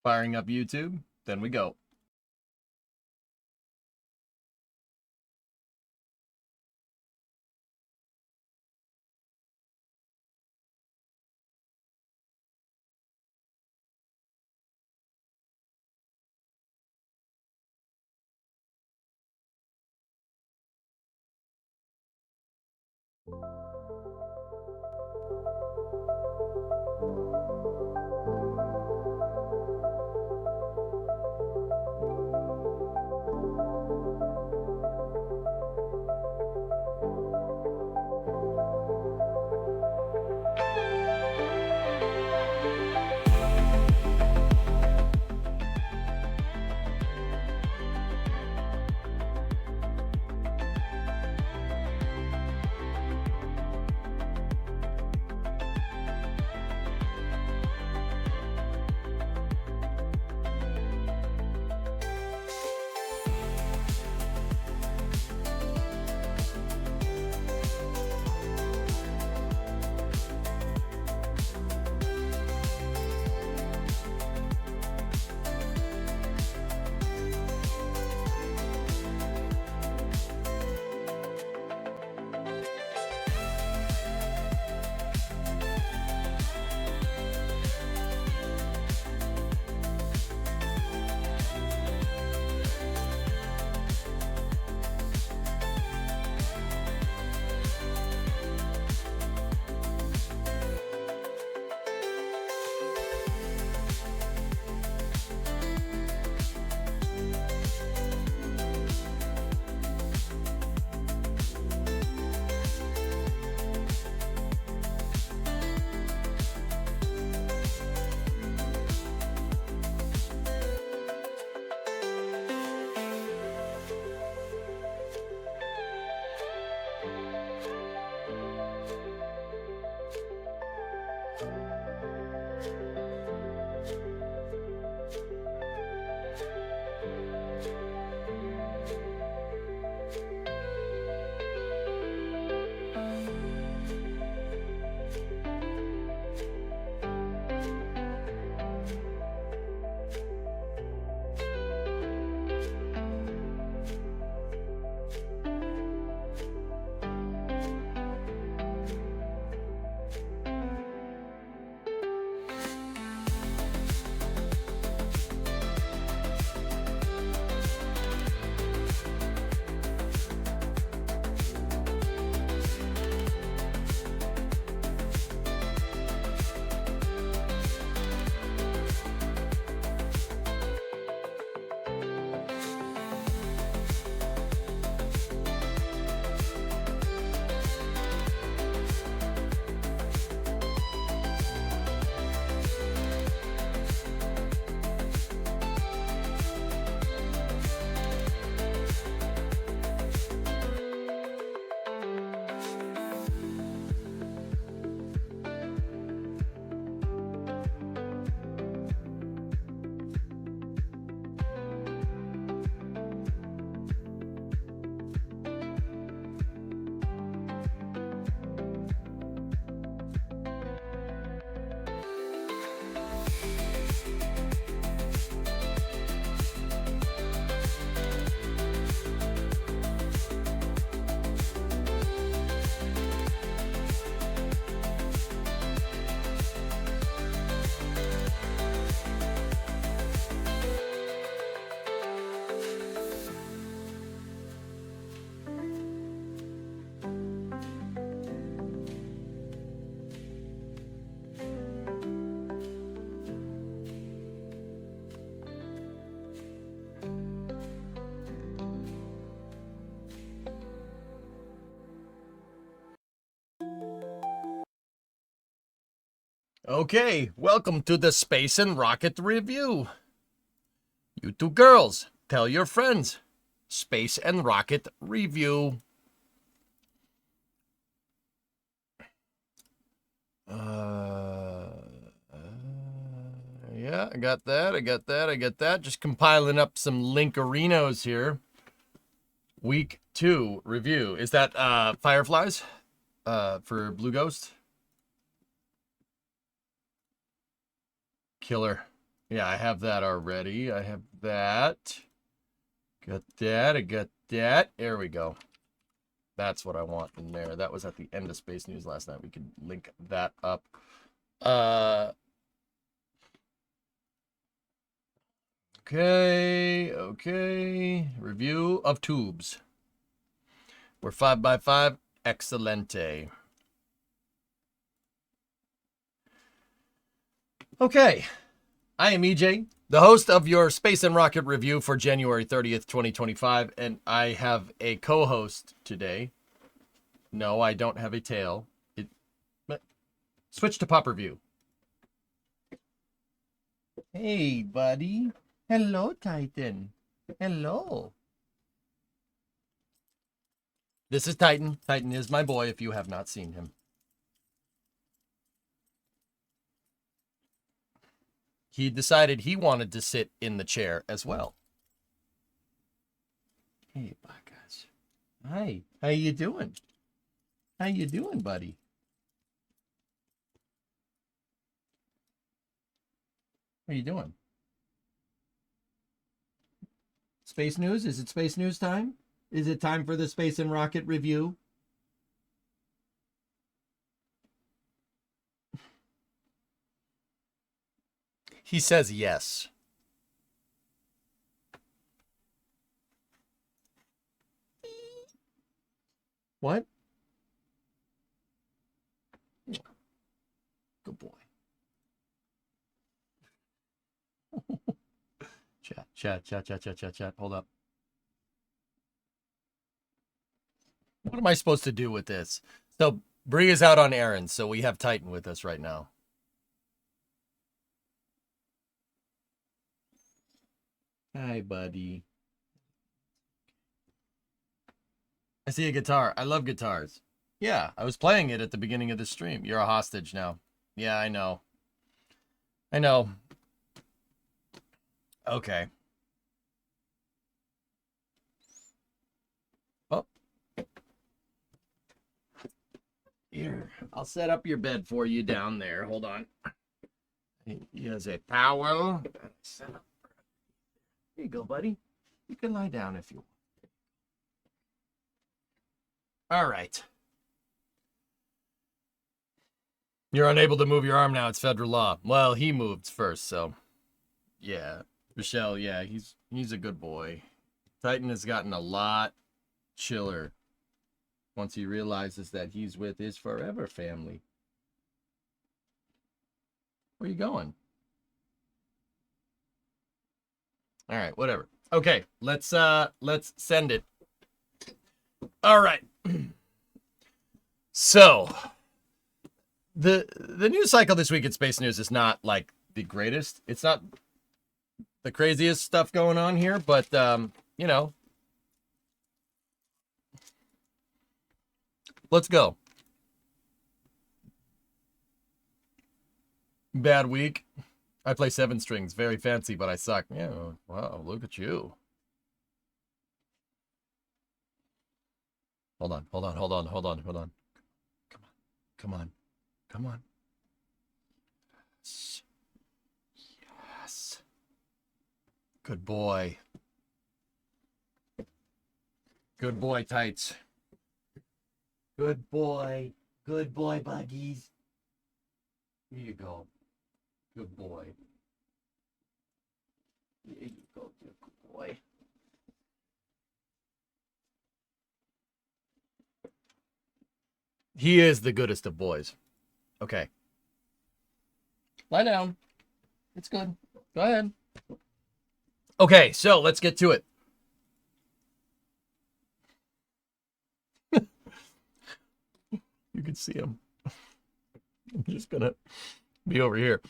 Firing up YouTube, then we go. Okay, welcome to the Space and Rocket Review. You two girls, tell your friends. Space and Rocket Review. Yeah, I got that. Just compiling up some Linkarinos here. Week 2 review. Is that Fireflies for Blue Ghost? Killer. Yeah, I have that already. I have that. Got that. I got that. There we go. That's what I want in there. That was at the end of Space News last night. We could link that up. Okay. Review of tubes. We're 5x5. Excelente. Okay. I am EJ, the host of your Space and Rocket Review for January 30th, 2025, and I have a co-host today. No, I don't have a tail. Switch to Pop Review. Hey, buddy. Hello, Titan. Hello. This is Titan. Titan is my boy if you have not seen him. He decided he wanted to sit in the chair as well. Hey, guys. Hi. How you doing? How you doing, buddy? What are you doing? Space News? Is it Space News time? Is it time for the Space and Rocket Review? He says yes. What? Good boy. Chat. Hold up. What am I supposed to do with this? So, Bree is out on errands, so we have Titan with us right now. Hi, buddy. I see a guitar. I love guitars. Yeah, I was playing it at the beginning of the stream. You're a hostage now. Yeah, I know. I know. Okay. Oh. Here, I'll set up your bed for you down there. Hold on. Here's a towel. Set up. Here you go, buddy. You can lie down if you want. All right. You're unable to move your arm now. It's federal law. Well, he moved first, so yeah. Michelle, yeah, he's a good boy. Titan has gotten a lot chiller once he realizes that he's with his forever family. Where are you going? All right, whatever. Okay, let's send it. All right. So, the news cycle this week at Space News is not like the greatest. It's not the craziest stuff going on here, but you know, let's go. Bad week. I play 7 strings, very fancy, but I suck. Yeah, wow, look at you. Hold on. Come on. Yes. Good boy. Good boy, Tights. Good boy. Good boy, Buggies. Here you go. Good boy. Here you go, good boy. He is the goodest of boys. Okay. Lie down. It's good. Go ahead. Okay, so let's get to it. You can see him. I'm just going to be over here.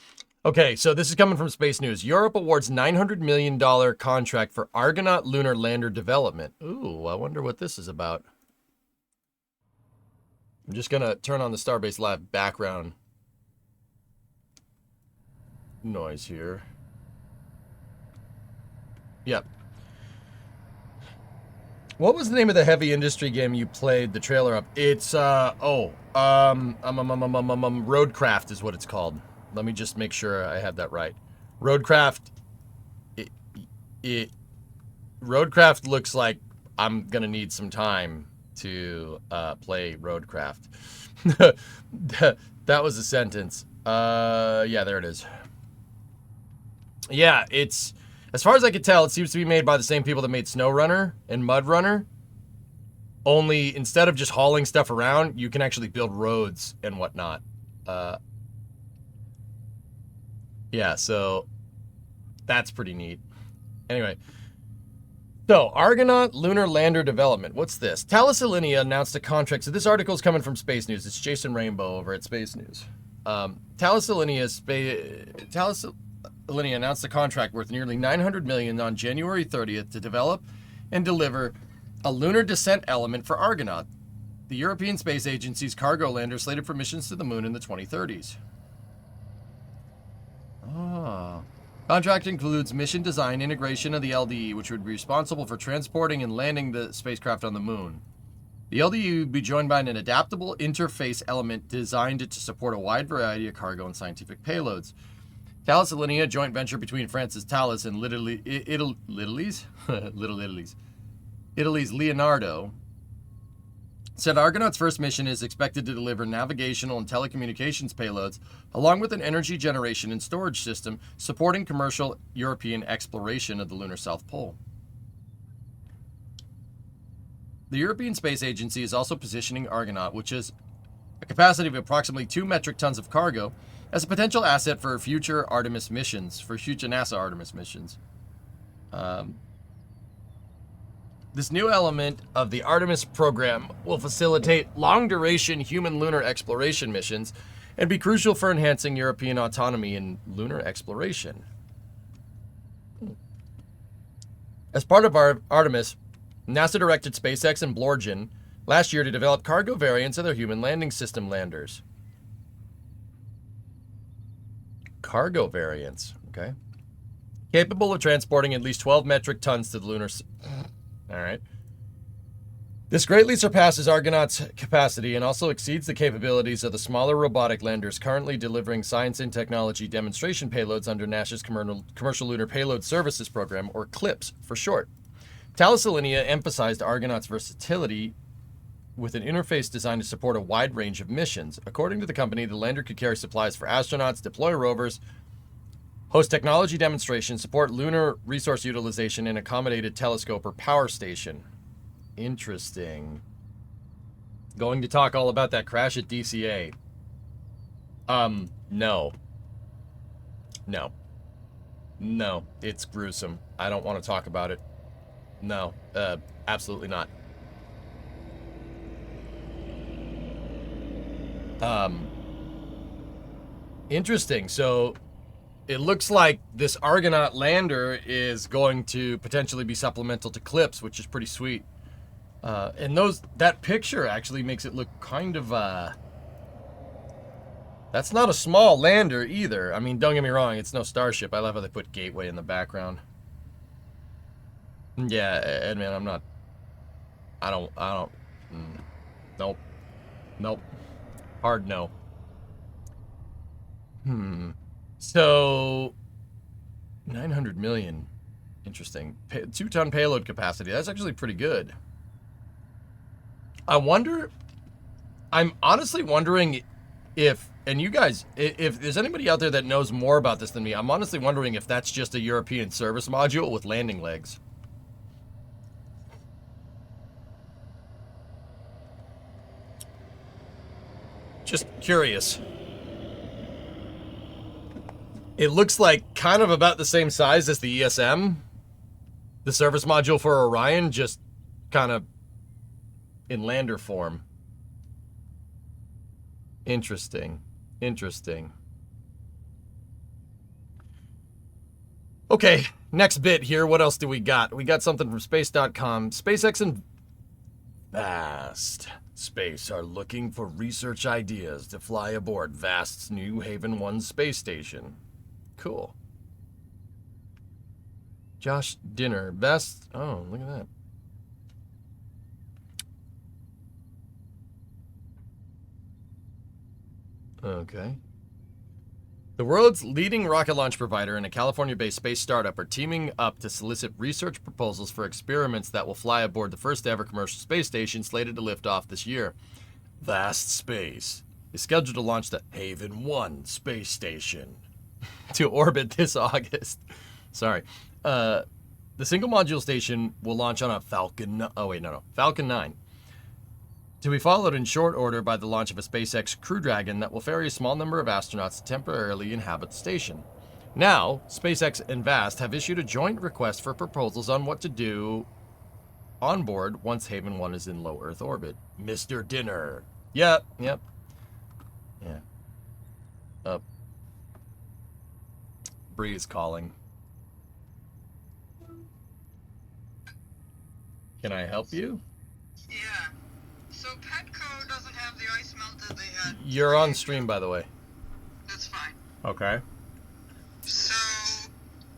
Okay, so this is coming from Space News. Europe awards $900 million contract for Argonaut lunar lander development. Ooh, I wonder what this is about. I'm just going to turn on the Starbase Lab background noise here. Yep. What was the name of the heavy industry game you played the trailer of? It's, Roadcraft is what it's called. Let me just make sure I have that right. Roadcraft, it, it Roadcraft looks like I'm gonna need some time to play Roadcraft. That was a sentence. Yeah, there it is. Yeah, it's, as far as I can tell, it seems to be made by the same people that made SnowRunner and MudRunner. Only instead of just hauling stuff around, you can actually build roads and whatnot. Yeah, so that's pretty neat. Anyway, so Argonaut lunar lander development. What's this? Thales Alenia announced a contract. So this article is coming from Space News. It's Jason Rainbow over at Space News. Thales Alenia announced a contract worth nearly $900 million on January 30th to develop and deliver a lunar descent element for Argonaut, the European Space Agency's cargo lander slated for missions to the moon in the 2030s. Ah. Contract includes mission design, integration of the LDE, which would be responsible for transporting and landing the spacecraft on the moon. The LDE would be joined by an adaptable interface element designed to support a wide variety of cargo and scientific payloads. Thales Alenia, a joint venture between France's Thales and Italy's Leonardo, said Argonaut's first mission is expected to deliver navigational and telecommunications payloads, along with an energy generation and storage system supporting commercial European exploration of the lunar South Pole. The European Space Agency is also positioning Argonaut, which is a capacity of approximately 2 metric tons of cargo, as a potential asset for future NASA Artemis missions. This new element of the Artemis program will facilitate long-duration human lunar exploration missions and be crucial for enhancing European autonomy in lunar exploration. As part of Artemis, NASA directed SpaceX and Blorgen last year to develop cargo variants of their human landing system landers. Cargo variants, okay. Capable of transporting at least 12 metric tons to the lunar... All right. This greatly surpasses Argonaut's capacity and also exceeds the capabilities of the smaller robotic landers currently delivering science and technology demonstration payloads under NASA's Commercial Lunar Payload Services Program, or CLPS for short. Thales Alenia emphasized Argonaut's versatility with an interface designed to support a wide range of missions. According to the company, the lander could carry supplies for astronauts, deploy rovers, host technology demonstrations, support lunar resource utilization, and accommodate a telescope or power station. Interesting. Going to talk all about that crash at DCA. No. No. No, it's gruesome. I don't want to talk about it. No, absolutely not. Interesting. So it looks like this Argonaut lander is going to potentially be supplemental to CLPS, which is pretty sweet. And that picture actually makes it look kind of, that's not a small lander either. I mean, don't get me wrong, it's no Starship. I love how they put Gateway in the background. Yeah, Edman, I'm not, I don't, nope. Nope. Hard no. So, 900 million. Interesting. 2-ton payload capacity. That's actually pretty good. I'm honestly wondering if, and you guys, if there's anybody out there that knows more about this than me, I'm honestly wondering if that's just a European service module with landing legs. Just curious. It looks like kind of about the same size as the ESM, the service module for Orion, just kind of in lander form. Interesting. Interesting. Okay, next bit here. What else do we got? We got something from space.com. SpaceX and Vast Space are looking for research ideas to fly aboard Vast's New Haven 1 space station. Cool. Josh Dinner. Vast. Oh, look at that. Okay. The world's leading rocket launch provider and a California-based space startup are teaming up to solicit research proposals for experiments that will fly aboard the first ever commercial space station slated to lift off this year. Vast Space is scheduled to launch the Haven 1 space station to orbit this August. Sorry. The single module station will launch on a Falcon 9. To be followed in short order by the launch of a SpaceX Crew Dragon that will ferry a small number of astronauts to temporarily inhabit the station. Now, SpaceX and VAST have issued a joint request for proposals on what to do on board once Haven 1 is in low Earth orbit. Mr. Dinner. Yep. Yeah. Bree is calling. Can I help you? Yeah. So Petco doesn't have the ice melt that they had. You're on stream, by the way. That's fine. Okay. So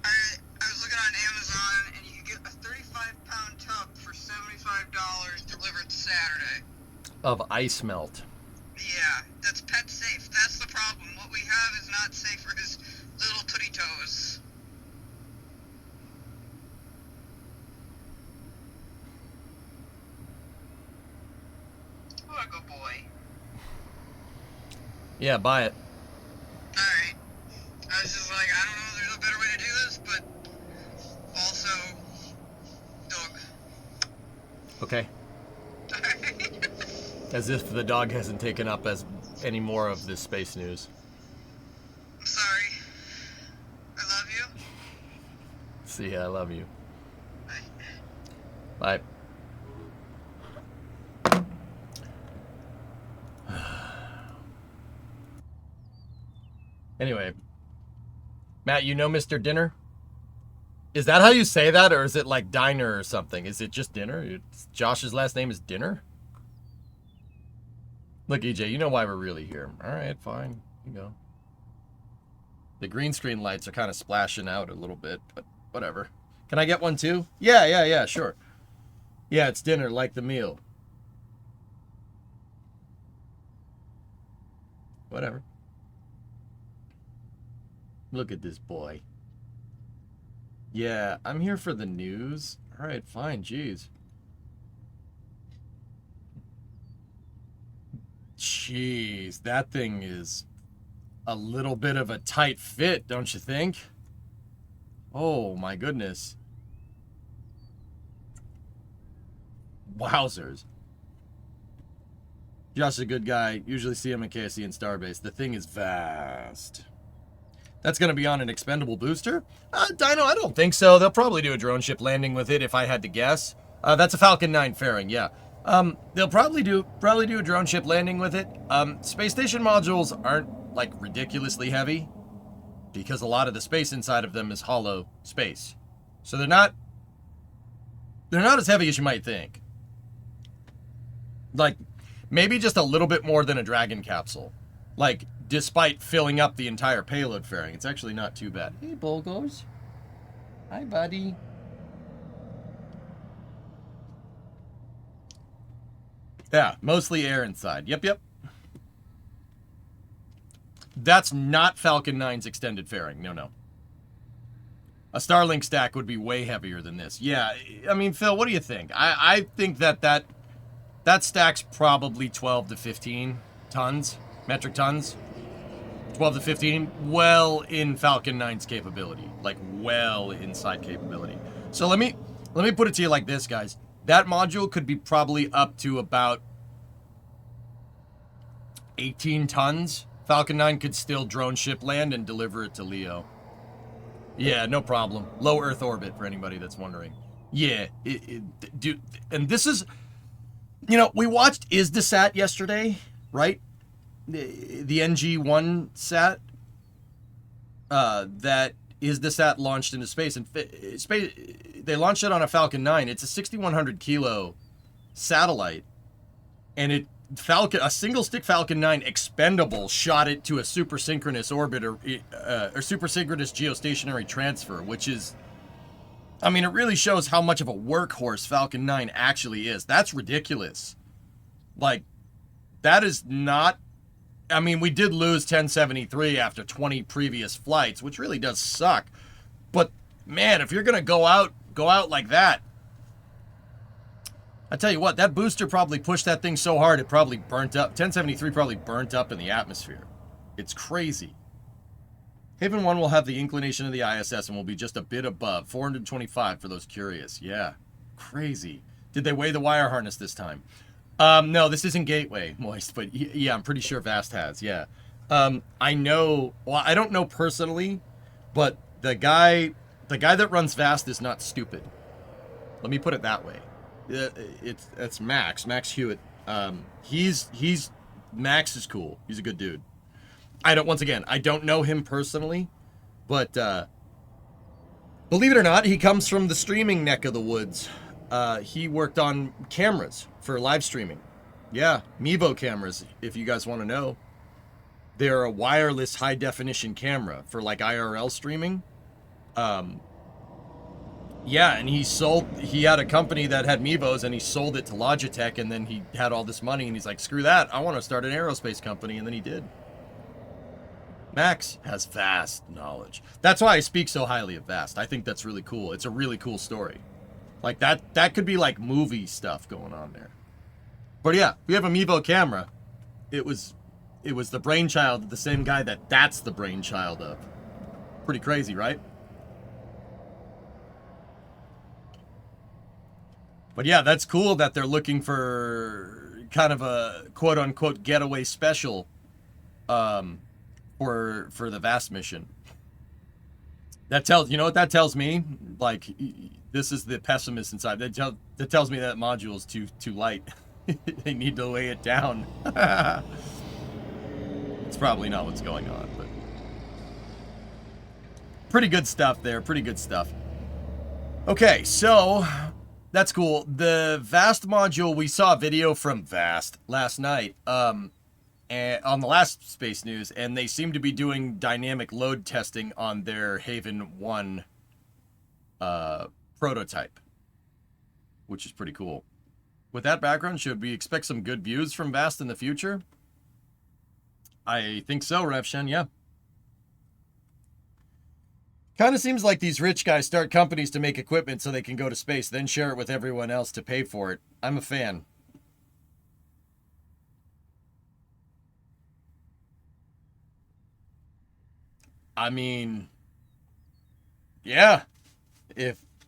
I was looking on Amazon, and you can get a 35-pound tub for $75 delivered Saturday. Of ice melt. Yeah, that's pet safe. That's the problem. What we have is not safe for his little tootie toes. Oh, a good boy. Yeah, buy it. Alright. I was just like, I don't know if there's a better way to do this, but also, dog. Okay. Alright. As if the dog hasn't taken up as any more of this space news. I'm sorry. I love you. See, I love you. Bye. Bye. Anyway, Matt, you know Mr. Dinner? Is that how you say that, or is it like diner or something? Is it just dinner? Josh's last name is Dinner? Look, EJ, you know why we're really here. All right, fine. You go. The green screen lights are kind of splashing out a little bit, but whatever. Can I get one too? Yeah, sure. Yeah, it's dinner, like the meal. Whatever. Look at this boy. Yeah, I'm here for the news. All right, fine, jeez. Jeez, that thing is a little bit of a tight fit, don't you think? Oh, my goodness. Wowzers. Josh is a good guy. Usually see him at KSC and Starbase. The thing is vast. That's going to be on an expendable booster? Dino, I don't think so. They'll probably do a drone ship landing with it if I had to guess. That's a Falcon 9 fairing, yeah. They'll probably do a drone ship landing with it. Space station modules aren't like ridiculously heavy because a lot of the space inside of them is hollow space. So they're not as heavy as you might think. Like maybe just a little bit more than a Dragon capsule. Like despite filling up the entire payload fairing, it's actually not too bad. Hey Bulgos. Hi buddy. Yeah, mostly air inside. Yep. That's not Falcon 9's extended fairing. No. A Starlink stack would be way heavier than this. Yeah, I mean, Phil, what do you think? I think that stack's probably 12 to 15 tons, metric tons. 12 to 15, well in Falcon 9's capability. Like, well inside capability. So let me put it to you like this, guys. That module could be probably up to about 18 tons. Falcon 9 could still drone ship land and deliver it to Leo. Yeah, no problem. Low Earth orbit for anybody that's wondering. Yeah, dude, and this is, you know, we watched ISDASat yesterday, right? The NG-1 sat that ISDASat launched into space, and they launched it on a Falcon 9. It's a 6,100 kilo satellite, and a single stick Falcon 9 expendable shot it to a super synchronous orbit or super synchronous geostationary transfer, which is, I mean, it really shows how much of a workhorse Falcon 9 actually is. That's ridiculous. Like, that is not I mean, we did lose 1073 after 20 previous flights, which really does suck. But man, if you're gonna go out like that, I tell you what, that booster probably pushed that thing so hard it probably burnt up. 1073 probably burnt up in the atmosphere. It's crazy. Haven 1 will have the inclination of the ISS and will be just a bit above 425 for those curious. Yeah, crazy. Did they weigh the wire harness this time? No, this isn't Gateway, Moist, but yeah, I'm pretty sure Vast has, yeah. I know, well, I don't know personally, but the guy that runs Vast is not stupid. Let me put it that way. It's Max Hewitt. Max is cool. He's a good dude. I don't know him personally, but believe it or not, he comes from the streaming neck of the woods. He worked on cameras for live streaming. Yeah, Mevo cameras, if you guys want to know. They're a wireless high definition camera for like IRL streaming. Yeah, and he had a company that had Mevos and he sold it to Logitech, and then he had all this money and he's like, screw that, I want to start an aerospace company, and then he did. Max has vast knowledge. That's why I speak so highly of Vast. I think that's really cool. It's a really cool story. Like that could be like movie stuff going on there. But yeah, we have a Mevo camera. It was the brainchild of the same guy that's the brainchild of. Pretty crazy, right? But yeah, that's cool that they're looking for kind of a quote-unquote getaway special for the Vast mission. You know what that tells me? Like, this is the pessimist inside. That tells me that module is too light. They need to weigh it down. It's probably not what's going on, but pretty good stuff there. Pretty good stuff. Okay, so that's cool. The Vast module, we saw a video from Vast last night on the last Space News, and they seem to be doing dynamic load testing on their Haven 1 prototype, which is pretty cool. With that background, should we expect some good views from Vast in the future? I think so, Revshen, yeah. Kind of seems like these rich guys start companies to make equipment so they can go to space, then share it with everyone else to pay for it. I'm a fan. I mean, yeah.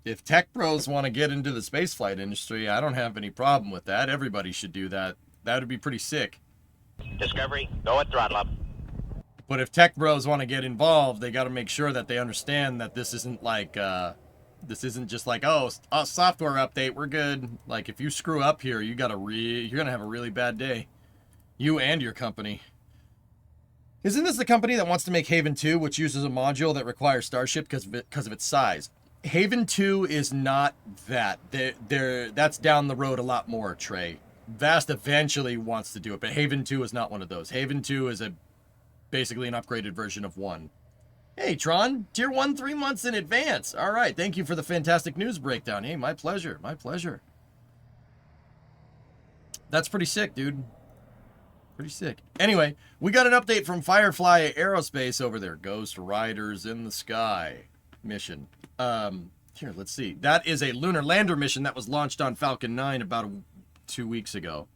If tech bros want to get into the spaceflight industry, I don't have any problem with that. Everybody should do that. That would be pretty sick. Discovery, go at throttle up. But if tech bros want to get involved, they got to make sure that they understand that this isn't like, this isn't just like, oh, a software update, we're good. Like, if you screw up here, you're gonna have a really bad day. You and your company. Isn't this the company that wants to make Haven 2, which uses a module that requires Starship because of its size? Haven 2 is not that. That's down the road a lot more, Trey. Vast eventually wants to do it, but Haven 2 is not one of those. Haven 2 is basically an upgraded version of 1. Hey, Tron, Tier 1 3 months in advance. All right, thank you for the fantastic news breakdown. Hey, my pleasure, my pleasure. That's pretty sick, dude. Pretty sick. Anyway, we got an update from Firefly Aerospace over there. Ghost Riders in the Sky mission. Here, let's see. That is a lunar lander mission that was launched on Falcon 9 about 2 weeks ago.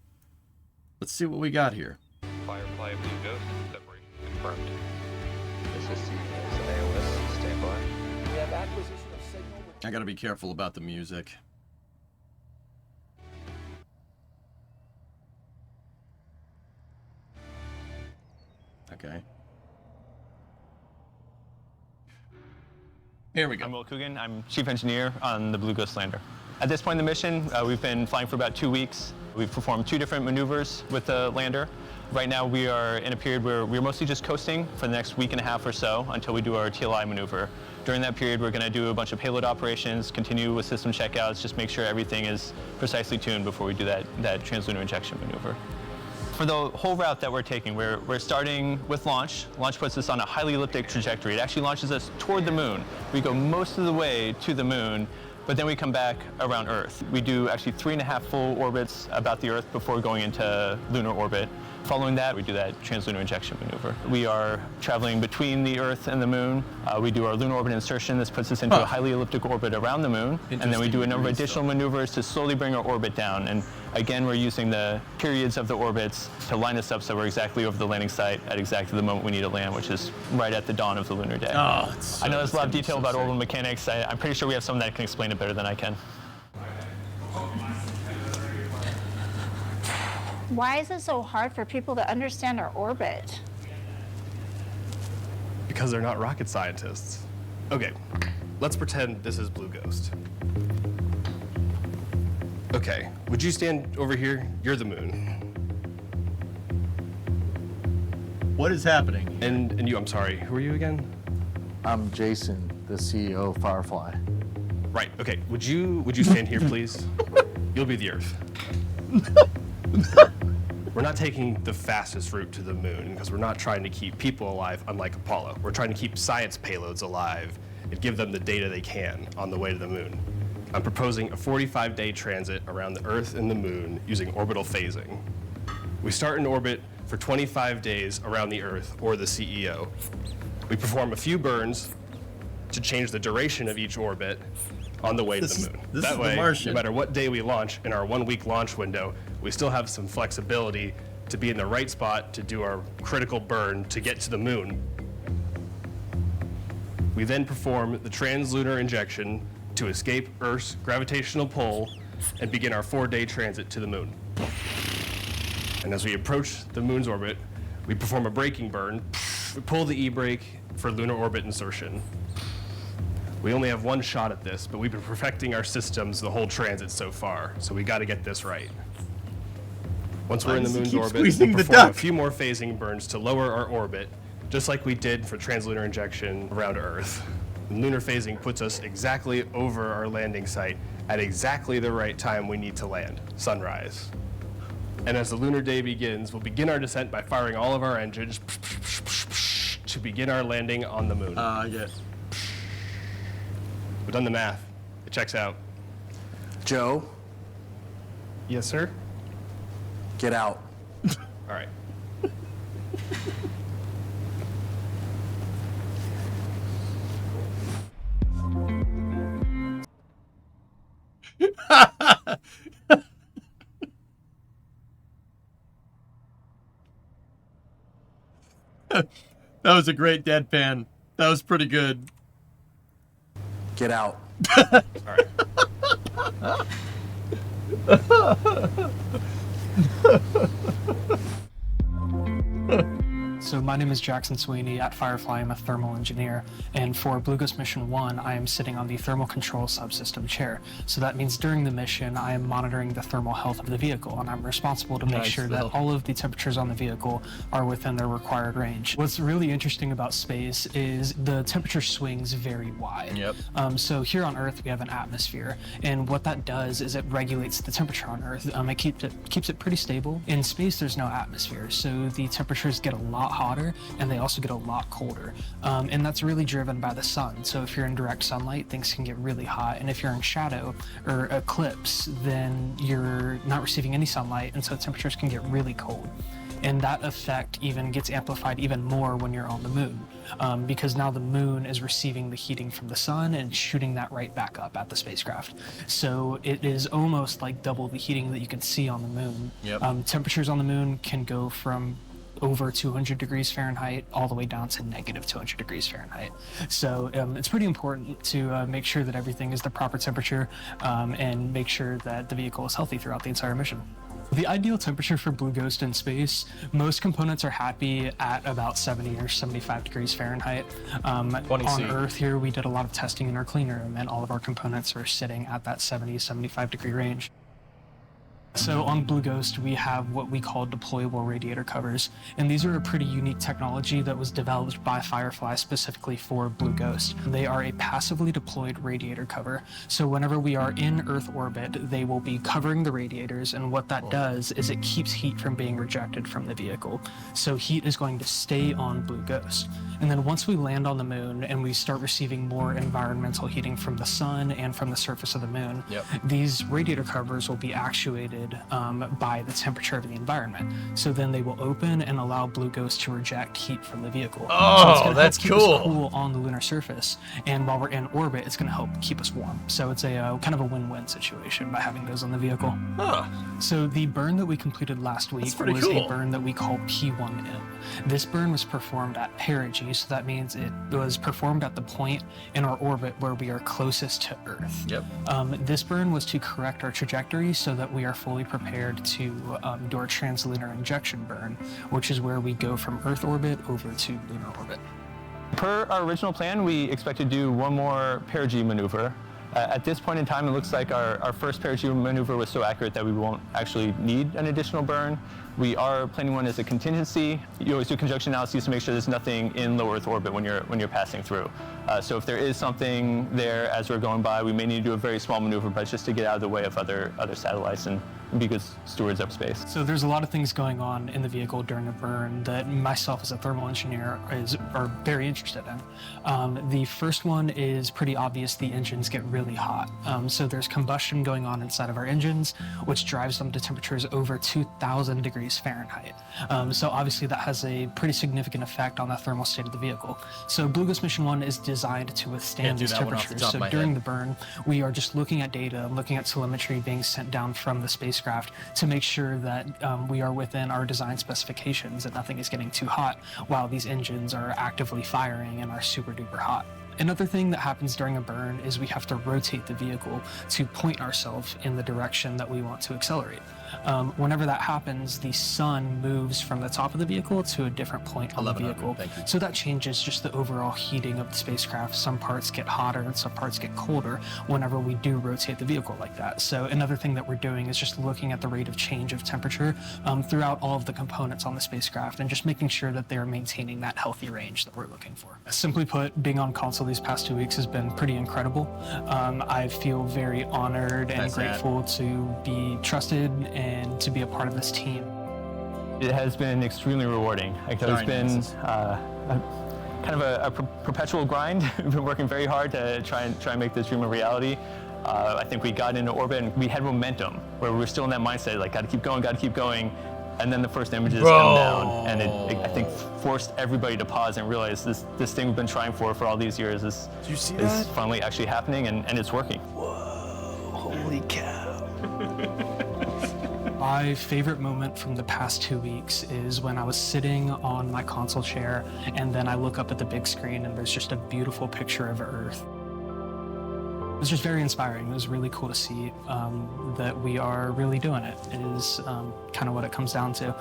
Let's see what we got here. Firefly Blue Ghost, separation confirmed. This is AOS, stand by. We have acquisition of signal. I gotta be careful about the music. Okay. Here we go. I'm Will Coogan. I'm Chief Engineer on the Blue Ghost lander. At this point in the mission, we've been flying for about 2 weeks. We've performed 2 different maneuvers with the lander. Right now we are in a period where we're mostly just coasting for the next week and a half or so until we do our TLI maneuver. During that period, we're going to do a bunch of payload operations, continue with system checkouts, just make sure everything is precisely tuned before we do that translunar injection maneuver. For the whole route that we're taking, we're starting with launch. Launch puts us on a highly elliptic trajectory. It actually launches us toward the moon. We go most of the way to the moon, but then we come back around Earth. We do actually 3.5 full orbits about the Earth before going into lunar orbit. Following that, we do that translunar injection maneuver. We are traveling between the Earth and the Moon. We do our lunar orbit insertion. This puts us into a highly elliptic orbit around the Moon. And then we do a number of additional maneuvers to slowly bring our orbit down. And again, we're using the periods of the orbits to line us up so we're exactly over the landing site at exactly the moment we need to land, which is right at the dawn of the lunar day. Oh, I know there's a lot of detail about orbital mechanics. I'm pretty sure we have someone that can explain it better than I can. Why is it so hard for people to understand our orbit? Because they're not rocket scientists. Okay, let's pretend this is Blue Ghost. Okay, would you stand over here? You're the moon. What is happening? And you, I'm sorry, who are you again? I'm Jason, the CEO of Firefly. Right, okay, would you stand here, please? You'll be the Earth. We're not taking the fastest route to the moon because we're not trying to keep people alive, unlike Apollo. We're trying to keep science payloads alive and give them the data they can on the way to the moon. I'm proposing a 45-day transit around the Earth and the moon using orbital phasing. We start in orbit for 25 days around the Earth, or the CEO. We perform a few burns to change the duration of each orbit on the way to the moon. That way, no matter what day we launch in our 1-week launch window, we still have some flexibility to be in the right spot to do our critical burn to get to the moon. We then perform the translunar injection to escape Earth's gravitational pull and begin our 4-day transit to the moon. And as we approach the moon's orbit, we perform a braking burn. We pull the e-brake for lunar orbit insertion. We only have one shot at this, but we've been perfecting our systems the whole transit so far, so we got to get this right. Once we're in the moon's orbit, we perform a few more phasing burns to lower our orbit, just like we did for translunar injection around Earth. And lunar phasing puts us exactly over our landing site at exactly the right time we need to land, sunrise. And as the lunar day begins, we'll begin our descent by firing all of our engines to begin our landing on the moon. Yes. We've done the math. It checks out. Joe, Yes, sir? get out. All right. That was a great deadpan. That was pretty good. Get out. All right. So my name is Jackson Sweeney. At Firefly, I'm a thermal engineer, and for Blue Ghost Mission 1, I am sitting on the thermal control subsystem chair. So that means during the mission, I am monitoring the thermal health of the vehicle, and I'm responsible to make sure that all of the temperatures on the vehicle are within their required range. What's really interesting about space is the temperature swings very wide. Yep. So here on Earth, we have an atmosphere, and what that does is it regulates the temperature on Earth. It keeps it pretty stable. In space, there's no atmosphere, so the temperatures get a lot hotter, and they also get a lot colder. And that's really driven by the sun. So if you're in direct sunlight, things can get really hot. And if you're in shadow or eclipse, then you're not receiving any sunlight, and so temperatures can get really cold. And that effect even gets amplified even more when you're on the moon, because now the moon is receiving the heating from the sun and shooting that right back up at the spacecraft. So it is almost like double the heating that you can see on the moon. Yep. Temperatures on the moon can go from over 200 degrees Fahrenheit all the way down to negative 200 degrees Fahrenheit. So it's pretty important to make sure that everything is the proper temperature and make sure that the vehicle is healthy throughout the entire mission. The ideal temperature for Blue Ghost in space, most components are happy at about 70 or 75 degrees Fahrenheit. On Earth here, we did a lot of testing in our clean room, and all of our components are sitting at that 70, 75 degree range. So on Blue Ghost, we have what we call deployable radiator covers, and these are a pretty unique technology that was developed by Firefly specifically for Blue Ghost. They are a passively deployed radiator cover, so whenever we are in Earth orbit, they will be covering the radiators, and what that does is it keeps heat from being rejected from the vehicle. So heat is going to stay on Blue Ghost. And then once we land on the moon and we start receiving more environmental heating from the sun and from the surface of the moon, these radiator covers will be actuated by the temperature of the environment. So then they will open and allow Blue Ghost to reject heat from the vehicle. So it's gonna that's help keep cool. us cool on the lunar surface, and while we're in orbit, it's going to help keep us warm. So it's a kind of a win-win situation by having those on the vehicle. So the burn that we completed last week was cool. a burn that we call P1M. This burn was performed at perigee, so that means it was performed at the point in our orbit where we are closest to Earth. This burn was to correct our trajectory so that we are fully prepared to do our translunar injection burn, which is where we go from Earth orbit over to lunar orbit. Per our original plan, we expect to do one more perigee maneuver. At this point in time, it looks like our first perigee maneuver was so accurate that we won't actually need an additional burn. We are planning one as a contingency. You always do conjunction analyses to make sure there's nothing in low Earth orbit when you're passing through. So if there is something there as we're going by, we may need to do a very small maneuver, but just to get out of the way of other satellites and be good stewards of space. So there's a lot of things going on in the vehicle during a burn that myself as a thermal engineer are very interested in. The first one is pretty obvious. The engines get really hot. So there's combustion going on inside of our engines, which drives them to temperatures over 2,000 degrees Fahrenheit. So obviously that has a pretty significant effect on the thermal state of the vehicle. So Blue Ghost Mission 1 is designed to withstand these temperatures. So during the burn, we are just looking at data, looking at telemetry being sent down from the spacecraft to make sure that we are within our design specifications and nothing is getting too hot while these engines are actively firing and are super duper hot. Another thing that happens during a burn is we have to rotate the vehicle to point ourselves in the direction that we want to accelerate. Whenever that happens, the sun moves from the top of the vehicle to a different point on the vehicle. So that changes just the overall heating of the spacecraft. Some parts get hotter and some parts get colder whenever we do rotate the vehicle like that. So another thing that we're doing is just looking at the rate of change of temperature throughout all of the components on the spacecraft and just making sure that they're maintaining that healthy range that we're looking for. Simply put, being on console these past 2 weeks has been pretty incredible. I feel very honored and grateful to be trusted and to be a part of this team. It has been extremely rewarding. Like, it's been kind of a perpetual grind. We've been working very hard to try and make this dream a reality. I think we got into orbit and we had momentum where we were still in that mindset, like, gotta keep going. And then the first images come down, and it I think forced everybody to pause and realize this thing we've been trying for all these years is finally actually happening, and it's working. Whoa, holy cow. My favorite moment from the past 2 weeks is when I was sitting on my console chair and then I look up at the big screen and there's just a beautiful picture of Earth. It was just very inspiring. It was really cool to see that we are really doing it. It is kind of what it comes down to.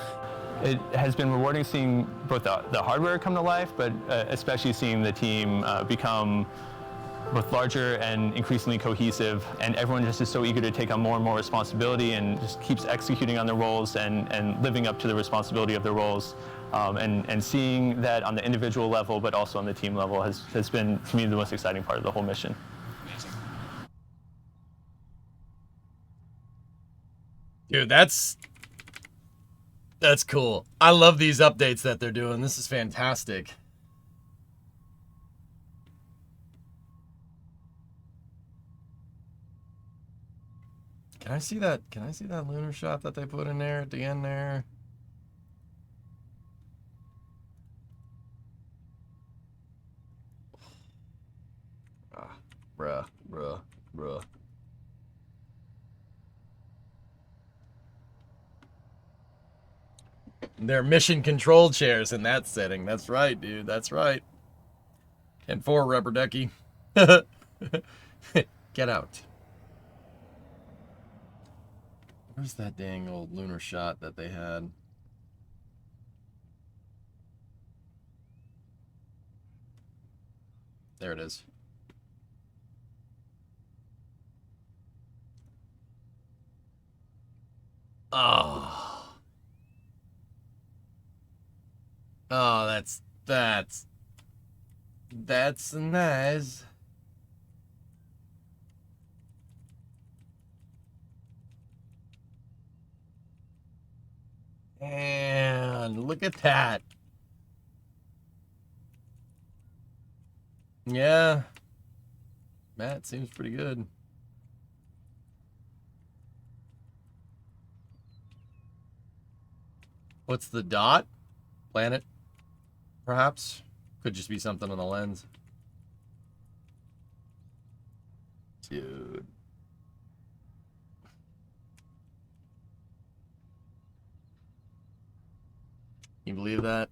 It has been rewarding seeing both the hardware come to life, but especially seeing the team become both larger and increasingly cohesive, and everyone just is so eager to take on more and more responsibility and just keeps executing on their roles and living up to the responsibility of their roles. And seeing that on the individual level, but also on the team level has been, to me, the most exciting part of the whole mission. Dude, that's cool. I love these updates that they're doing. This is fantastic. Can I see that? Can I see that lunar shot that they put in there at the end there? Bruh. They're mission control chairs in that setting. That's right, dude. That's right. 10-4, Rubber Ducky. Get out. Where's that dang old lunar shot that they had? There it is. Oh, that's nice. And look at that. Yeah. Matt seems pretty good. What's the dot? Planet? Perhaps? Could just be something on the lens. Dude. Can you believe that?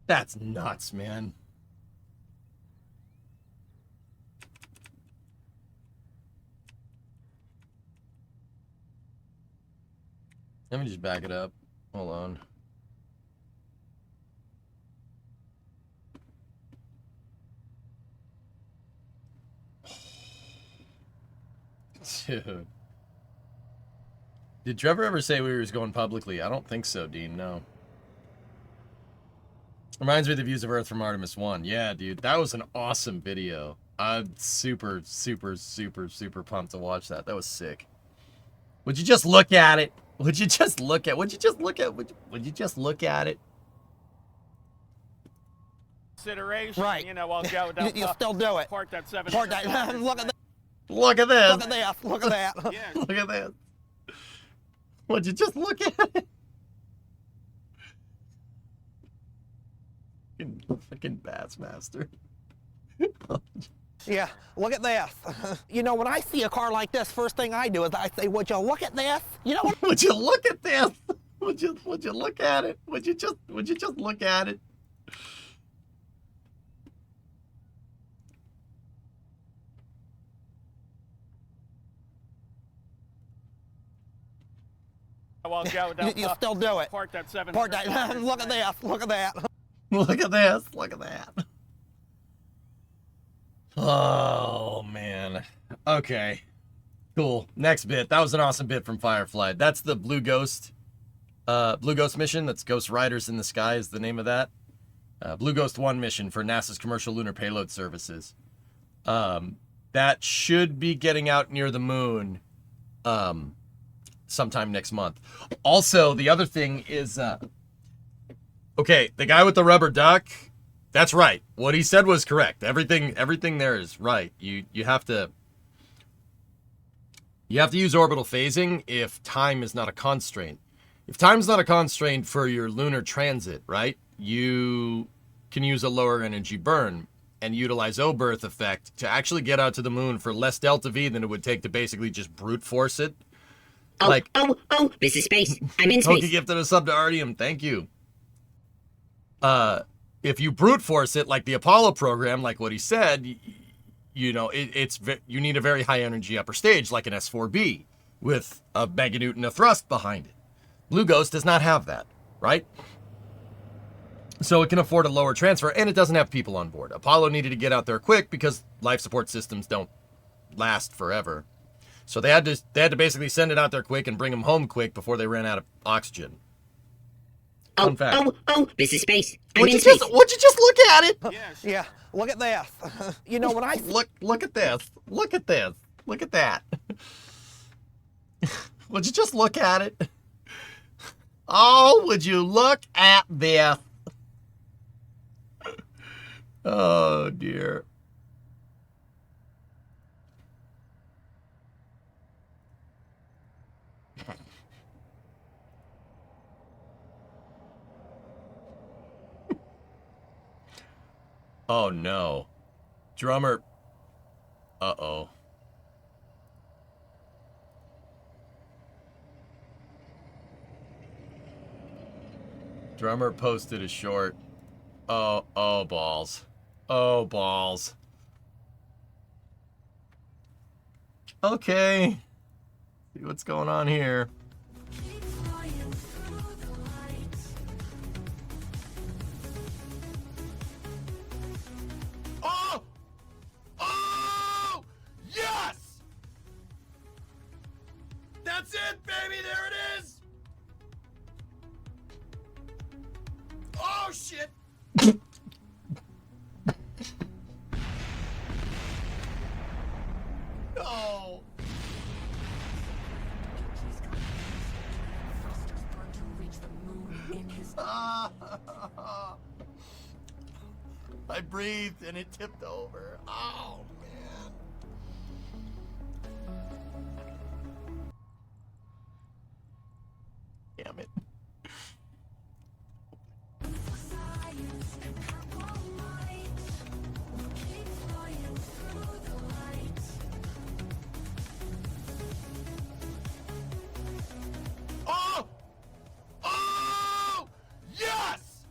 That's nuts, man. Let me just back it up. Hold on. Dude. Did Trevor ever say we was going publicly? I don't think so, Dean. No. Reminds me of the views of Earth from Artemis 1. Yeah, dude. That was an awesome video. I'm super, super, super, super pumped to watch that. That was sick. Would you just look at it? Would you just look at? Would you just look at? Would you just look at it? Consideration, right? You know, I'll go down. You still do it. Park that 7. Park that. Look at that. Look at this. Look at this. Look at that. Yeah. Look at this. Would you just look at it? Fucking Bassmaster. Yeah, look at this. You know, when I see a car like this, first thing I do is I say, would you look at this? You know what? Would you look at this? Would you look at it? Would you just look at it? I'll go down. You still do it. Park that 7. Park that. Look at this. Look at that. Look at this. Look at that. Oh, man. Okay. Cool. Next bit. That was an awesome bit from Firefly. That's the Blue Ghost mission. That's Ghost Riders in the Sky is the name of that. Blue Ghost 1 mission for NASA's Commercial Lunar Payload Services. That should be getting out near the moon sometime next month. Also, the other thing is... okay, the guy with the rubber duck... That's right. What he said was correct. Everything there is right. You have to use orbital phasing if time is not a constraint. If time's not a constraint for your lunar transit, right? You can use a lower energy burn and utilize O-berth effect to actually get out to the moon for less delta V than it would take to basically just brute force it. This is space. I'm in space. Pokey gifted a sub to Artium. Thank you. If you brute force it like the Apollo program, like what he said, you know, you need a very high energy upper stage like an S4B with a meganewton of thrust behind it. Blue Ghost does not have that, right? So it can afford a lower transfer, and it doesn't have people on board. Apollo needed to get out there quick because life support systems don't last forever. So they had to basically send it out there quick and bring them home quick before they ran out of oxygen. Fun fact. This is space. Would you just look at it? Yes. Yeah, look at this. You know, when I look at this. Look at this. Look at that. Would you just look at it? Oh, would you look at this? Oh dear. Oh no. Drummer. Uh-oh. Drummer posted a short. Oh balls. Oh balls. Okay. See what's going on here. That's it, baby. There it is. Oh, shit. No. I breathed and it tipped over. Oh, man. Damn it. Oh! Oh! Yes!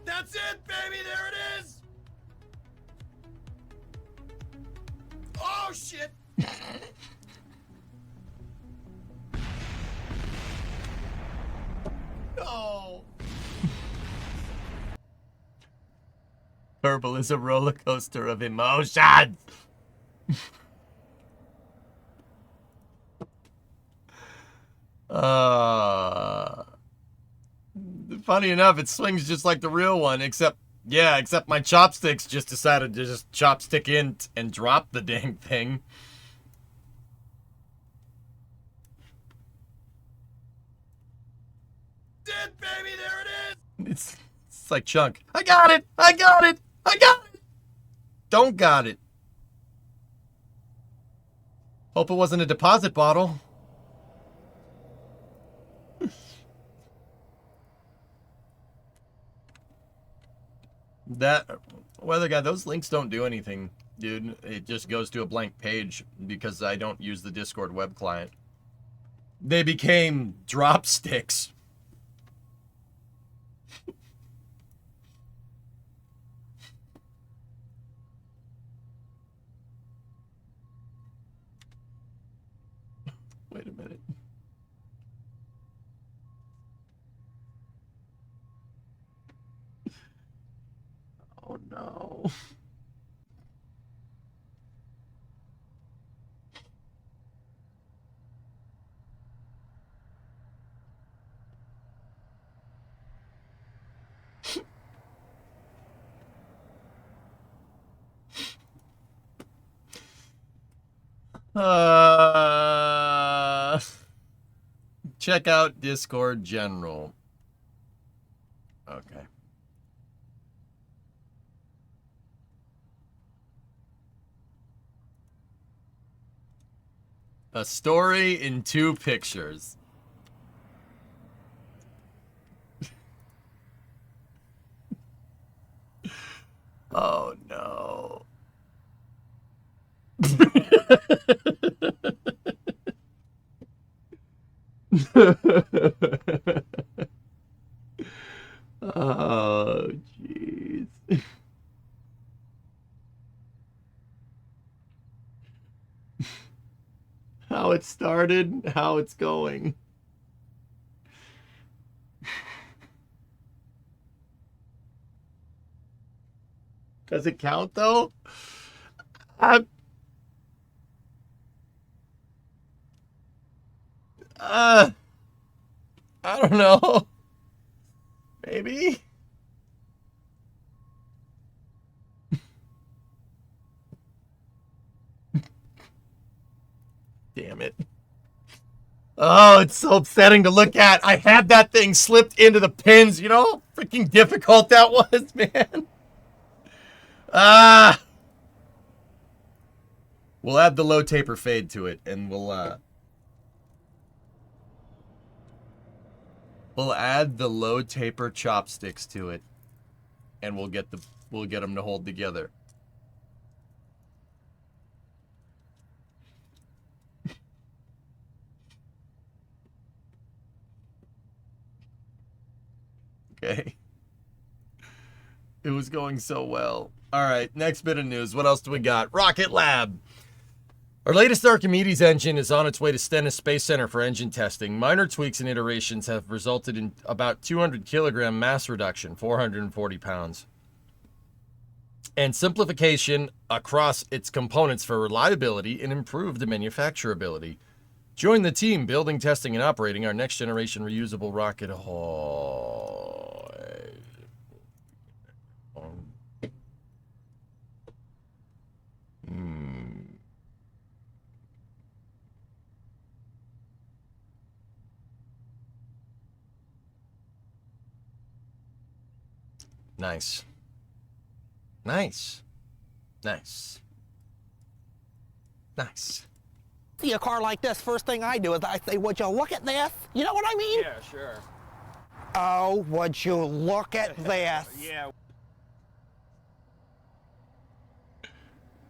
That's it, baby! There it is! Oh, shit! No! Purple is a roller coaster of emotions! Funny enough, it swings just like the real one, except my chopsticks just decided to just chopstick in and drop the dang thing. Dead, baby, there it is! It's like Chunk. I got it! I got it! I got it! Don't got it. Hope it wasn't a deposit bottle. That weather guy, those links don't do anything, dude. It just goes to a blank page because I don't use the Discord web client. They became drop sticks. Wait a minute. Oh no. Check out Discord General. Okay. A story in 2 pictures. Oh no. Oh, jeez. How it started, how it's going. Does it count though? I don't know. Maybe. Damn it. Oh, it's so upsetting to look at. I had that thing slipped into the pins. You know how freaking difficult that was, man? We'll add the low taper fade to it, and we'll add the low taper chopsticks to it, and we'll get them to hold together. Okay. It was going so well. All right, next bit of news. What else do we got? Rocket Lab. Our latest Archimedes engine is on its way to Stennis Space Center for engine testing. Minor tweaks and iterations have resulted in about 200 kilogram mass reduction, 440 pounds. and simplification across its components for reliability and improved manufacturability. Join the team building, testing, and operating our next generation reusable rocket. Nice. Nice. Nice. Nice. See a car like this, first thing I do is I say, would you look at this? You know what I mean? Yeah, sure. Oh, would you look at this? Yeah.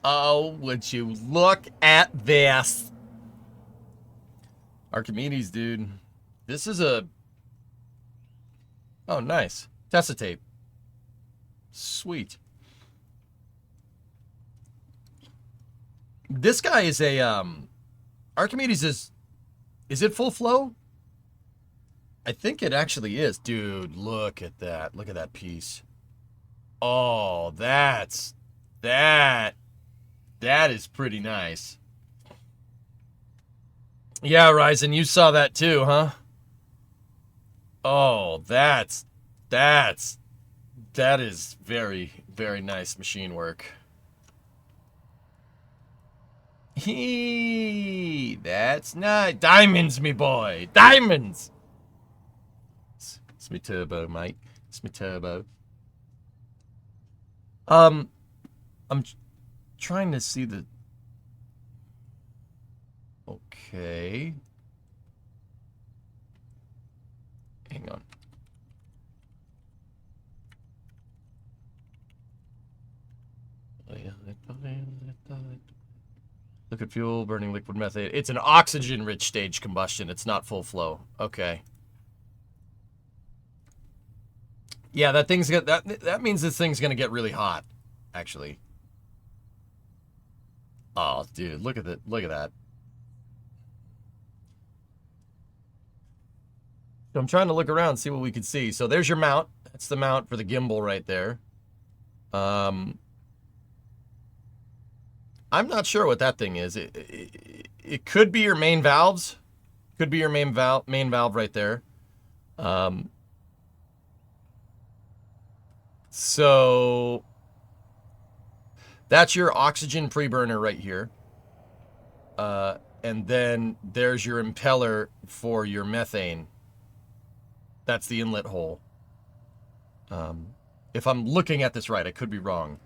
Oh, would you look at this? Archimedes, dude. This is a... Oh, nice. Tessa tape. Sweet. This guy is a, Archimedes is it full flow? I think it actually is. Dude, look at that. Look at that piece. Oh, that is pretty nice. Yeah, Ryzen, you saw that too, huh? Oh, that is very, very nice machine work. That's nice. Diamonds, me boy. Diamonds. It's me turbo, mate. It's me turbo. I'm trying to see the... Okay. Hang on. Liquid fuel, burning liquid methane. It's an oxygen-rich stage combustion. It's not full flow. Okay. Yeah, that thing's that means this thing's gonna get really hot, actually. Oh, dude, look at that! Look at that. So I'm trying to look around, see what we can see. So there's your mount. That's the mount for the gimbal right there. I'm not sure what that thing is. It could be your main valves. Could be your main valve right there. So that's your oxygen preburner right here. And then there's your impeller for your methane. That's the inlet hole. If I'm looking at this right, I could be wrong.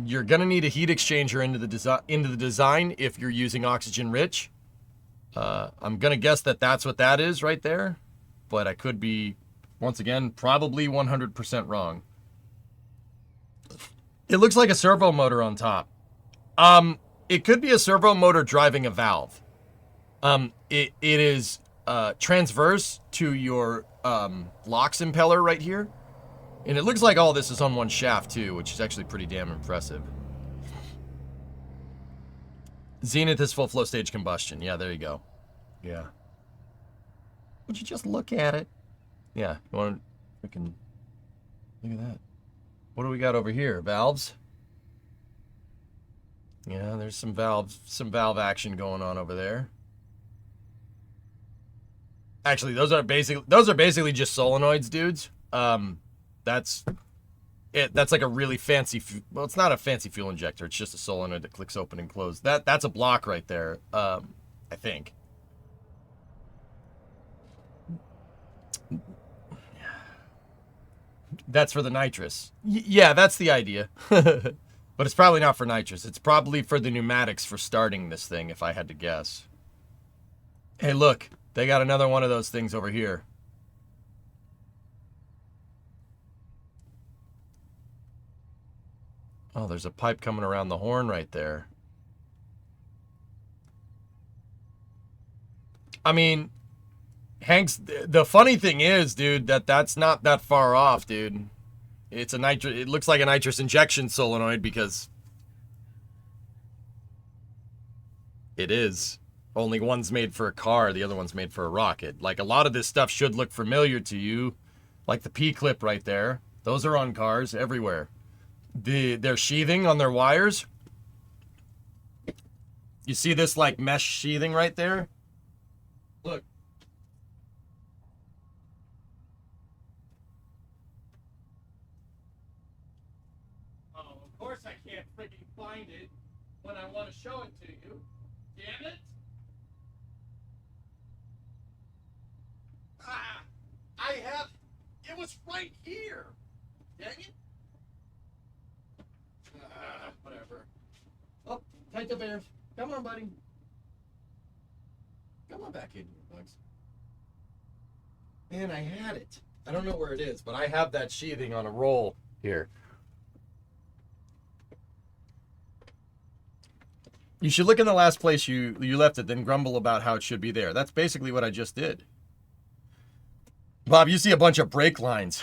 You're gonna need a heat exchanger into the design if you're using oxygen rich. I'm gonna guess that that's what that is right there, but I could be, once again, probably 100% wrong. It looks like a servo motor on top. It could be a servo motor driving a valve. It is transverse to your LOX impeller right here. And it looks like all this is on one shaft too, which is actually pretty damn impressive. Zenith is full flow stage combustion. Yeah, there you go. Yeah. Would you just look at it? Yeah, you want to freaking look at that. What do we got over here? Valves? Yeah, there's some valve action going on over there. Actually, those are basically just solenoids, dudes. That's like a really fancy, well, it's not a fancy fuel injector. It's just a solenoid that clicks open and close. That's a block right there, I think. That's for the nitrous. Yeah, that's the idea. But it's probably not for nitrous. It's probably for the pneumatics for starting this thing, if I had to guess. Hey, look. They got another one of those things over here. Oh, there's a pipe coming around the horn right there. I mean, Hanks, the funny thing is, dude, that's not that far off, dude. It's a it looks like a nitrous injection solenoid because it is. Only one's made for a car, the other one's made for a rocket. Like, a lot of this stuff should look familiar to you. Like the P-clip right there. Those are on cars everywhere. their sheathing on their wires. You see this like mesh sheathing right there? Look. Oh, of course I can't freaking find it when I want to show it to you. Damn it! Ah, I have. It was right here. Dang it! Whatever. Oh, take the bears. Come on, buddy. Come on back in here, Bugs. Man, I had it. I don't know where it is, but I have that sheathing on a roll here. You should look in the last place you left it, then grumble about how it should be there. That's basically what I just did. Bob, you see a bunch of brake lines.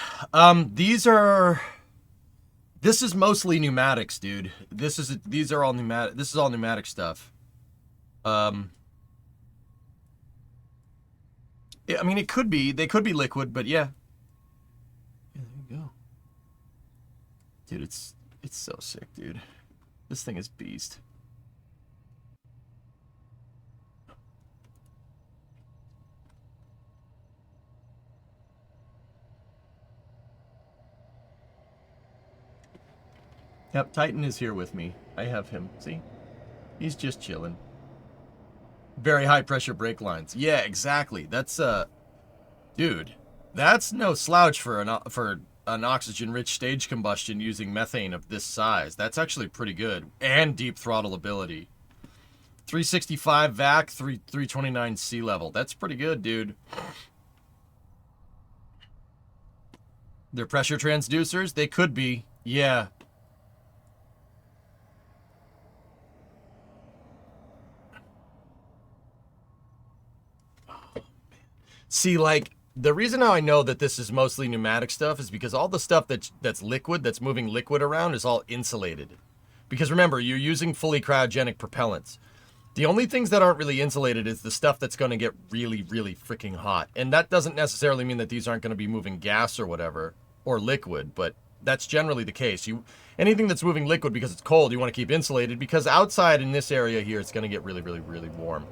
This is mostly pneumatics, dude. These are all pneumatic. This is all pneumatic stuff. Yeah, I mean, they could be liquid, but yeah. Yeah, there you go. Dude, it's so sick, dude. This thing is beast. Yep, Titan is here with me. I have him. See? He's just chilling. Very high pressure brake lines. Yeah, exactly. That's dude, that's no slouch for an oxygen-rich stage combustion using methane of this size. That's actually pretty good. And deep throttle ability. 365 vac, 329 sea level. That's pretty good, dude. They're pressure transducers? They could be. Yeah. See, like, the reason how I know that this is mostly pneumatic stuff is because all the stuff that's liquid, that's moving liquid around, is all insulated. Because remember, you're using fully cryogenic propellants. The only things that aren't really insulated is the stuff that's going to get really, really freaking hot. And that doesn't necessarily mean that these aren't going to be moving gas or whatever, or liquid, but that's generally the case. Anything that's moving liquid because it's cold, you want to keep insulated, because outside in this area here, it's going to get really, really, really warm.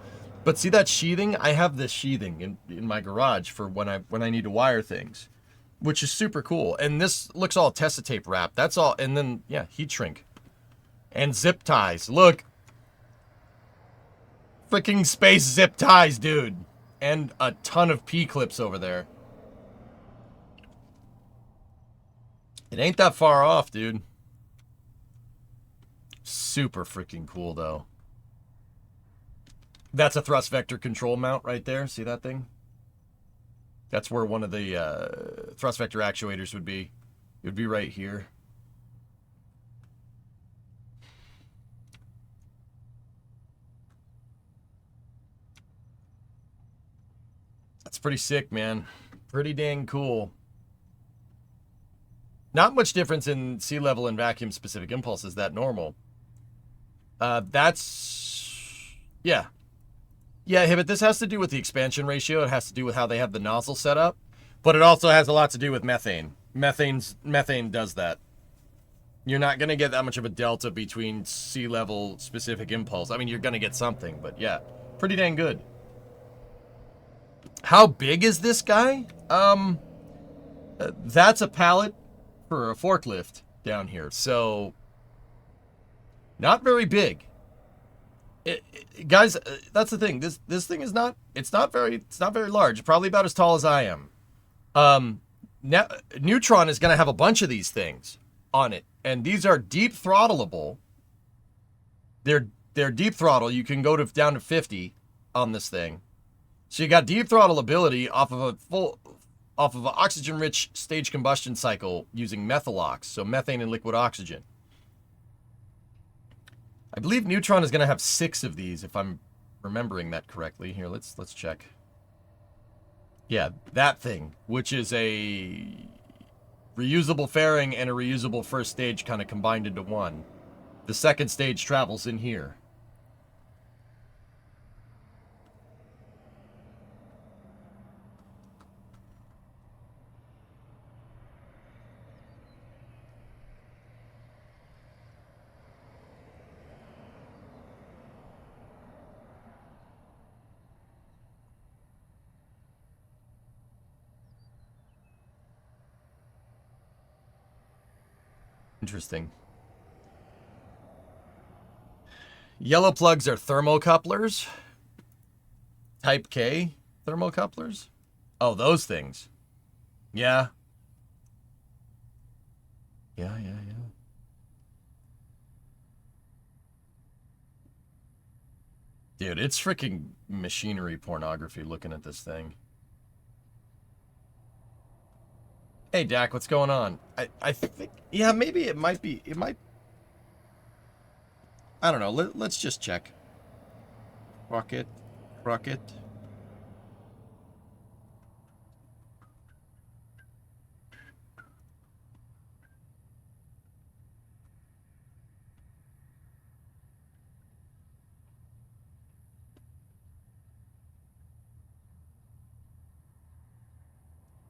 But see that sheathing? I have this sheathing in my garage for when I need to wire things, which is super cool. And this looks all Tessitape wrapped. That's all. And then, yeah, heat shrink. And zip ties. Look. Freaking space zip ties, dude. And a ton of P-clips over there. It ain't that far off, dude. Super freaking cool, though. That's a thrust vector control mount right there. See that thing? That's where one of the thrust vector actuators would be. It would be right here. That's pretty sick, man. Pretty dang cool. Not much difference in sea level and vacuum specific impulses. That normal. That's... Yeah. Yeah, but this has to do with the expansion ratio. It has to do with how they have the nozzle set up. But it also has a lot to do with methane. Methane does that. You're not going to get that much of a delta between sea level specific impulse. I mean, you're going to get something, but yeah. Pretty dang good. How big is this guy? That's a pallet for a forklift down here. So, not very big. Guys, that's the thing. This thing is not. It's not very large. It's probably about as tall as I am. Neutron is going to have a bunch of these things on it, and these are deep throttleable. They're deep throttle. You can go down to 50 on this thing. So you got deep throttle ability off of an oxygen-rich stage combustion cycle using methylox, so methane and liquid oxygen. I believe Neutron is going to have 6 of these, if I'm remembering that correctly. Here, let's check. Yeah, that thing, which is a reusable fairing and a reusable first stage kind of combined into one. The second stage travels in here. Interesting. Yellow plugs are thermocouplers. Type K thermocouplers. Oh, those things. Yeah. Yeah. Dude, it's freaking machinery pornography looking at this thing. Hey, Dak, what's going on? I think, yeah, maybe it might be, I don't know. Let's just check. Rocket.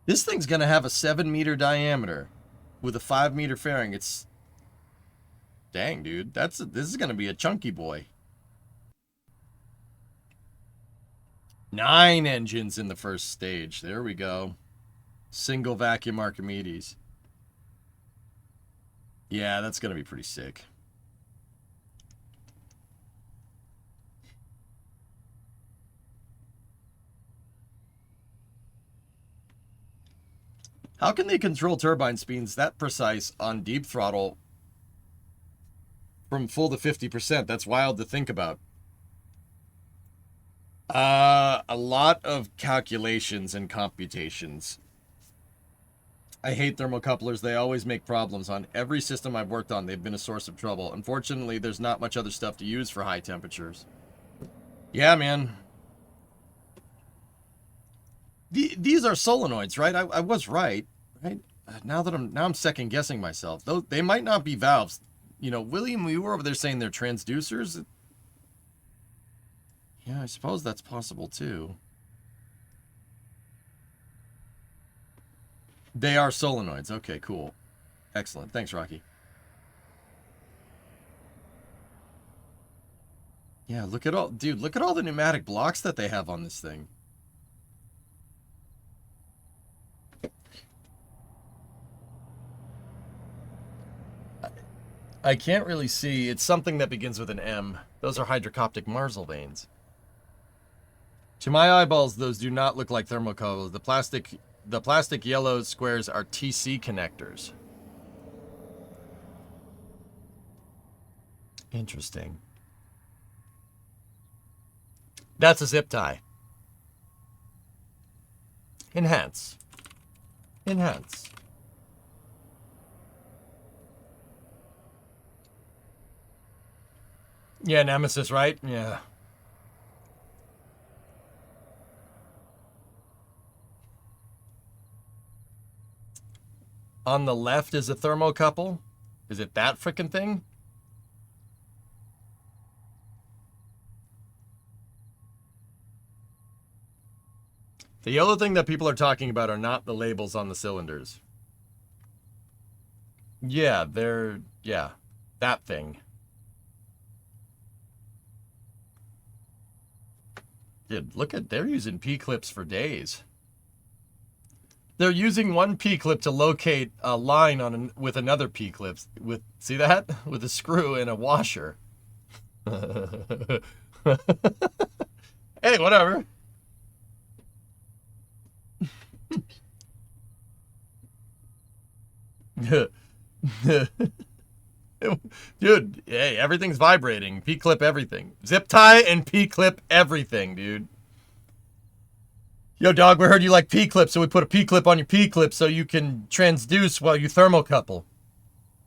This thing's gonna have a 7-meter diameter with a 5-meter fairing. It's, dang, dude, this is gonna be a chunky boy. 9 engines in the first stage. There we go. Single vacuum Archimedes. Yeah, that's gonna be pretty sick. How can they control turbine speeds that precise on deep throttle from full to 50%? That's wild to think about. A lot of calculations and computations. I hate thermocouplers. They always make problems. On every system I've worked on, they've been a source of trouble. Unfortunately, there's not much other stuff to use for high temperatures. Yeah, man. These are solenoids, right? I was right? Now I'm second guessing myself. Though they might not be valves. You know, William, you were over there saying they're transducers. Yeah, I suppose that's possible too. They are solenoids. Okay, cool. Excellent. Thanks, Rocky. Yeah, look at all the pneumatic blocks that they have on this thing. I can't really see. It's something that begins with an M. Those are hydrocoptic Marsal veins. To my eyeballs, those do not look like thermocouples. The plastic yellow squares are TC connectors. Interesting. That's a zip tie. Enhance. Yeah, Nemesis, right? Yeah. On the left is a thermocouple. Is it that frickin' thing? The yellow thing that people are talking about are not the labels on the cylinders. Yeah, that thing. Dude, look at, they're using P-clips for days. They're using one P-clip to locate a line with another P-clip. See that? With a screw and a washer. Hey, whatever. Dude, hey, everything's vibrating. P-clip everything. Zip tie and P-clip everything, dude. Yo, dog, we heard you like P-clip, so we put a P-clip on your P-clip so you can transduce while you thermocouple.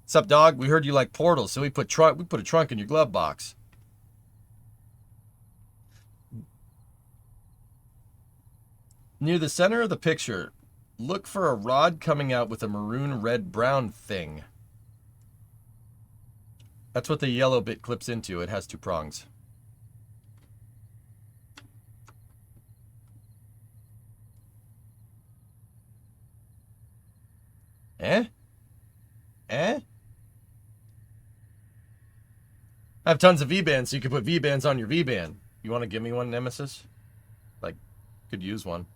What's up, dog? We heard you like portals, so we put a trunk in your glove box. Near the center of the picture, look for a rod coming out with a maroon, red, brown thing. That's what the yellow bit clips into. It has 2 prongs. Eh? I have tons of V-bands, so you can put V-bands on your V-band. You want to give me one, Nemesis? Like, could use one.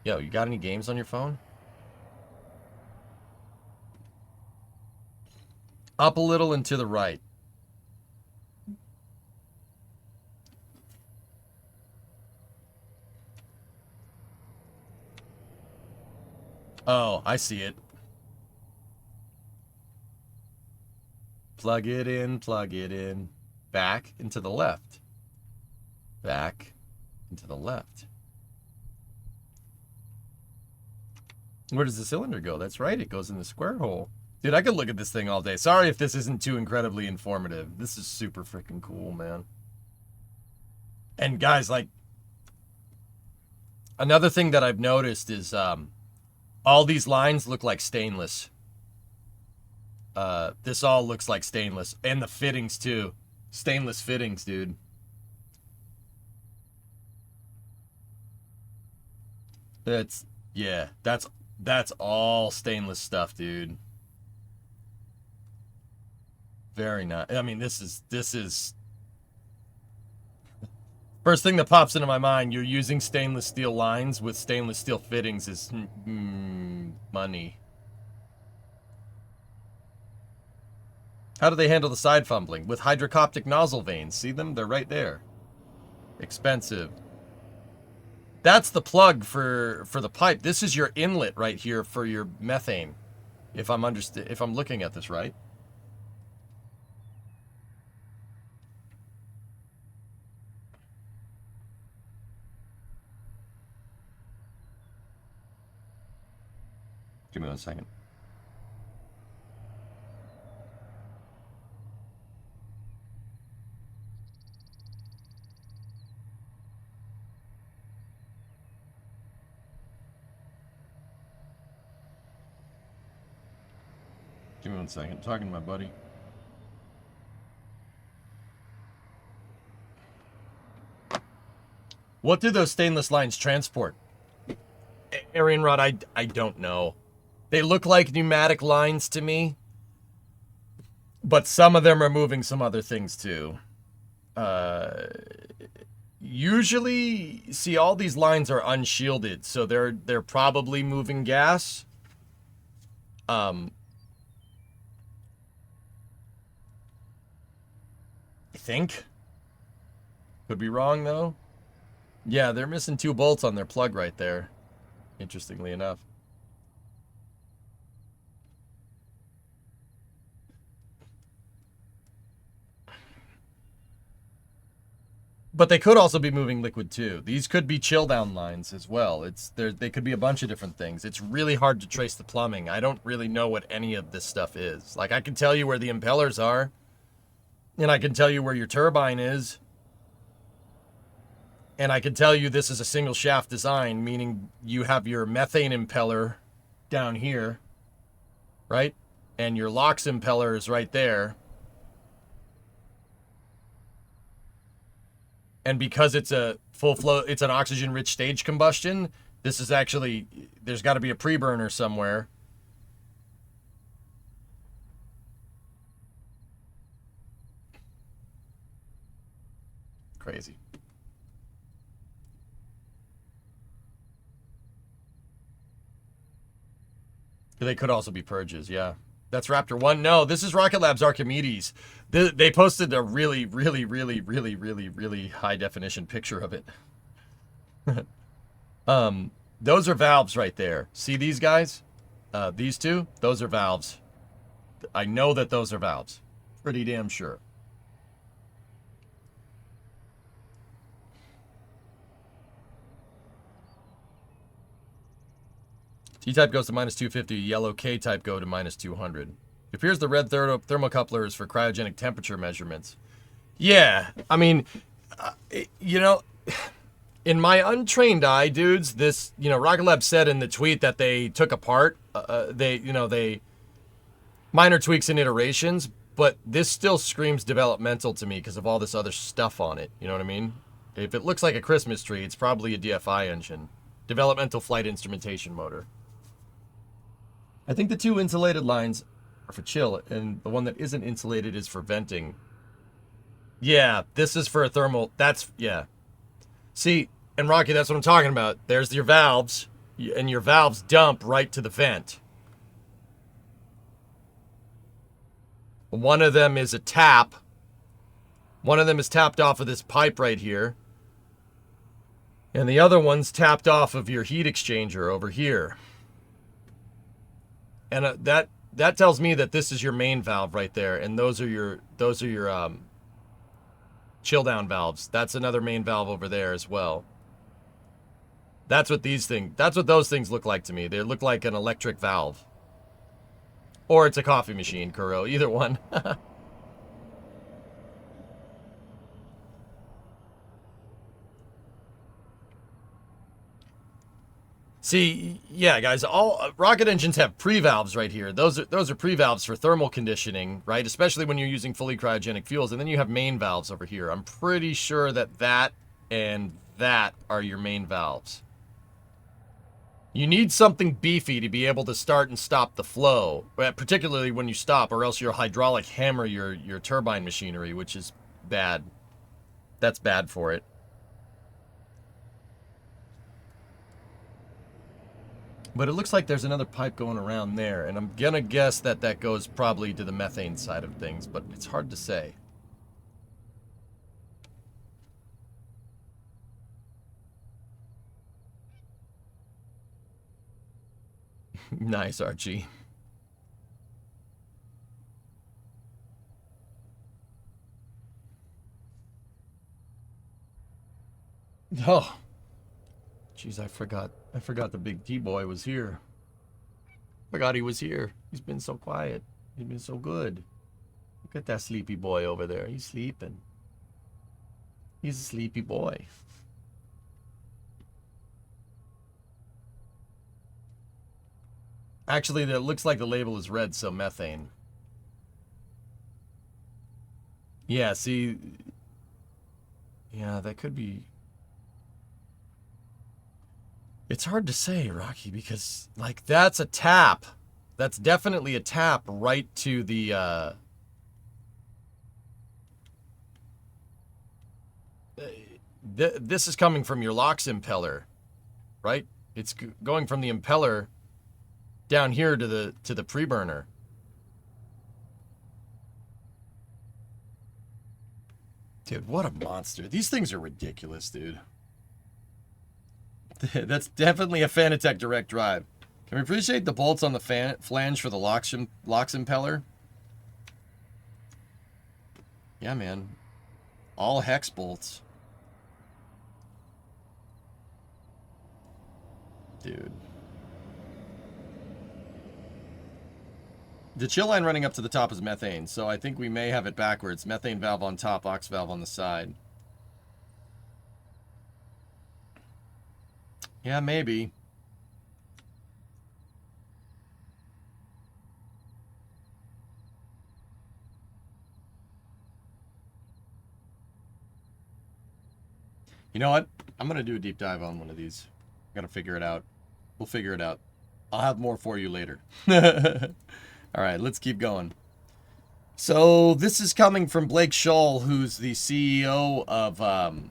Yo, you got any games on your phone? Up a little and to the right. Oh, I see it. Plug it in, plug it in. Back and to the left. Back and to the left. Where does the cylinder go? That's right, it goes in the square hole. Dude, I could look at this thing all day. Sorry if this isn't too incredibly informative. This is super freaking cool, man. And guys, like, another thing that I've noticed is all these lines look like stainless. This all looks like stainless. And the fittings, too. Stainless fittings, dude. Yeah, that's all stainless stuff, dude. Very nice. I mean, this is first thing that pops into my mind. You're using stainless steel lines with stainless steel fittings is money. How do they handle the side fumbling? With hydrocoptic nozzle vanes. See them? They're right there. Expensive. That's the plug for the pipe. This is your inlet right here for your methane. If I'm looking at this right. Give me 1 second. Give me 1 second. I'm talking to my buddy. What do those stainless lines transport? Arian Rod, I don't know. They look like pneumatic lines to me. But some of them are moving some other things too. Usually, see, all these lines are unshielded, so they're probably moving gas. I think. Could be wrong, though. Yeah, they're missing 2 bolts on their plug right there. Interestingly enough. But they could also be moving liquid too. These could be chill down lines as well. They could be a bunch of different things. It's really hard to trace the plumbing. I don't really know what any of this stuff is. Like, I can tell you where the impellers are. And I can tell you where your turbine is. And I can tell you this is a single shaft design, meaning you have your methane impeller down here, right? And your LOX impeller is right there. And because it's a full flow, it's an oxygen-rich stage combustion, this is actually, there's got to be a pre-burner somewhere. Crazy. They could also be purges, yeah. That's Raptor 1. No, this is Rocket Lab's Archimedes. They posted a really, really, really, really, really, really high definition picture of it. Those are valves right there. See these guys? These two? Those are valves. I know that those are valves. Pretty damn sure. T-type goes to minus 250. Yellow K-type go to minus 200. It appears the red thermocouple is for cryogenic temperature measurements. Yeah, I mean, you know, in my untrained eye, dudes, this, you know, Rocket Lab said in the tweet that they took apart, they minor tweaks and iterations, but this still screams developmental to me because of all this other stuff on it. You know what I mean? If it looks like a Christmas tree, it's probably a DFI engine. Developmental flight instrumentation motor. I think the 2 insulated lines are for chill, and the one that isn't insulated is for venting. Yeah, this is for a thermal. That's, yeah. See, and Rocky, that's what I'm talking about. There's your valves, and your valves dump right to the vent. One of them is a tap. One of them is tapped off of this pipe right here. And the other one's tapped off of your heat exchanger over here. And that tells me that this is your main valve right there, and those are your chill down valves. That's another main valve over there as well. That's what those things look like to me. They look like an electric valve. Or it's a coffee machine, Kuro. Either one. See, yeah, guys, all rocket engines have pre-valves right here. Those are pre-valves for thermal conditioning, right? Especially when you're using fully cryogenic fuels. And then you have main valves over here. I'm pretty sure that and that are your main valves. You need something beefy to be able to start and stop the flow, particularly when you stop, or else you'll hydraulic hammer your turbine machinery, which is bad. That's bad for it. But it looks like there's another pipe going around there, and I'm gonna guess that goes probably to the methane side of things, but it's hard to say. Nice, Archie. Oh. Jeez, I forgot the big T-boy was here. Forgot he was here. He's been so quiet. He's been so good. Look at that sleepy boy over there. He's sleeping. He's a sleepy boy. Actually, it looks like the label is red, so methane. Yeah, see... Yeah, that could be... It's hard to say, Rocky, because, like, that's a tap. That's definitely a tap right to the, this is coming from your LOX impeller, right? It's going from the impeller down here to the preburner. Dude, what a monster. These things are ridiculous, dude. That's definitely a Fanatec direct drive. Can we appreciate the bolts on the flange for the LOX impeller? Yeah, man. All hex bolts. Dude. The chill line running up to the top is methane, so I think we may have it backwards. Methane valve on top, ox valve on the side. Yeah, maybe. You know what? I'm going to do a deep dive on one of these. Got to figure it out. We'll figure it out. I'll have more for you later. All right, let's keep going. So this is coming from Blake Shull, who's the CEO of...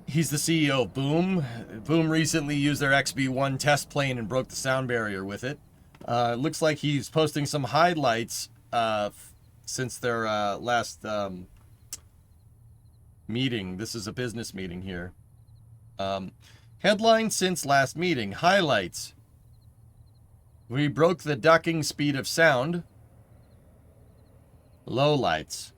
He's the CEO of Boom. Boom recently used their XB-1 test plane and broke the sound barrier with it. Looks like he's posting some highlights since their last meeting. This is a business meeting here. Headline since last meeting. Highlights. We broke the ducking speed of sound. Lowlights.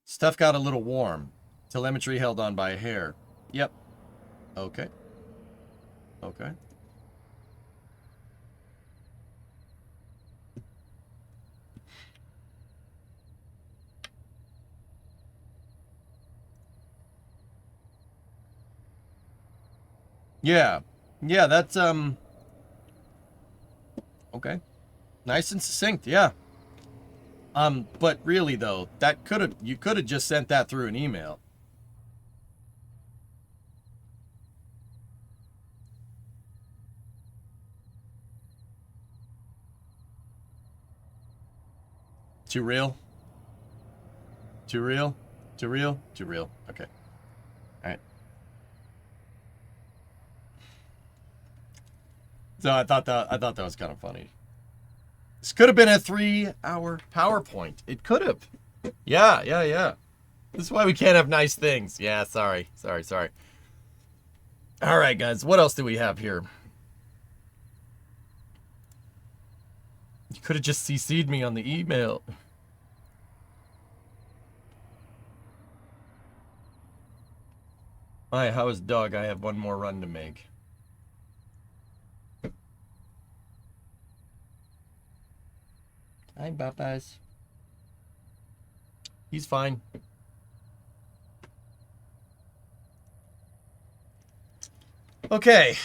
Stuff got a little warm. Telemetry held on by a hair. Yep. Okay. Okay. Yeah. Yeah, that's, okay. Nice and succinct, yeah. But really, though, you could have just sent that through an email. Too real? Too real? Too real? Too real. Okay. Alright. So I thought that was kind of funny. This could have been a 3-hour PowerPoint. It could have. Yeah. This is why we can't have nice things. Yeah, sorry. All right, guys. What else do we have here? You could have just CC'd me on the email. Hi, how is Doug? I have one more run to make. Hi, Popeyes. He's fine. Okay.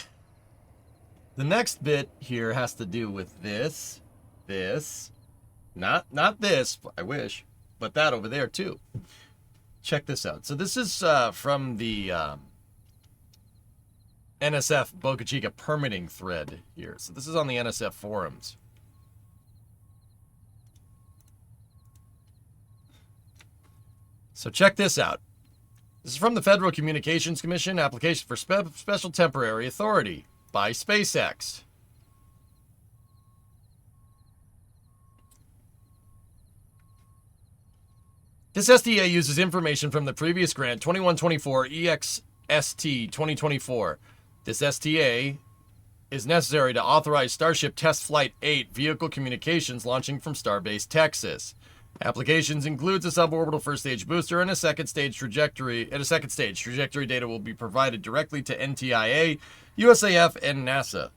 The next bit here has to do with this. Not this, I wish, but that over there too. Check this out. So this is from the NSF Boca Chica permitting thread here. So this is on the NSF forums. So check this out. This is from the Federal Communications Commission, application for special temporary authority by SpaceX. This STA uses information from the previous grant 2124 EXST 2024. This STA is necessary to authorize Starship Test Flight 8 vehicle communications launching from Starbase, Texas. Applications includes a suborbital first stage booster and a second stage trajectory. Trajectory data will be provided directly to NTIA, USAF, and NASA.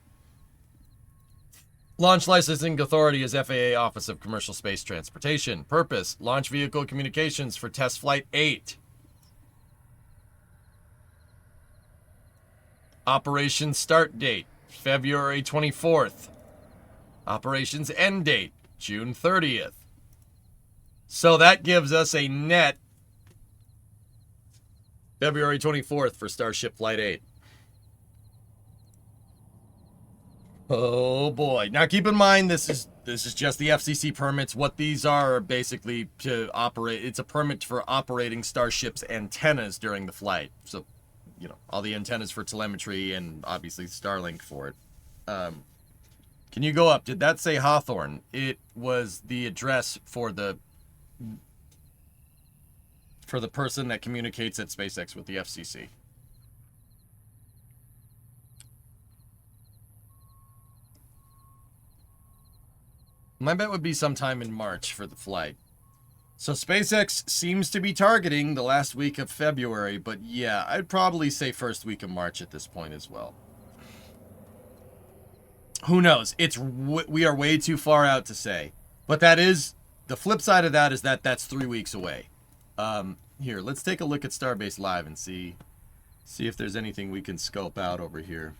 Launch Licensing Authority is FAA Office of Commercial Space Transportation. Purpose: launch vehicle communications for Test Flight 8. Operation start date: February 24th. Operations end date: June 30th. So that gives us a net February 24th for Starship Flight 8. Oh boy. Now keep in mind this is just the FCC permits. What these are basically to operate, it's a permit for operating Starship's antennas during the flight. So, you know, all the antennas for telemetry and obviously Starlink for it. Can you go up? Did that say Hawthorne? It was the address for the person that communicates at SpaceX with the FCC. My bet would be sometime in March for the flight. So SpaceX seems to be targeting the last week of February, but yeah, I'd probably say first week of March at this point as well. Who knows? We are way too far out to say. But that is, the flip side of that is that that's 3 weeks away. Here, let's take a look at Starbase Live and see if there's anything we can scope out over here.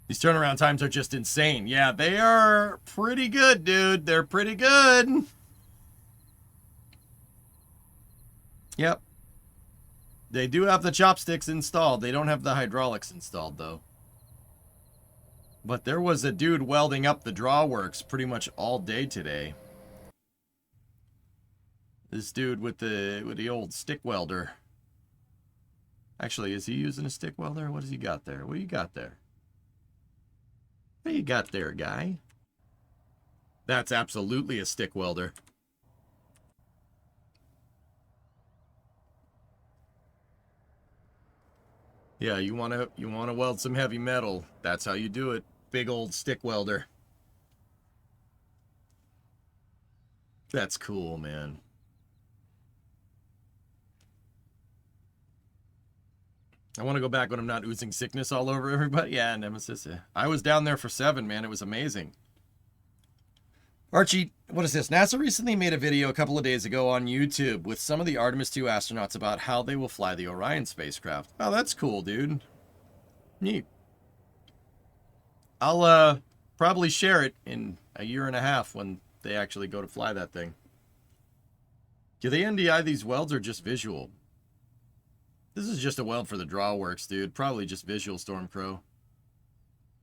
These turnaround times are just insane. Yeah, they are pretty good, dude. They're pretty good. Yep. They do have the chopsticks installed. They don't have the hydraulics installed, though. But there was a dude welding up the drawworks pretty much all day today. This dude with the old stick welder. Actually, is he using a stick welder? What has he got there? What do you got there? What do you got there, guy? That's absolutely a stick welder. Yeah, you wanna weld some heavy metal. That's how you do it. Big old stick welder. That's cool, man. I want to go back when I'm not oozing sickness all over everybody. Yeah, Nemesis. I was down there for 7, man. It was amazing. Archie, what is this? NASA recently made a video a couple of days ago on YouTube with some of the Artemis 2 astronauts about how they will fly the Orion spacecraft. Oh, that's cool, dude. Neat. I'll probably share it in a year and a half when they actually go to fly that thing. Do they NDI these welds or just visual? This is just a weld for the drawworks, dude. Probably just visual, Stormcrow.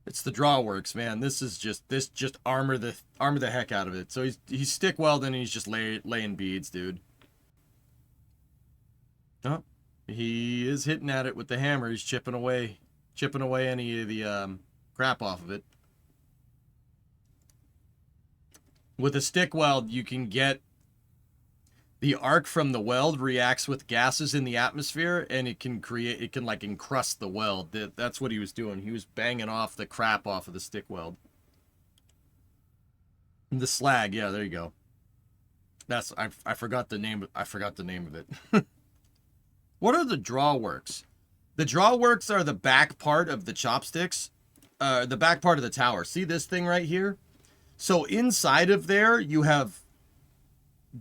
It's the drawworks, man. This just armor the heck out of it. So he's stick welding and he's just laying beads, dude. Oh, he is hitting at it with the hammer. He's chipping away. chipping away any of the crap off of it. With a stick weld, you can get the arc from the weld reacts with gases in the atmosphere, and it can like encrust the weld. That's what he was doing. He was banging off the crap off of the stick weld. The slag, yeah, there you go. That's I forgot the name. I forgot the name of it. What are the drawworks? The drawworks are the back part of the chopsticks, the back part of the tower. See this thing right here? So inside of there, you have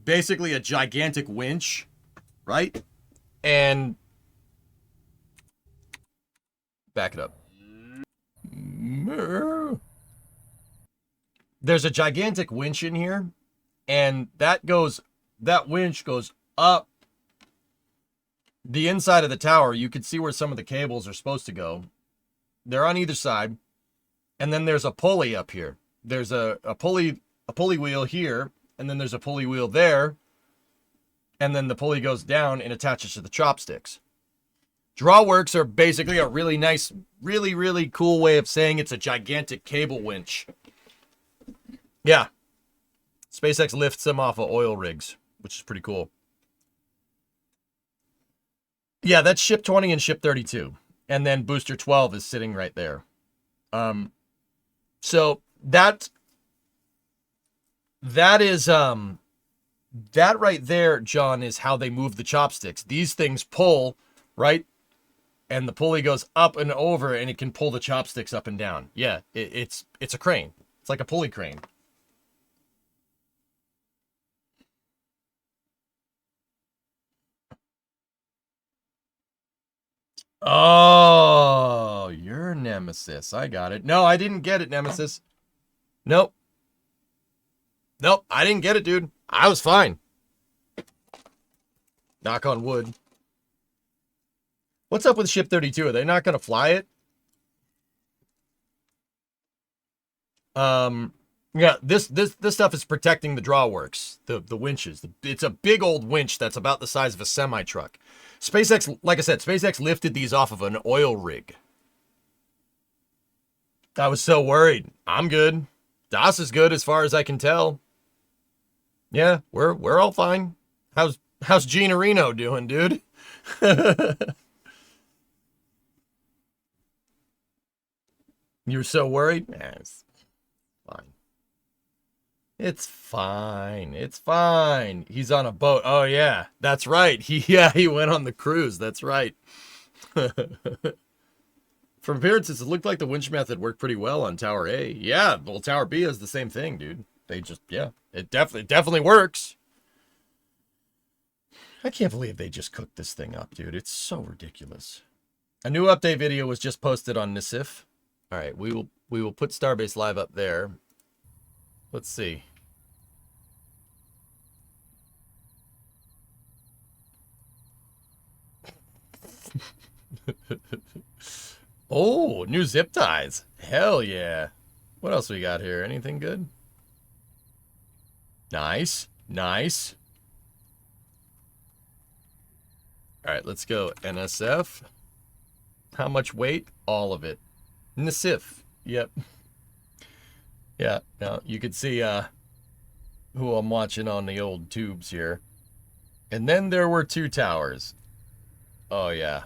basically a gigantic winch, right? And back it up. There's a gigantic winch in here, and that winch goes up the inside of the tower. You can see where some of the cables are supposed to go. They're on either side. And then there's a pulley up here. There's a pulley wheel here, and then there's a pulley wheel there, and then the pulley goes down and attaches to the chopsticks. Drawworks are basically a really nice, really, really cool way of saying it's a gigantic cable winch. Yeah. SpaceX lifts them off of oil rigs, which is pretty cool. Yeah, that's ship 20 and ship 32. And then booster 12 is sitting right there. So that is that right there, John, is how they move the chopsticks. These things pull, right? And the pulley goes up and over, and it can pull the chopsticks up and down. Yeah, it's a crane. It's like a pulley crane. Oh, you're Nemesis. I got it. No, I didn't get it, Nemesis. Nope. Nope, I didn't get it, dude. I was fine. Knock on wood. What's up with ship 32? Are they not going to fly it? Yeah, this stuff is protecting the drawworks, the winches. It's a big old winch that's about the size of a semi-truck. SpaceX, like I said, SpaceX lifted these off of an oil rig. I was so worried. I'm good. DOS is good as far as I can tell. Yeah, we're all fine. How's Gina Reno doing, dude? You were so worried? Nah, it's fine. It's fine. It's fine. He's on a boat. Oh yeah, that's right. He went on the cruise. That's right. From appearances, it looked like the winch method worked pretty well on Tower A. Yeah, well, Tower B is the same thing, dude. They just, yeah, it definitely works. I can't believe they just cooked this thing up, dude. It's so ridiculous. A new update video was just posted on Nisif. All right, we will put Starbase Live up there. Let's see. Oh, new zip ties. Hell yeah. What else we got here? Anything good? Nice. Nice. All right, let's go. NSF. How much weight? All of it. Nisif. Yep. Yeah, now you can see who I'm watching on the old tubes here. And then there were two towers. Oh, yeah.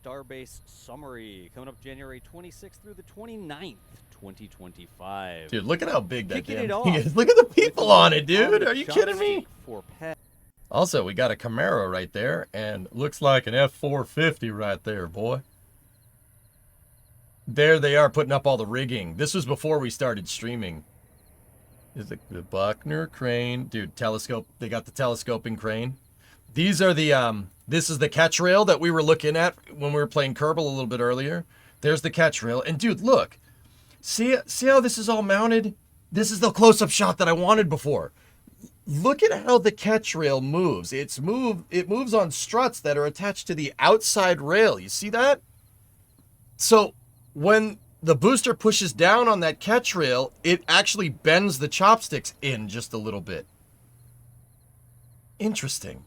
Starbase Summary coming up January 26th through the 29th, 2025. Dude, look at how big that Kicking damn it thing off is. Look at the people on it, dude. with Are you kidding me? for pet. Also, we got a Camaro right there, and looks like an F450 right there, boy. There they are putting up all the rigging. This was before we started streaming. Is the Buckner crane. Dude, telescope. They got the telescoping crane. These are the, this is the catch rail that we were looking at when we were playing Kerbal a little bit earlier. There's the catch rail. And dude, look. See how this is all mounted? This is the close-up shot that I wanted before. Look at how the catch rail moves. It moves on struts that are attached to the outside rail. You see that? So when the booster pushes down on that catch rail, it actually bends the chopsticks in just a little bit. Interesting.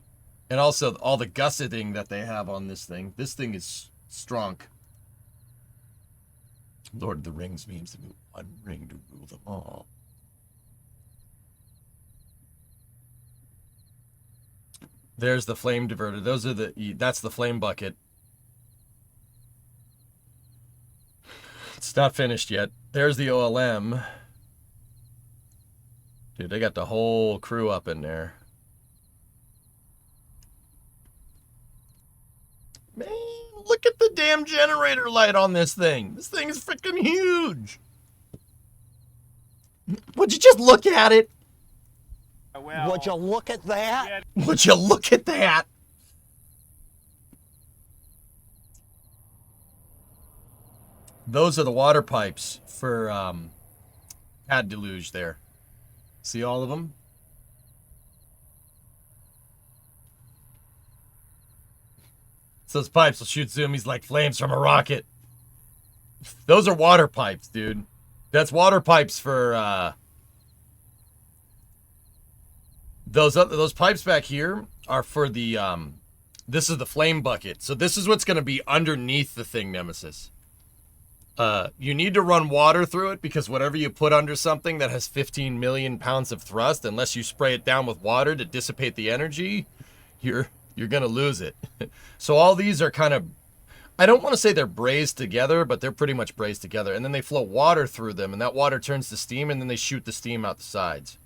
And also all the gusseting that they have on this thing. This thing is Strong. Lord of the Rings means to move one ring to rule them all. There's the flame diverter. Those are that's the flame bucket. It's not finished yet. There's the OLM. Dude, they got the whole crew up in there. Man, look at the damn generator light on this thing. This thing is freaking huge. Would you just look at it? Well, Would you look at that? Would you look at that? Those are the water pipes for pad deluge there. See all of them? So those pipes will shoot zoomies like flames from a rocket. Those are water pipes, dude. That's water pipes for those pipes back here are for the this is the flame bucket. So this is what's going to be underneath the thing, Nemesis. You need to run water through it because whatever you put under something that has 15 million pounds of thrust, unless you spray it down with water to dissipate the energy, you're going to lose it. So all these are kind of, I don't want to say they're brazed together, but they're pretty much brazed together. And then they flow water through them, and that water turns to steam, and then they shoot the steam out the sides.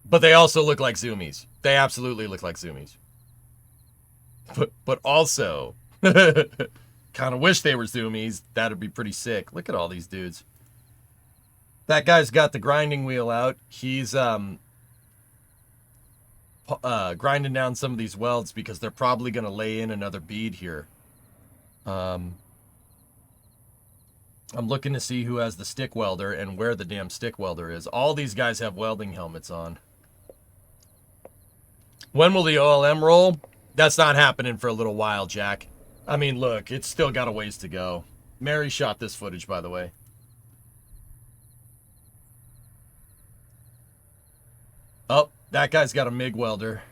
But they also look like zoomies. They absolutely look like zoomies. But also, kind of wish they were zoomies. That'd be pretty sick. Look at all these dudes. That guy's got the grinding wheel out. He's grinding down some of these welds because they're probably going to lay in another bead here. I'm looking to see who has the stick welder and where the damn stick welder is. All these guys have welding helmets on. When will the OLM roll? That's not happening for a little while, Jack. I mean, look, it's still got a ways to go. Mary shot this footage, by the way. Oh, that guy's got a MIG welder.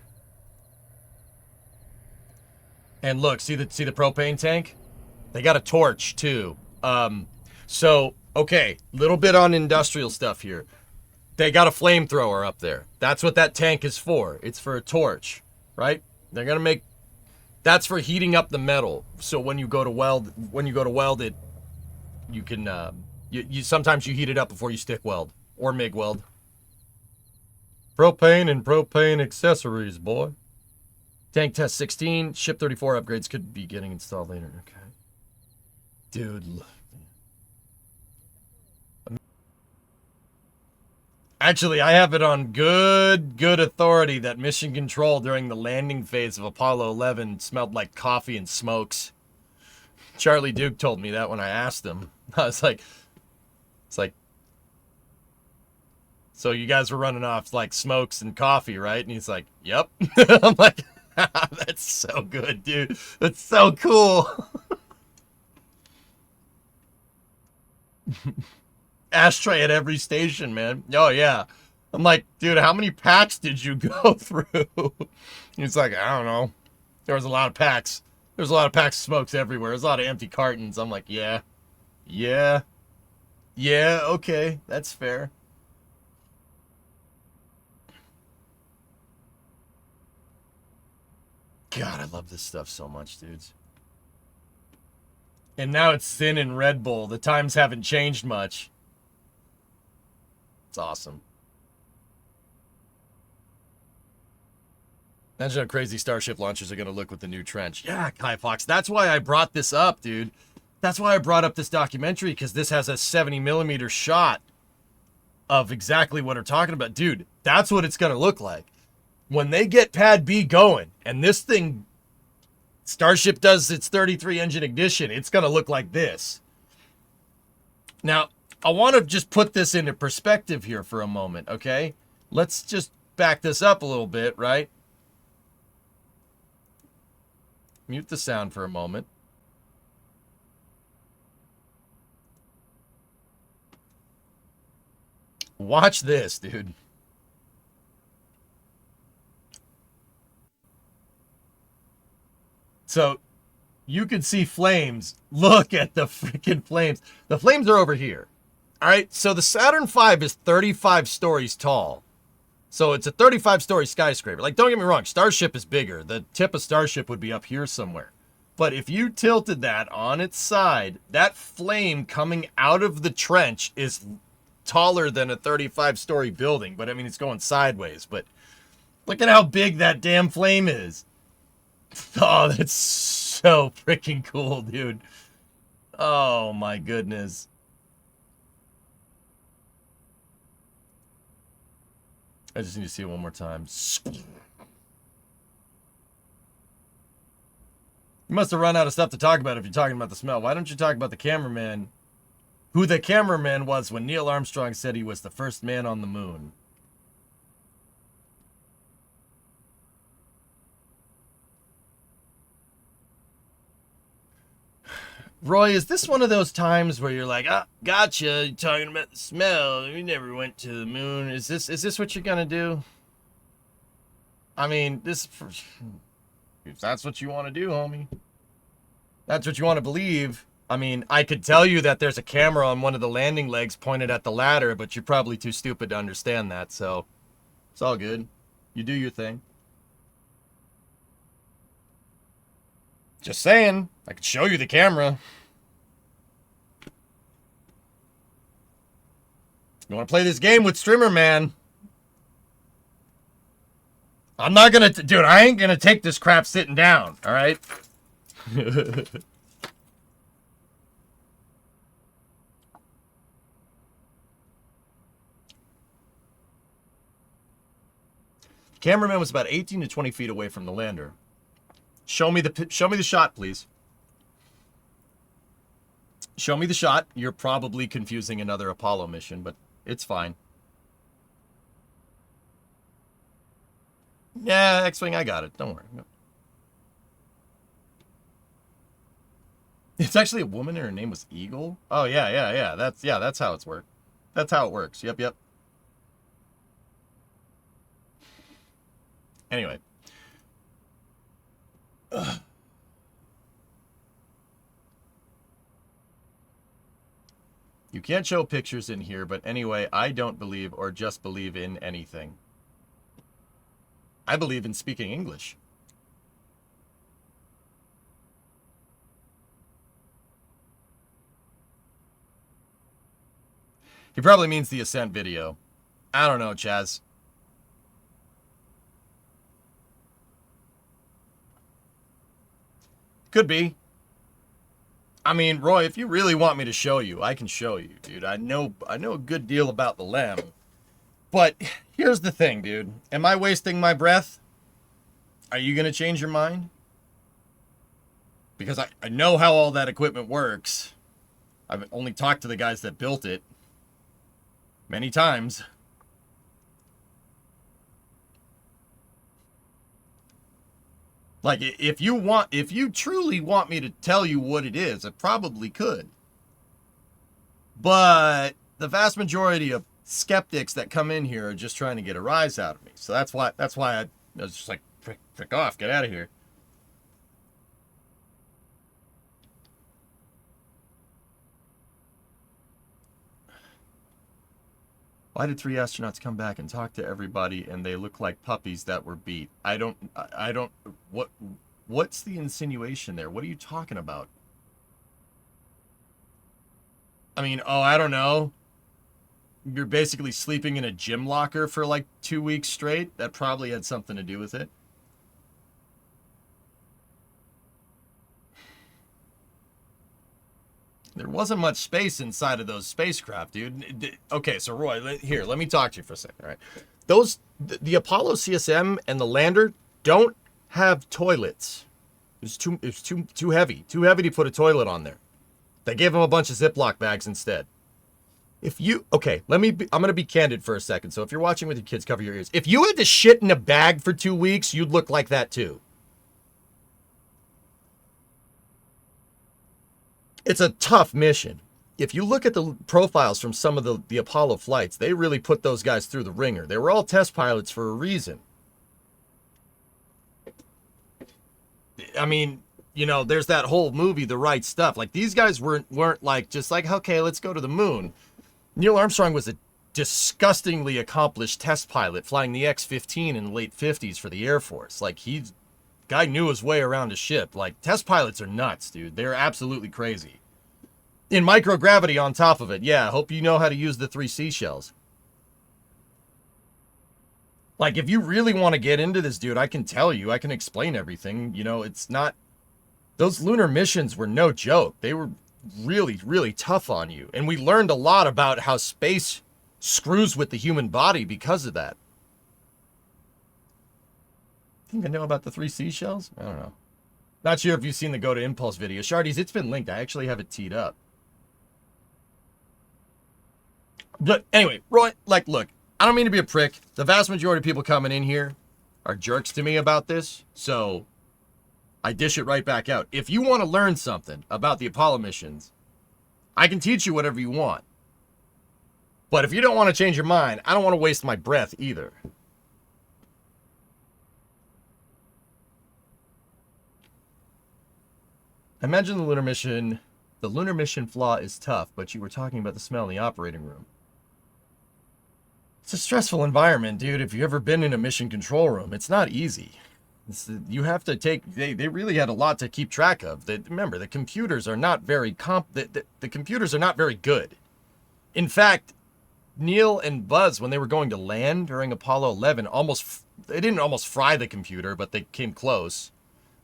And look, see the propane tank? They got a torch, too. So, okay, little bit on industrial stuff here. They got a flamethrower up there. That's what that tank is for. It's for a torch, right? They're gonna make. That's for heating up the metal. So when you go to weld it, you can. You sometimes you heat it up before you stick weld or MIG weld. Propane and propane accessories, boy. Tank test 16. Ship 34 upgrades could be getting installed later. Okay. Dude. Actually, I have it on good authority that mission control during the landing phase of Apollo 11 smelled like coffee and smokes. Charlie Duke told me that when I asked him. I was like, it's like, so you guys were running off like smokes and coffee, right? And he's like, yep. I'm like, that's so good, dude. That's so cool. Ashtray at every station, man. Oh, yeah. I'm like, dude, how many packs did you go through? He's like, I don't know. There was a lot of packs. There's a lot of packs of smokes everywhere. There's a lot of empty cartons. I'm like, yeah. Yeah. Yeah, okay. That's fair. God, I love this stuff so much, dudes. And now it's Sin and Red Bull. The times haven't changed much. It's awesome. Imagine how crazy Starship launchers are going to look with the new trench. Yeah, Kai Fox. That's why I brought this up, dude. That's why I brought up this documentary, because this has a 70mm shot of exactly what we're talking about. Dude, that's what it's going to look like. When they get Pad B going, and this thing, Starship does its 33 engine ignition, it's going to look like this. Now, I want to just put this into perspective here for a moment, okay? Let's just back this up a little bit, right? Mute the sound for a moment. Watch this, dude. So you can see flames. Look at the freaking flames. The flames are over here. All right, so the Saturn V is 35 stories tall. So it's a 35-story skyscraper. Like, don't get me wrong, Starship is bigger. The tip of Starship would be up here somewhere. But if you tilted that on its side, that flame coming out of the trench is taller than a 35-story building. But, I mean, it's going sideways. But look at how big that damn flame is. Oh, that's so freaking cool, dude. Oh, my goodness. I just need to see it one more time. You must have run out of stuff to talk about if you're talking about the smell. Why don't you talk about the cameraman? Who the cameraman was when Neil Armstrong said he was the first man on the moon. Roy, is this one of those times where you're like, ah, gotcha, you're talking about the smell. We never went to the moon. Is this what you're gonna do? I mean, if that's what you want to do, homie. That's what you want to believe. I mean, I could tell you that there's a camera on one of the landing legs pointed at the ladder, but you're probably too stupid to understand that, so it's all good. You do your thing. Just saying, I could show you the camera. You want to play this game with Streamer Man? I'm not gonna, dude, I ain't gonna take this crap sitting down, all right? Cameraman was about 18 to 20 feet away from the lander. Show me the shot, please. Show me the shot. You're probably confusing another Apollo mission, but it's fine. Yeah, X-Wing, I got it. Don't worry. No. It's actually a woman and her name was Eagle? Oh, yeah. That's how it's worked. That's how it works. Yep. Anyway. Ugh. You can't show pictures in here, but anyway, I don't believe or just believe in anything. I believe in speaking English. He probably means the Ascent video. I don't know, Chaz. Could be. I mean, Roy, if you really want me to show you, I can show you, dude. I know a good deal about the LEM. But here's the thing, dude. Am I wasting my breath? Are you going to change your mind? Because I know how all that equipment works. I've only talked to the guys that built it many times. Like, if you truly want me to tell you what it is, I probably could. But the vast majority of skeptics that come in here are just trying to get a rise out of me. So that's why I was just like, frick off, get out of here. Why did 3 astronauts come back and talk to everybody and they look like puppies that were beat? What's the insinuation there? What are you talking about? I mean, oh, I don't know. You're basically sleeping in a gym locker for like 2 weeks straight. That probably had something to do with it. There wasn't much space inside of those spacecraft, dude. Okay, so Roy, here, let me talk to you for a second, all right? The Apollo CSM and the lander don't have toilets. It's too heavy. Too heavy to put a toilet on there. They gave them a bunch of Ziploc bags instead. Okay, I'm going to be candid for a second. So if you're watching with your kids, cover your ears. If you had to shit in a bag for 2 weeks, you'd look like that too. It's a tough mission. If you look at the profiles from some of the Apollo flights, they really put those guys through the ringer. They were all test pilots for a reason. I mean, you know, there's that whole movie, The Right Stuff. Like, these guys weren't like, just like, okay, let's go to the moon. Neil Armstrong was a disgustingly accomplished test pilot flying the X-15 in the late 50s for the Air Force. Like, guy knew his way around a ship. Like, test pilots are nuts, dude. They're absolutely crazy. In microgravity on top of it. Yeah, hope you know how to use the 3 seashells. Like, if you really want to get into this, dude, I can tell you. I can explain everything. You know, it's not... Those lunar missions were no joke. They were really, really tough on you. And we learned a lot about how space screws with the human body because of that. Think I know about the 3 seashells? I don't know. Not sure if you've seen the Go to Impulse video. Shardies, it's been linked. I actually have it teed up. But anyway, Roy, like, look, I don't mean to be a prick. The vast majority of people coming in here are jerks to me about this, so I dish it right back out. If you want to learn something about the Apollo missions, I can teach you whatever you want. But if you don't want to change your mind, I don't want to waste my breath either. Imagine the lunar mission. The lunar mission flaw is tough, but you were talking about the smell in the operating room. It's a stressful environment, dude. If you've ever been in a mission control room, it's not easy. You have to take... They really had a lot to keep track of. Remember, the computers are not very the computers are not very good. In fact, Neil and Buzz, when they were going to land during Apollo 11, they didn't almost fry the computer, but they came close.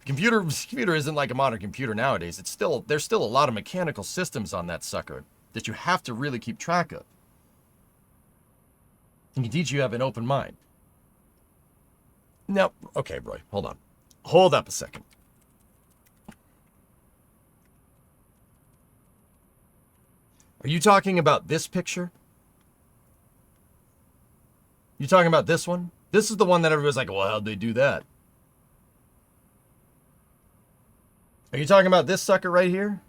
The computer isn't like a modern computer nowadays. There's still a lot of mechanical systems on that sucker that you have to really keep track of. And can teach you have an open mind. Now, okay, Roy, hold on. Hold up a second. Are you talking about this picture? You talking about this one? This is the one that everybody's like, well, how'd they do that? Are you talking about this sucker right here?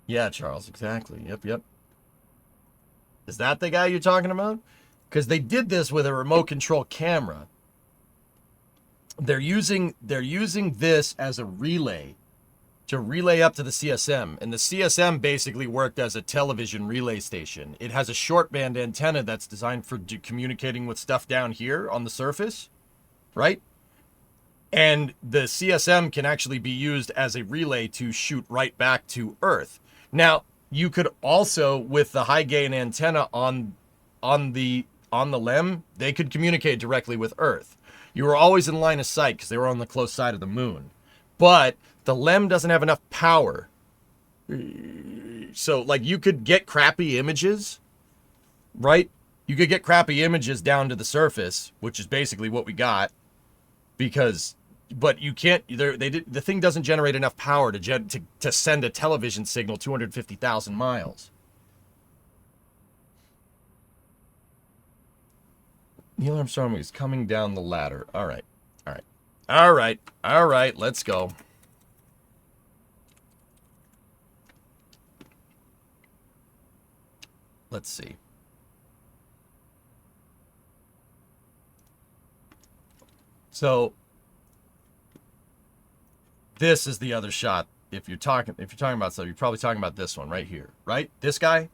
Yeah, Charles, exactly. Yep. Is that the guy you're talking about? Because they did this with a remote control camera. They're using this as a relay to relay up to the CSM. And the CSM basically worked as a television relay station. It has a short band antenna that's designed for communicating with stuff down here on the surface, right? And the CSM can actually be used as a relay to shoot right back to Earth. Now, you could also, with the high gain antenna on the LEM, they could communicate directly with Earth. You were always in line of sight because they were on the close side of the moon. But the LEM doesn't have enough power. So, like, you could get crappy images, right? You could get crappy images down to the surface, which is basically what we got. But you can't, the thing doesn't generate enough power to send a television signal 250,000 miles. Neil Armstrong is coming down the ladder. All right, let's go. Let's see. So this is the other shot. If you're talking about stuff, you're probably talking about this one right here, right? This guy.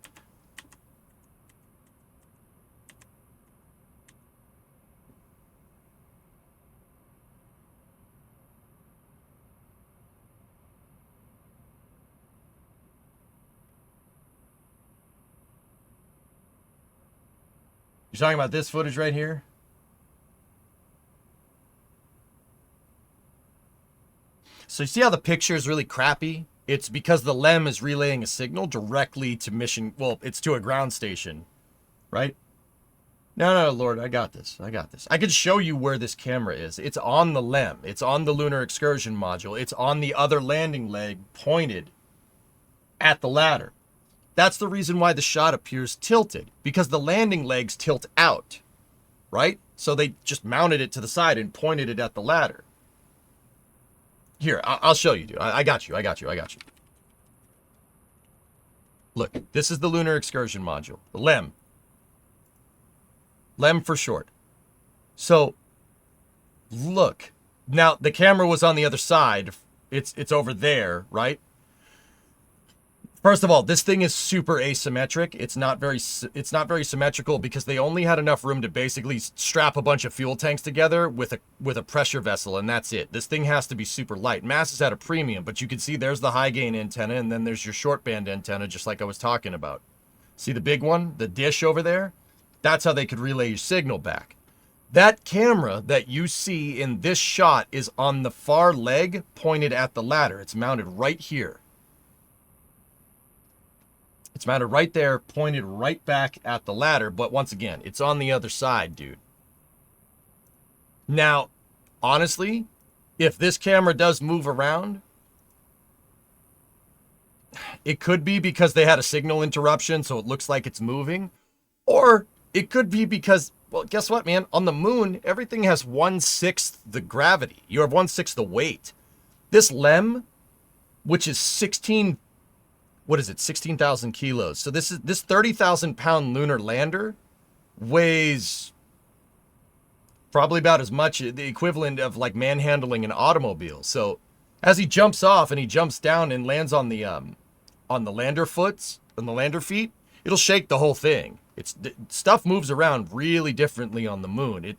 You're talking about this footage right here? So you see how the picture is really crappy? It's because the LEM is relaying a signal directly to mission. Well, it's to a ground station, right? No, Lord, I got this. I could show you where this camera is. It's on the LEM. It's on the lunar excursion module. It's on the other landing leg pointed at the ladder. That's the reason why the shot appears tilted, because the landing legs tilt out, right? So they just mounted it to the side and pointed it at the ladder. Here, I'll show you, dude. I got you. Look, this is the Lunar Excursion Module. The LEM. LEM for short. So, look. Now, the camera was on the other side. It's over there, right? First of all, this thing is super asymmetric. It's not very symmetrical because they only had enough room to basically strap a bunch of fuel tanks together with a pressure vessel, and that's it. This thing has to be super light. Mass is at a premium, but you can see there's the high gain antenna, and then there's your short band antenna, just like I was talking about. See the big one, the dish over there? That's how they could relay your signal back. That camera that you see in this shot is on the far leg pointed at the ladder. It's mounted right here. It's mounted right there, pointed right back at the ladder. But once again, it's on the other side, dude. Now, honestly, if this camera does move around, it could be because they had a signal interruption, so it looks like it's moving. Or it could be because, well, guess what, man? On the moon, everything has 1/6 the gravity. You have 1/6 the weight. This LEM, which is 16,000 kilos. So this 30,000 pound lunar lander weighs probably about as much, the equivalent of like manhandling an automobile. So as he jumps off and he jumps down and lands on the lander feet, it'll shake the whole thing. Stuff moves around really differently on the moon.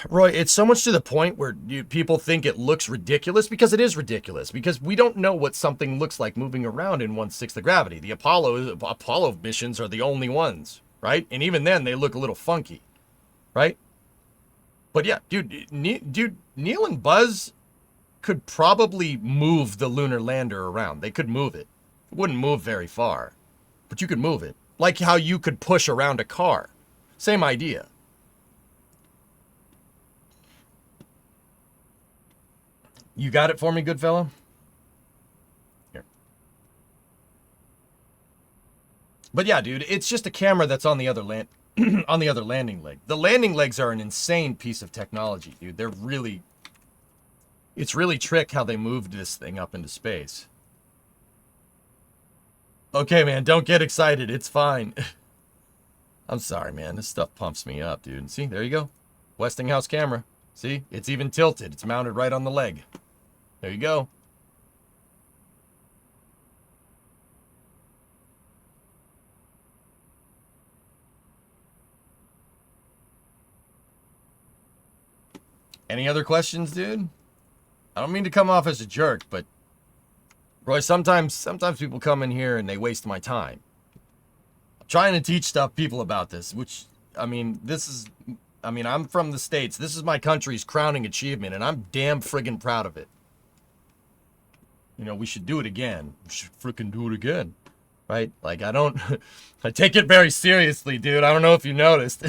Roy, it's so much to the point where people think it looks ridiculous, because it is ridiculous, because we don't know what something looks like moving around in 1/6 the gravity. The Apollo missions are the only ones, right? And even then, they look a little funky, right? But yeah, dude, Neil and Buzz could probably move the lunar lander around. They could move it. It wouldn't move very far, but you could move it. Like how you could push around a car. Same idea. You got it for me, good fellow? Here. But yeah, dude, it's just a camera that's on the other on the other landing leg. The landing legs are an insane piece of technology, dude. It's really trick how they moved this thing up into space. Okay, man, don't get excited. It's fine. I'm sorry, man. This stuff pumps me up, dude. See, there you go. Westinghouse camera. See, it's even tilted. It's mounted right on the leg. There you go. Any other questions, dude? I don't mean to come off as a jerk, but Roy, sometimes people come in here and they waste my time. I'm trying to teach people about this, which, I mean, I'm from the States. This is my country's crowning achievement, and I'm damn friggin' proud of it. You know, we should do it again. We should frickin' do it again. Right? Like, I take it very seriously, dude. I don't know if you noticed.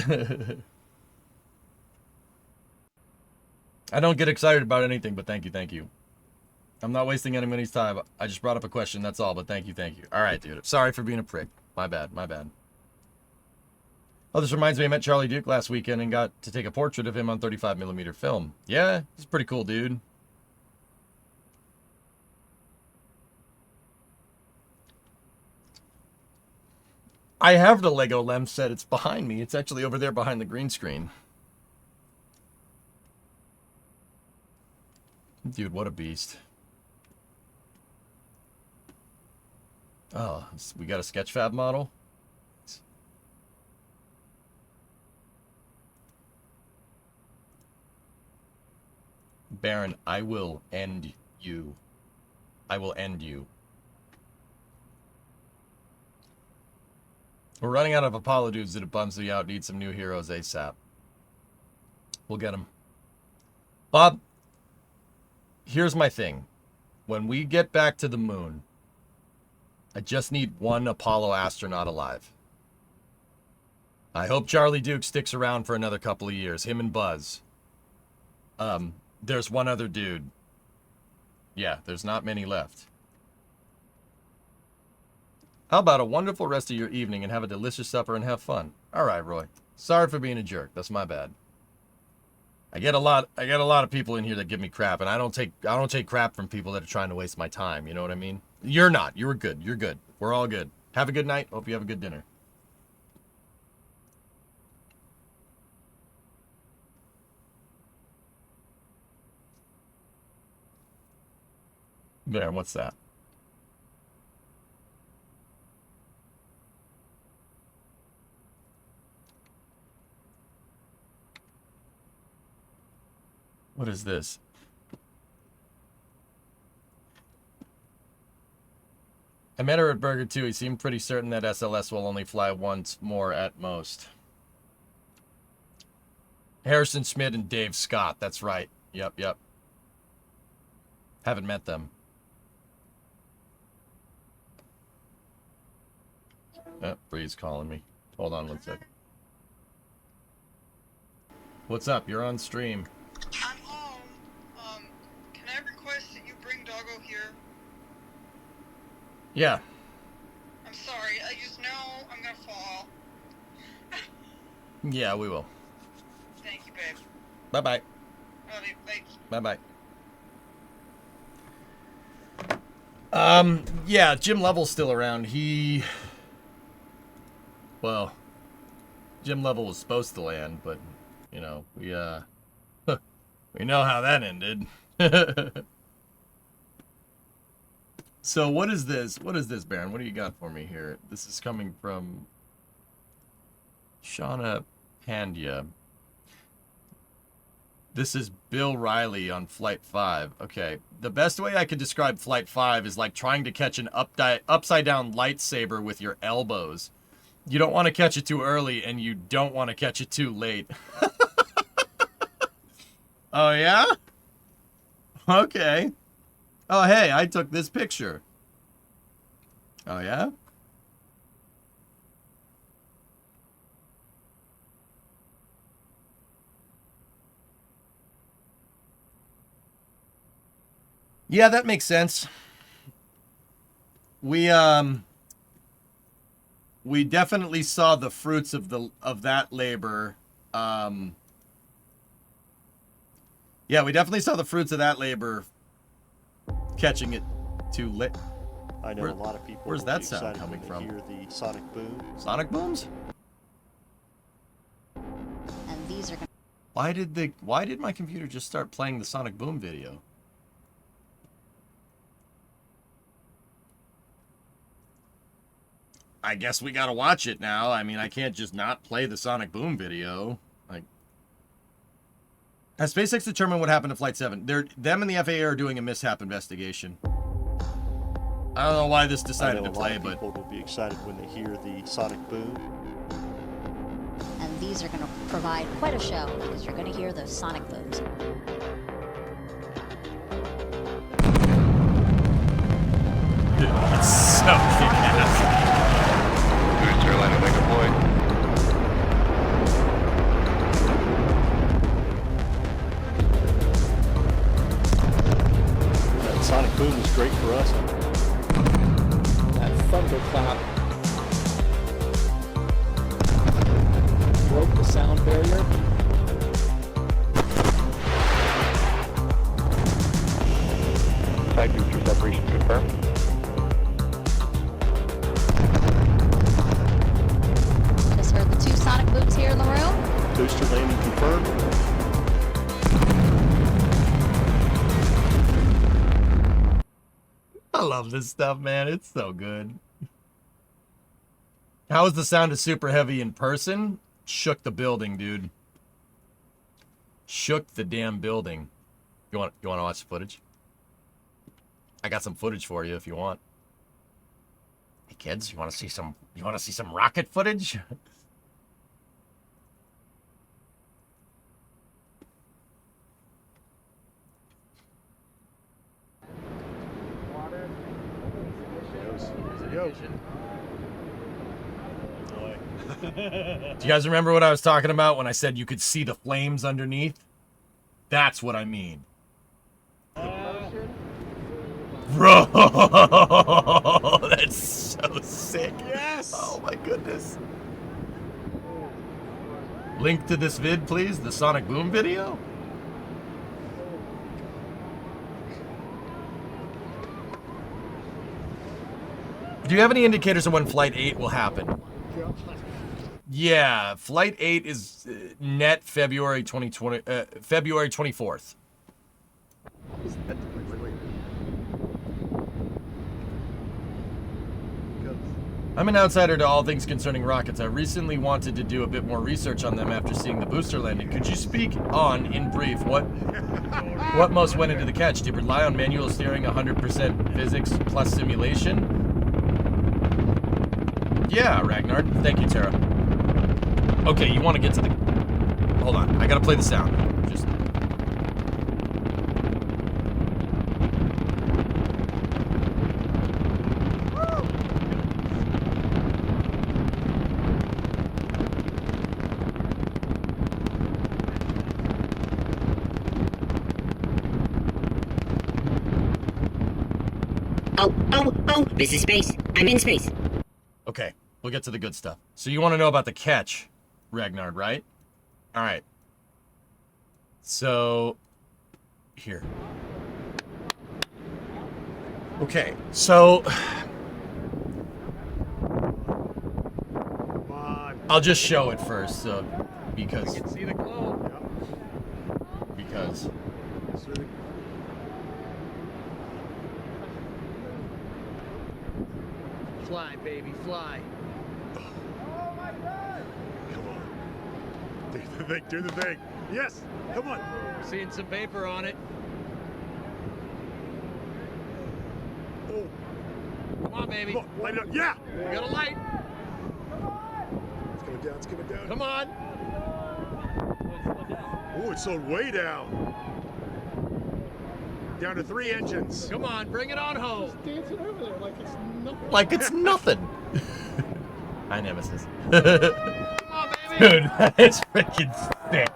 I don't get excited about anything, but thank you. I'm not wasting anybody's time. I just brought up a question, that's all, but thank you. All right, dude. Sorry for being a prick. My bad. Oh, this reminds me, I met Charlie Duke last weekend and got to take a portrait of him on 35mm film. Yeah, he's pretty cool, dude. I have the Lego LEM set. It's behind me. It's actually over there behind the green screen. Dude, what a beast. Oh, we got a Sketchfab model? Baron, I will end you. I will end you. We're running out of Apollo dudes that it bums me out. Need some new heroes ASAP. We'll get them. Bob, here's my thing. When we get back to the moon, I just need one Apollo astronaut alive. I hope Charlie Duke sticks around for another couple of years. Him and Buzz. There's one other dude. Yeah, there's not many left. How about a wonderful rest of your evening and have a delicious supper and have fun? All right, Roy. Sorry for being a jerk. That's my bad. I get a lot of people in here that give me crap, and I don't take crap from people that are trying to waste my time. You know what I mean? You're not. You're good. You're good. We're all good. Have a good night. Hope you have a good dinner. There. What's that? What is this? I met her at Burger 2. He seemed pretty certain that SLS will only fly once more at most. Harrison Schmidt and Dave Scott. That's right. Yep. Haven't met them. Oh, Bree's calling me. Hold on one sec. What's up? You're on stream. I'm home. Can I request that you bring Doggo here? Yeah. I'm sorry, I just know I'm gonna fall. Yeah, we will. Thank you, babe. Bye-bye. Love you. Bye-bye. Yeah, Jim Lovell's still around. Well, Jim Lovell was supposed to land, but, you know, we know how that ended. So what is this? What is this, Baron? What do you got for me here? This is coming from Shauna Pandya. This is Bill Riley on Flight 5. Okay. The best way I could describe Flight 5 is like trying to catch an upside down lightsaber with your elbows. You don't want to catch it too early, and you don't want to catch it too late. Oh, yeah? Okay. Oh, hey, I took this picture. Oh, yeah? Yeah, that makes sense. We definitely saw the fruits of that labor. Yeah, we definitely saw the fruits of that labor catching it too late. I know a lot of people. Where's that sound coming from? Hear the sonic boom. Sonic booms? And these are. Why did my computer just start playing the sonic boom video? I guess we gotta watch it now. I mean, I can't just not play the sonic boom video. Like, has SpaceX determined what happened to Flight 7? Them and the FAA are doing a mishap investigation. I don't know why this decided to play, but people will be excited when they hear the sonic boom. And these are going to provide quite a show because you're going to hear those sonic booms. It's so kick-ass. Booster line to deploy. That sonic boom is great for us. That thunderclap broke the sound barrier. Side booster separation confirmed. Just heard the 2 sonic booms here in the room. Booster landing confirmed. I love this stuff, man. It's so good. How was the sound of Super Heavy in person? Shook the building, dude. Shook the damn building. You want to watch the footage? I got some footage for you if you want. Hey kids, you want to see some rocket footage? Do you guys remember what I was talking about when I said you could see the flames underneath? That's what I mean. Bro, that's so sick. Yes! Oh my goodness. Link to this vid, please. The Sonic Boom video. Do you have any indicators of when Flight 8 will happen? Yeah, Flight 8 is net February 2020, February 24th. I'm an outsider to all things concerning rockets. I recently wanted to do a bit more research on them after seeing the booster landing. Could you speak on, in brief, what most went into the catch? Did it rely on manual steering, 100% physics plus simulation? Yeah, Ragnar. Thank you, Tara. Okay, you want to get to the... Hold on, I gotta play the sound. Just... Oh, this is space. I'm in space. Okay, we'll get to the good stuff. So you want to know about the catch, Ragnar, right? All right. So, here. Okay, so... I'll just show it first, so, because... I can see the glow. Because... Fly, baby, fly. Oh my God! Come on. Do the thing, do the thing. Yes, come on. Seeing some vapor on it. Oh. Come on, baby. Come on, light it up. Yeah! You got a light. It's coming down, it's coming down. Come on. Oh, it's slowed way down. Down to 3 engines. Come on, bring it on home. Dancing over there like it's nothing. Like it's nothing. Hi, Nemesis. Come on, baby. Dude, that is freaking sick.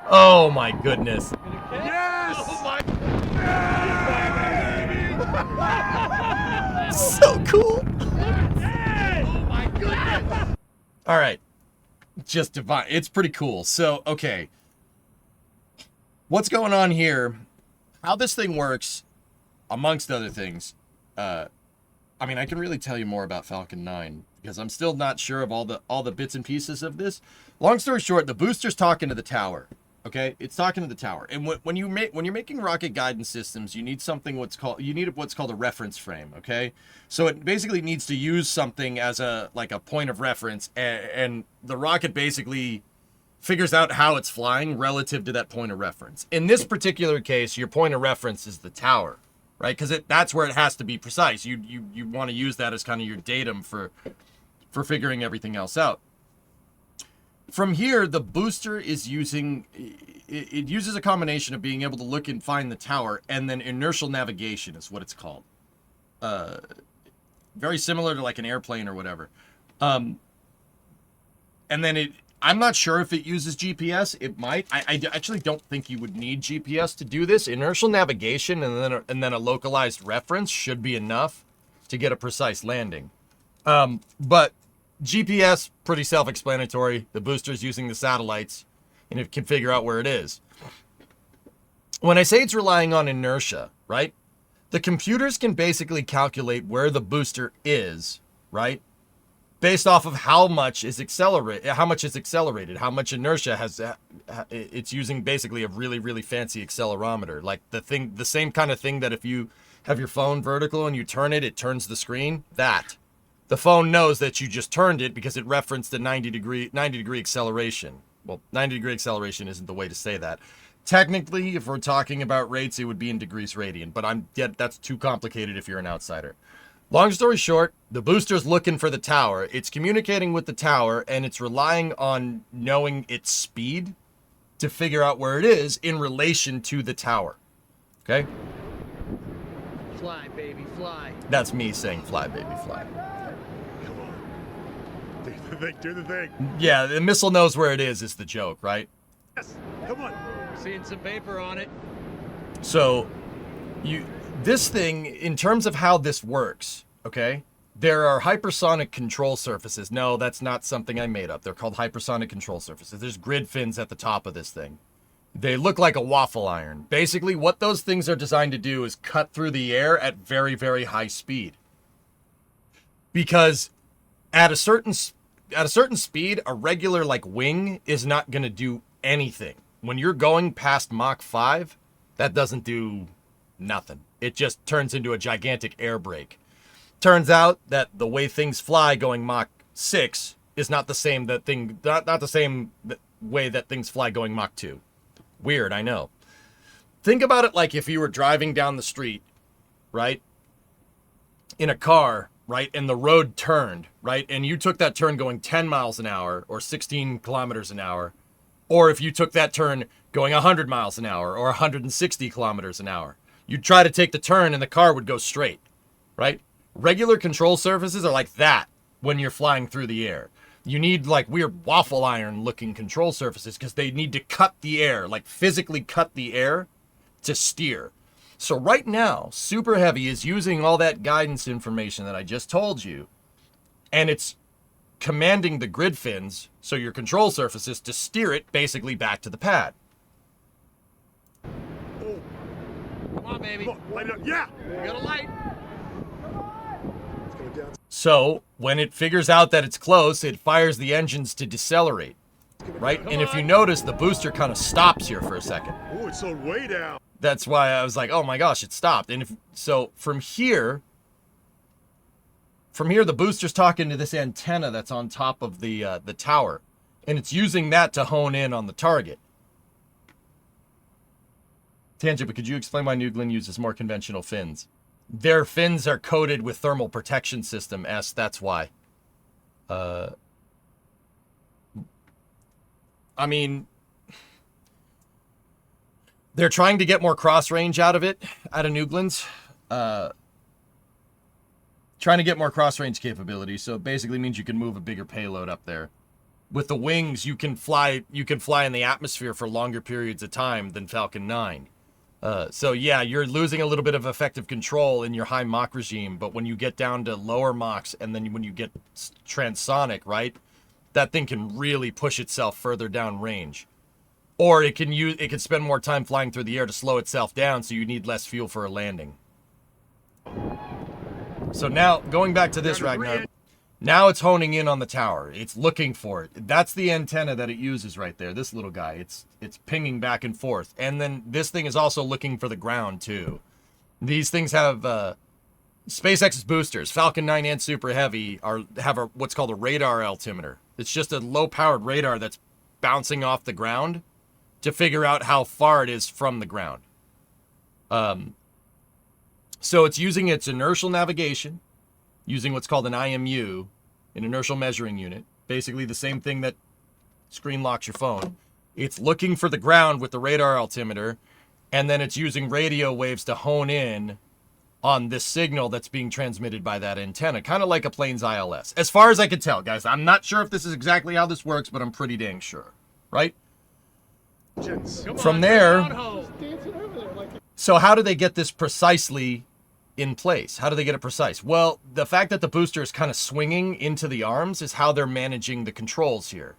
Oh my goodness. Yes! Oh my... So cool. Oh my goodness. All right. Just divine. It's pretty cool. So, okay. What's going on here? How this thing works, amongst other things, I mean, I can really tell you more about Falcon 9 because I'm still not sure of all the bits and pieces of this. Long story short, the booster's talking to the tower. Okay, it's talking to the tower, and when you're making rocket guidance systems, you need what's called a reference frame. Okay, so it basically needs to use something as a point of reference, and the rocket basically figures out how it's flying relative to that point of reference. In this particular case, your point of reference is the tower, right? Because that's where it has to be precise. You want to use that as kind of your datum for figuring everything else out. From here, the booster is it uses a combination of being able to look and find the tower, and then inertial navigation is what it's called. Very similar to like an airplane or whatever. And then I'm not sure if it uses GPS. It might. I actually don't think you would need GPS to do this. Inertial navigation and then a localized reference should be enough to get a precise landing. But GPS, pretty self-explanatory. The booster's using the satellites, and it can figure out where it is. When I say it's relying on inertia, right? The computers can basically calculate where the booster is, right? Based off of how much is accelerated, how much inertia it's using basically a really, really fancy accelerometer. Like the same kind of thing that if you have your phone vertical and you turn it, it turns the screen. That. The phone knows that you just turned it because it referenced a 90 degree acceleration. Well, 90 degree acceleration isn't the way to say that. Technically, if we're talking about rates, it would be in degrees radian, but that's too complicated if you're an outsider. Long story short, the booster's looking for the tower. It's communicating with the tower, and it's relying on knowing its speed to figure out where it is in relation to the tower. Okay? Fly, baby, fly. That's me saying fly, baby, fly. Come on. Do the thing, do the thing. Yeah, the missile knows where it is the joke, right? Yes, come on. Seeing some vapor on it. So, this thing, in terms of how this works, okay, there are hypersonic control surfaces. No, that's not something I made up. They're called hypersonic control surfaces. There's grid fins at the top of this thing. They look like a waffle iron. Basically, what those things are designed to do is cut through the air at very, very high speed. because at a certain speed, a regular like wing is not going to do anything. When you're going past Mach 5, that doesn't do nothing. It just turns into a gigantic air brake. Turns out that the way things fly going Mach 6 is not the same not the same way that things fly going Mach 2. Weird, I know. Think about it like if you were driving down the street, right? In a car, right? And the road turned, right? And you took that turn going 10 miles an hour or 16 kilometers an hour. Or if you took that turn going 100 miles an hour or 160 kilometers an hour. You'd try to take the turn and the car would go straight, right? Regular control surfaces are like that when you're flying through the air. You need like weird waffle iron looking control surfaces because they need to cut the air, like physically cut the air to steer. So right now, Super Heavy is using all that guidance information that I just told you, and it's commanding the grid fins, so your control surfaces, to steer it basically back to the pad. Come on, baby. Come on, light it up. Yeah! We got a light. It's going down. So when it figures out that it's close, it fires the engines to decelerate, right? And if you notice, the booster kind of stops here for a second. Oh, it's slowed way down. That's why I was like, oh my gosh, it stopped. And so from here, the booster's talking to this antenna that's on top of the tower, and it's using that to hone in on the target. Tangent, but could you explain why New Glenn uses more conventional fins? Their fins are coated with thermal protection system, S. That's why. I mean, they're trying to get more cross range out of it, out of Newglen's. Trying to get more cross range capability, so it basically means you can move a bigger payload up there. With the wings, you can fly in the atmosphere for longer periods of time than Falcon 9. So yeah, you're losing a little bit of effective control in your high Mach regime, but when you get down to lower Machs and then when you get transonic, right, that thing can really push itself further down range. Or it can spend more time flying through the air to slow itself down, so you need less fuel for a landing. So now, going back to this, Ragnar, now it's honing in on the tower. It's looking for it. That's the antenna that it uses right there, this little guy. It's pinging back and forth. And then this thing is also looking for the ground, too. These things have SpaceX's boosters, Falcon 9 and Super Heavy, have what's called a radar altimeter. It's just a low-powered radar that's bouncing off the ground to figure out how far it is from the ground. So it's using its inertial navigation, using what's called an IMU, an inertial measuring unit, basically the same thing that screen locks your phone. It's looking for the ground with the radar altimeter, and then it's using radio waves to hone in on this signal that's being transmitted by that antenna, kind of like a plane's ILS. As far as I can tell, guys, I'm not sure if this is exactly how this works, but I'm pretty dang sure, right? From there, so how do they get this precisely in place? How do they get it precise? Well, the fact that the booster is kind of swinging into the arms is how they're managing the controls here.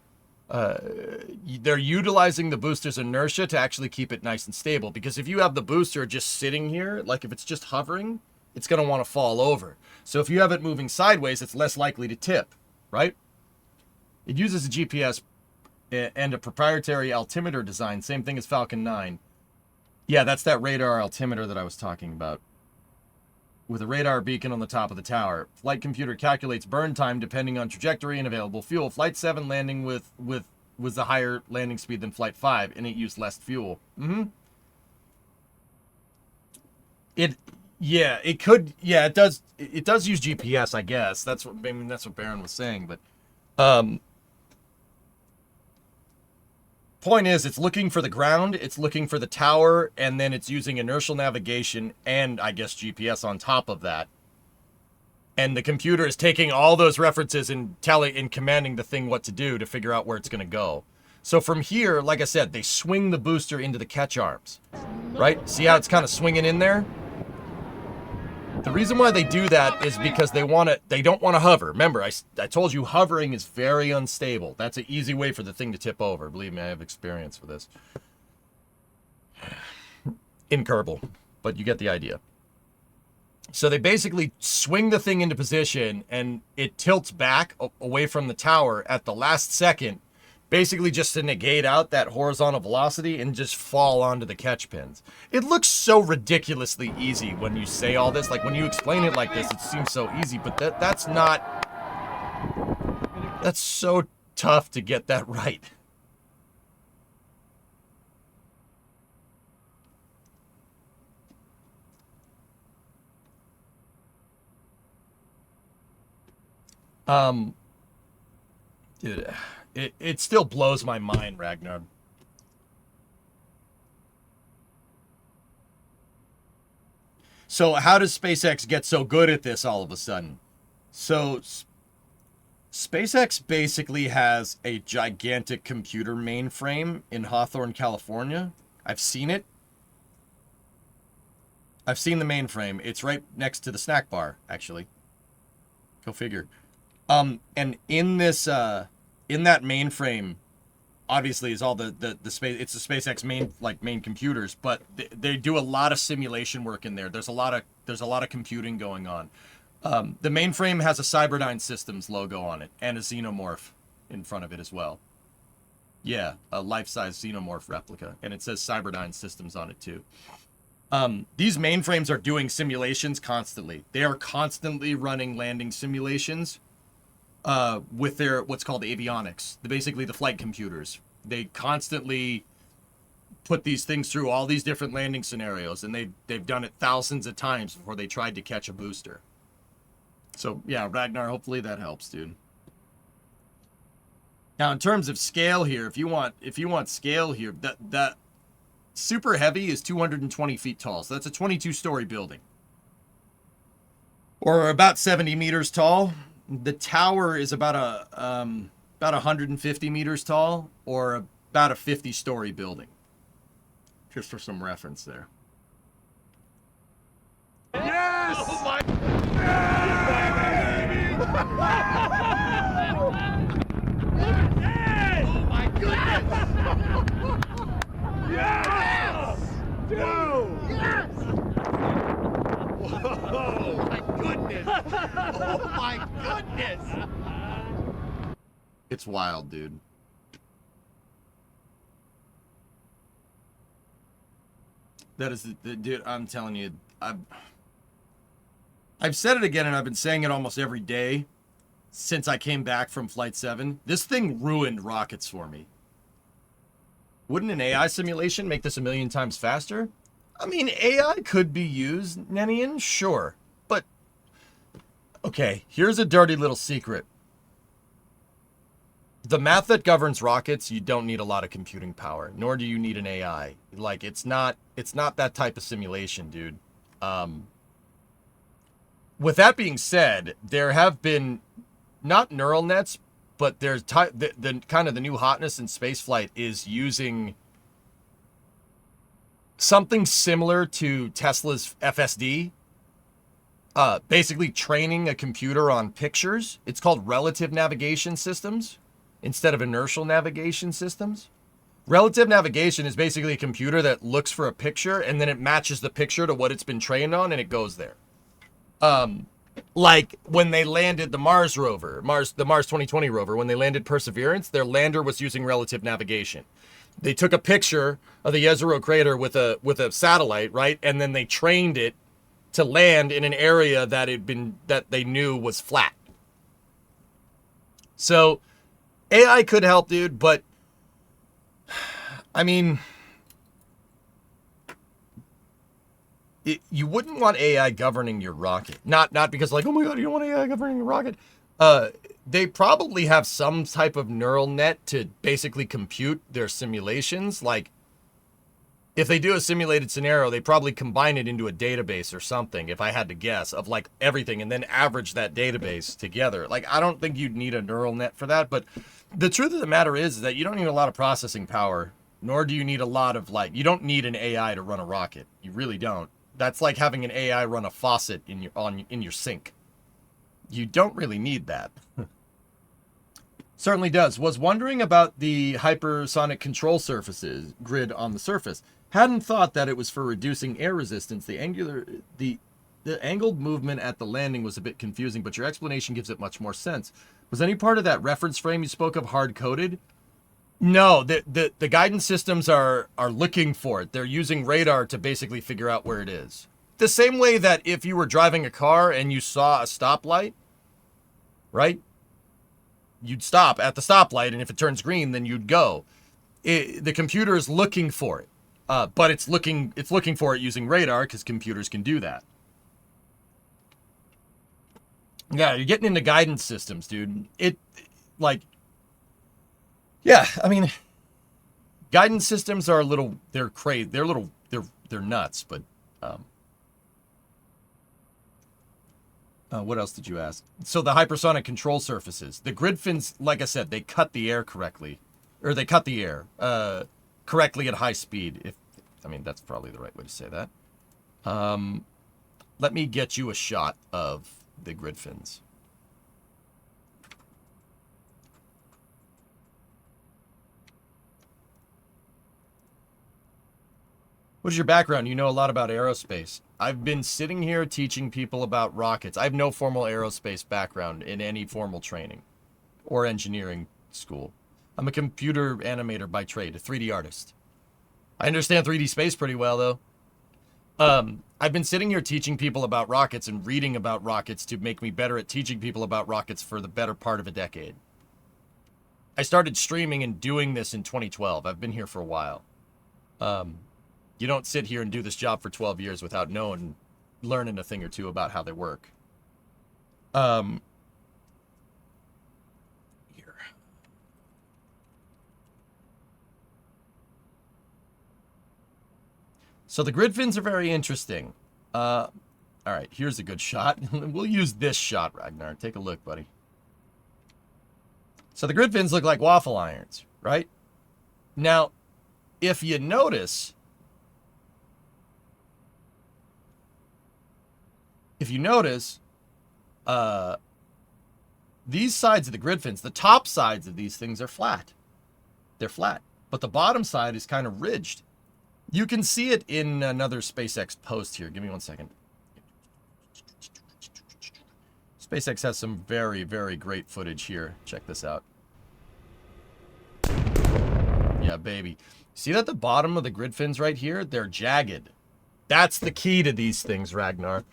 They're utilizing the booster's inertia to actually keep it nice and stable, because if you have the booster just sitting here, like if it's just hovering, it's going to want to fall over. So if you have it moving sideways, it's less likely to tip, right? It uses a GPS and a proprietary altimeter design, same thing as Falcon 9. Yeah, that's that radar altimeter that I was talking about, with a radar beacon on the top of the tower. Flight computer calculates burn time depending on trajectory and available fuel. Flight 7 landing was a higher landing speed than Flight 5, and it used less fuel. It does use GPS, I guess. That's what Baron was saying, but point is, it's looking for the ground, it's looking for the tower, and then it's using inertial navigation and, I guess, GPS on top of that. And the computer is taking all those references and commanding the thing what to do to figure out where it's going to go. So from here, like I said, they swing the booster into the catch arms, right? See how it's kind of swinging in there? The reason why they do that is because they don't want to hover. Remember, I told you hovering is very unstable. That's an easy way for the thing to tip over. Believe me, I have experience with this. In Kerbal, but you get the idea. So they basically swing the thing into position and it tilts back away from the tower at the last second, basically just to negate out that horizontal velocity and just fall onto the catch pins. It looks so ridiculously easy when you say all this. Like when you explain it like this, it seems so easy, but that's not, that's so tough to get that right. Dude, it still blows my mind, Ragnar. So how does SpaceX get so good at this all of a sudden? So SpaceX basically has a gigantic computer mainframe in Hawthorne, California. I've seen it. I've seen the mainframe. It's right next to the snack bar, actually. Go figure. And in this in that mainframe, obviously is all the space. It's the SpaceX main computers, but they do a lot of simulation work in there. There's a lot of computing going on. The mainframe has a Cyberdyne Systems logo on it and a xenomorph in front of it as well. Yeah, a life-size xenomorph replica, and it says Cyberdyne Systems on it too. These mainframes are doing simulations constantly. They are constantly running landing simulations with their what's called avionics, basically the flight computers. They constantly put these things through all these different landing scenarios, and they've done it thousands of times before they tried to catch a booster. So yeah, Ragnar, hopefully that helps, dude. Now in terms of scale here, if you want scale here, that Super Heavy is 220 feet tall, so that's a 22-story building, or about 70 meters tall. The tower is about 150 meters tall, or about a 50-story building. Just for some reference there. Yes! Oh my! Yes! Oh my goodness! Yes! Dude! Yes! Oh my goodness! Oh my goodness! It's wild, dude. That is the dude. I'm telling you, I've said it again, and I've been saying it almost every day since I came back from Flight 7. This thing ruined rockets for me. Wouldn't an AI simulation make this a million times faster? I mean, AI could be used, Nenian, sure. But, okay, here's a dirty little secret. The math that governs rockets, you don't need a lot of computing power, nor do you need an AI. Like, it's not that type of simulation, dude. With that being said, there have been, not neural nets, but there's the kind of the new hotness in spaceflight is using something similar to Tesla's FSD. Basically training a computer on pictures. It's called relative navigation systems instead of inertial navigation systems. Relative navigation is basically a computer that looks for a picture and then it matches the picture to what it's been trained on and it goes there. Like when they landed the Mars rover, the Mars 2020 rover, when they landed Perseverance, their lander was using relative navigation. They took a picture of the Jezero crater with a satellite, right? And then they trained it to land in an area that they knew was flat. So AI could help, dude, but I mean, you wouldn't want AI governing your rocket. Not because like, oh my God, you don't want AI governing your rocket. They probably have some type of neural net to basically compute their simulations. Like, if they do a simulated scenario, they probably combine it into a database or something, if I had to guess, of like everything and then average that database together. Like, I don't think you'd need a neural net for that, but the truth of the matter is that you don't need a lot of processing power, nor do you need a lot of like, you don't need an AI to run a rocket. You really don't. That's like having an AI run a faucet in your sink. You don't really need that. Certainly does. Was wondering about the hypersonic control surfaces grid on the surface. Hadn't thought that it was for reducing air resistance. The the angled movement at the landing was a bit confusing, but your explanation gives it much more sense. Was any part of that reference frame you spoke of hard-coded? No, the guidance systems are looking for it. They're using radar to basically figure out where it is. The same way that if you were driving a car and you saw a stoplight, right? You'd stop at the stoplight, and if it turns green, then you'd go. The computer is looking for it, but it's looking for it using radar because computers can do that. Yeah, you're getting into guidance systems, dude. Yeah, I mean, guidance systems are they're crazy. They're nuts, but what else did you ask? So the hypersonic control surfaces, the grid fins, like I said, they cut the air correctly, or they cut the air correctly at high speed. I mean, that's probably the right way to say that. Let me get you a shot of the grid fins. What is your background? You know a lot about aerospace. I've been sitting here teaching people about rockets. I have no formal aerospace background in any formal training or engineering school. I'm a computer animator by trade, a 3D artist. I understand 3D space pretty well, though. I've been sitting here teaching people about rockets and reading about rockets to make me better at teaching people about rockets for the better part of a decade. I started streaming and doing this in 2012. I've been here for a while. You don't sit here and do this job for 12 years without learning a thing or two about how they work. Here. So the grid fins are very interesting. All right, here's a good shot. We'll use this shot, Ragnar. Take a look, buddy. So the grid fins look like waffle irons, right? Now, if you notice, these sides of the grid fins, the top sides of these things are flat. They're flat, but the bottom side is kind of ridged. You can see it in another SpaceX post here. Give me 1 second. SpaceX has some very, very great footage here. Check this out. Yeah, baby. See that the bottom of the grid fins right here? They're jagged. That's the key to these things, Ragnar.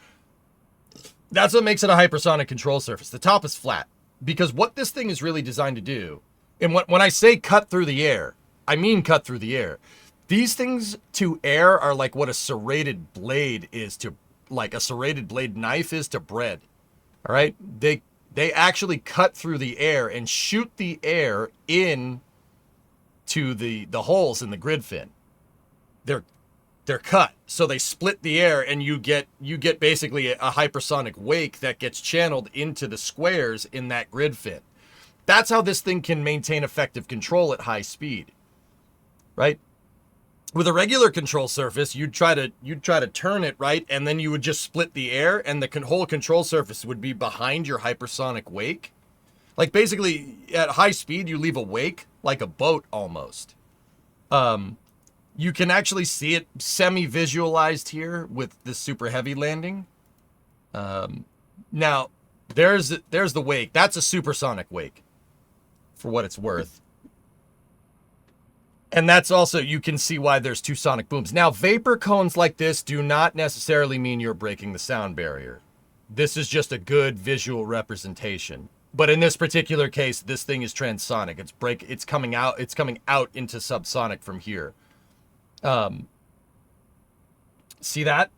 That's what makes it a hypersonic control surface. The top is flat. Because what this thing is really designed to do, and when I say cut through the air, I mean cut through the air. These things to air are like what a serrated blade is to, like a serrated blade knife is to bread. All right? They actually cut through the air and shoot the air in to the holes in the grid fin. They're cut, so they split the air, and you get basically a hypersonic wake that gets channeled into the squares in that grid fin. That's how this thing can maintain effective control at high speed, right? With a regular control surface, you'd try to turn it, right, and then you would just split the air, and the whole control surface would be behind your hypersonic wake. Like basically, at high speed, you leave a wake like a boat almost. You can actually see it semi-visualized here with the super heavy landing. Now, there's the wake. That's a supersonic wake, for what it's worth. And that's also, you can see why there's two sonic booms. Now, vapor cones like this do not necessarily mean you're breaking the sound barrier. This is just a good visual representation. But in this particular case, this thing is transonic. It's coming out into subsonic from here. See that?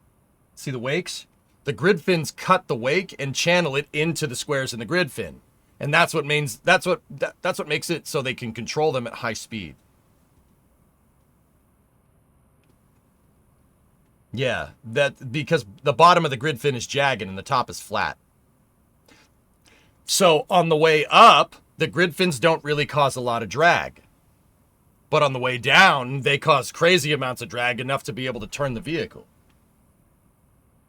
See the wakes? The grid fins cut the wake and channel it into the squares in the grid fin. And that's what makes it so they can control them at high speed. Yeah, because the bottom of the grid fin is jagged and the top is flat. So on the way up, the grid fins don't really cause a lot of drag. But on the way down, they cause crazy amounts of drag, enough to be able to turn the vehicle.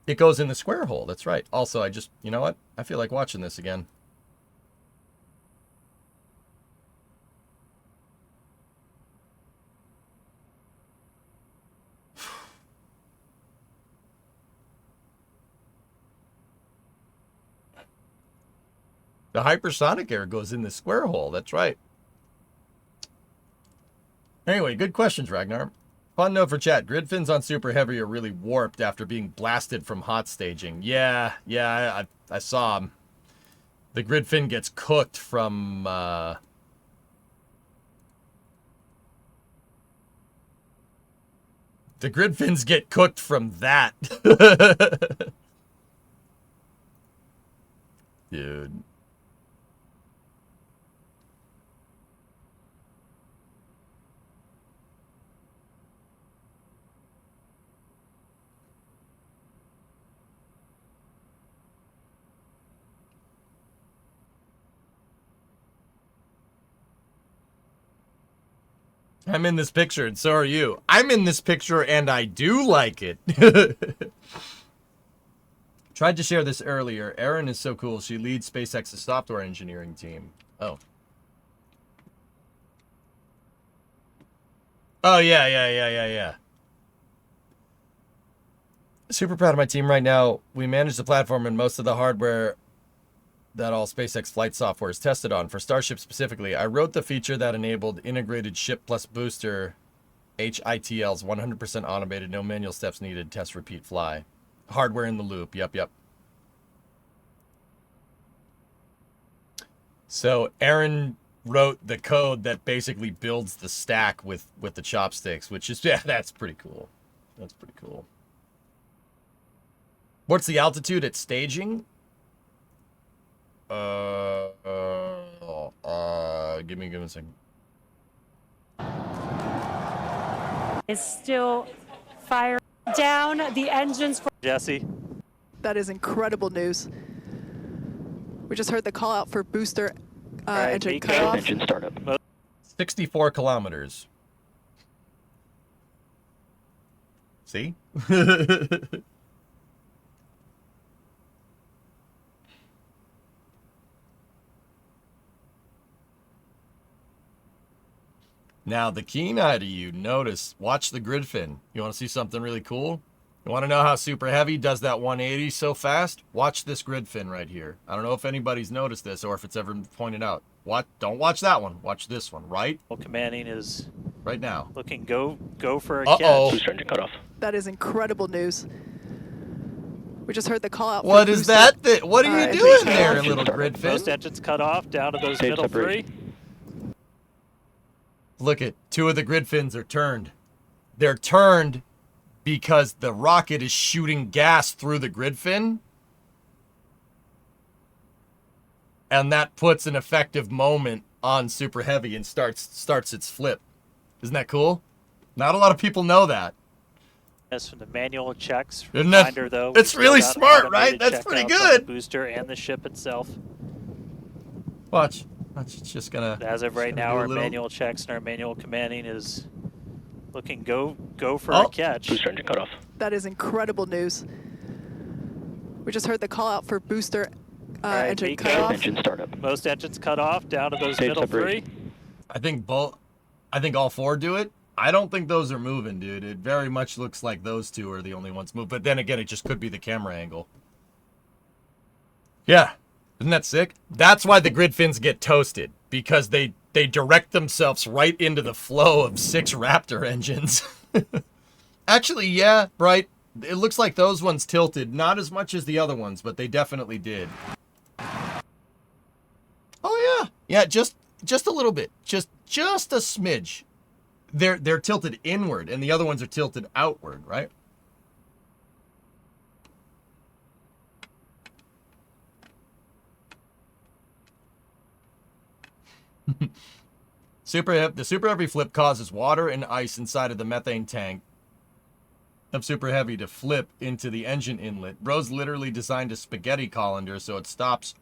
It goes in the square hole, that's right. Also, you know what? I feel like watching this again. The hypersonic air goes in the square hole. That's right. Anyway, good questions, Ragnar. Fun note for chat. Grid fins on Super Heavy are really warped after being blasted from hot staging. Yeah, I saw them. The grid fin gets cooked from... The grid fins get cooked from that. Dude. I'm in this picture, and so are you. I'm in this picture, and I do like it. Tried to share this earlier. Erin is so cool. She leads SpaceX's software engineering team. Oh. Oh, yeah. Super proud of my team right now. We manage the platform and most of the hardware that all SpaceX flight software is tested on. For Starship specifically, I wrote the feature that enabled integrated ship plus booster HITLs, 100% automated, no manual steps needed, test, repeat, fly. Hardware in the loop, yep. So Aaron wrote the code that basically builds the stack with the chopsticks, which is, yeah, that's pretty cool. That's pretty cool. What's the altitude at staging? Give me a second. Is still firing down the engines for Jesse. That is incredible news. We just heard the call out for booster engine cutoff. Engine startup. 64 kilometers. See? Now, the keen eye to you, notice, watch the grid fin. You want to see something really cool? You want to know how Super Heavy does that 180 so fast? Watch this grid fin right here. I don't know if anybody's noticed this or if it's ever been pointed out. Don't watch that one. Watch this one, right? Well, commanding is right now. Looking go for a Uh-oh. catch. Booster engine cutoff. That is incredible news. We just heard the call out. What is that? What are you doing there, little grid fin? Most engines cut off down to those middle three. Look at two of the grid fins are turned. They're turned because the rocket is shooting gas through the grid fin. And that puts an effective moment on Super Heavy and starts its flip. Isn't that cool? Not a lot of people know that. As from the manual checks. Isn't that, Reminder, though, it's really smart, right? That's pretty good. The booster and the ship itself. Watch. It's just gonna. As of right now, our manual checks and our manual commanding is looking go for a catch. Booster engine cutoff. That is incredible news. We just heard the call out for booster engine cutoff. Engine startup. Most engines cut off down to those middle three. I think all four do it. I don't think those are moving, dude. It very much looks like those two are the only ones move. But then again, it just could be the camera angle. Yeah. Isn't that sick? That's why the grid fins get toasted. Because they direct themselves right into the flow of 6 Raptor engines. Actually, yeah, right. It looks like those ones tilted. Not as much as the other ones, but they definitely did. Oh, yeah. Yeah, just a little bit. Just a smidge. They're tilted inward, and the other ones are tilted outward, right? The Super Heavy flip causes water and ice inside of the methane tank of Super Heavy to flip into the engine inlet. Bro's literally designed a spaghetti colander so it stops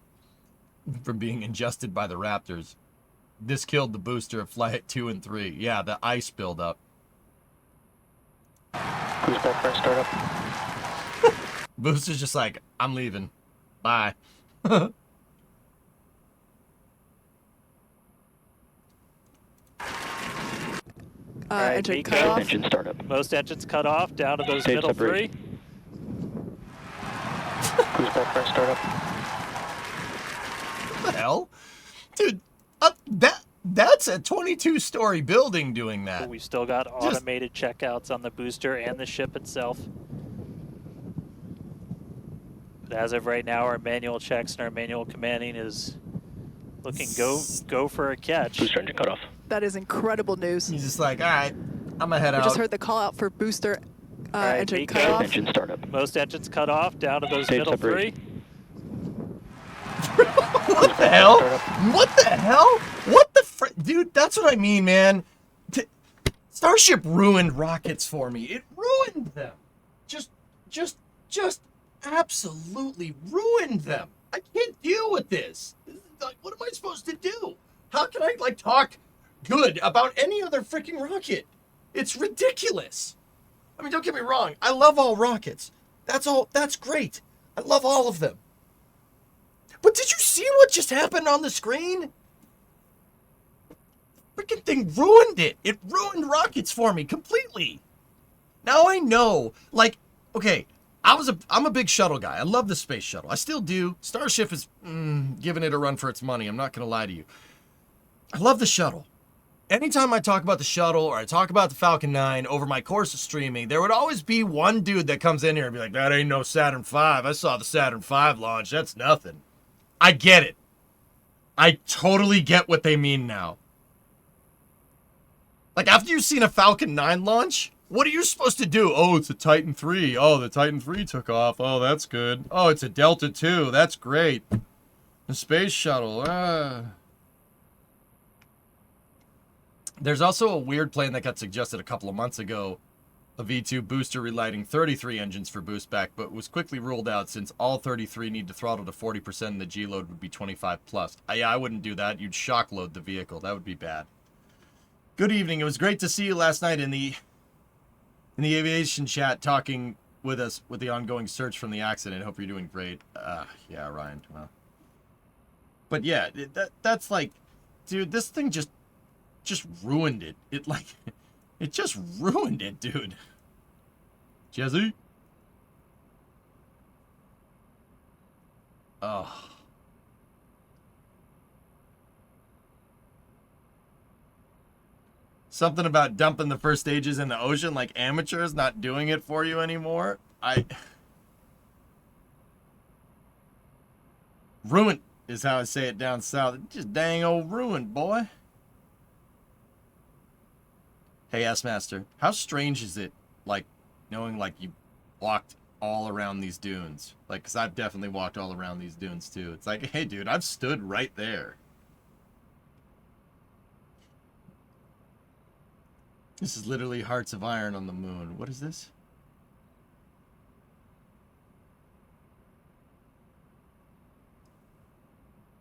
from being ingested by the Raptors. This killed the booster at Flight 2 and 3. Yeah, the ice buildup. Cruise back for startup. Booster's just like, I'm leaving. Bye. Engine cutoff. Engine startup. Most engines cut off down to those middle three. Cruise back for startup. the hell? Dude, that's a 22-story building doing that. But we've still got automated checkouts on the booster and the ship itself. But as of right now, our manual checks and our manual commanding is looking go for a catch. Booster engine cut off. That is incredible news. He's just like, all right, I'm gonna head We out. just heard the call out for booster engine Nico, cut off. Engine startup. Most engines cut off, down to those Stage middle separation. three. What the hell? What the hell? What the dude, that's what I mean, man. Starship ruined rockets for me. It ruined them. Just absolutely ruined them. I can't deal with this. Like, what am I supposed to do? How can I, like, talk good about any other freaking rocket? It's ridiculous. I mean, don't get me wrong. I love all rockets. That's great. I love all of them. But did you see what just happened on the screen? Freaking thing ruined it. It ruined rockets for me completely. Now I know, like, okay, I'm a big shuttle guy. I love the space shuttle. I still do. Starship is giving it a run for its money. I'm not going to lie to you. I love the shuttle. Anytime I talk about the shuttle or I talk about the Falcon 9 over my course of streaming, there would always be one dude that comes in here and be like, that ain't no Saturn V. I saw the Saturn V launch. That's nothing. I get it. I totally get what they mean now. Like, after you've seen a Falcon 9 launch, what are you supposed to do? Oh, it's a Titan 3. Oh, the Titan 3 took off. Oh, that's good. Oh, it's a Delta 2. That's great. The space shuttle. There's also a weird plane that got suggested a couple of months ago. A V2 booster relighting 33 engines for boost back, but was quickly ruled out since all 33 need to throttle to 40% and the G load would be 25 plus. I wouldn't do that. You'd shock load the vehicle. That would be bad. Good evening. It was great to see you last night in the aviation chat talking with us with the ongoing search from the accident. Hope you're doing great. Yeah, Ryan. Well. But yeah, that's like, dude, this thing just ruined it. It just ruined it, dude. Jesse? Oh. Something about dumping the first stages in the ocean like amateurs, not doing it for you anymore. Ruined is how I say it down south. Just dang old ruined, boy. Hey, S-Master, how strange is it, like, knowing, like, you walked all around these dunes? Like, because I've definitely walked all around these dunes, too. It's like, hey, dude, I've stood right there. This is literally Hearts of Iron on the moon. What is this?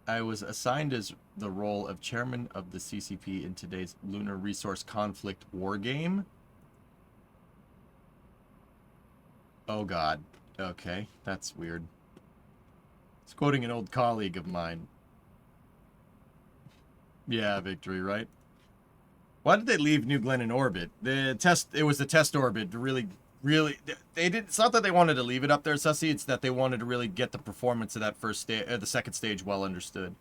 I was assigned as the role of chairman of the CCP in today's Lunar Resource Conflict war game. Oh god. Okay, that's weird. It's quoting an old colleague of mine. Yeah, Victory, right? Why did they leave New Glenn in orbit? It was the test orbit to really, they did. It's not that they wanted to leave it up there, Sussy. It's that they wanted to really get the performance of that first stage, the second stage, well understood.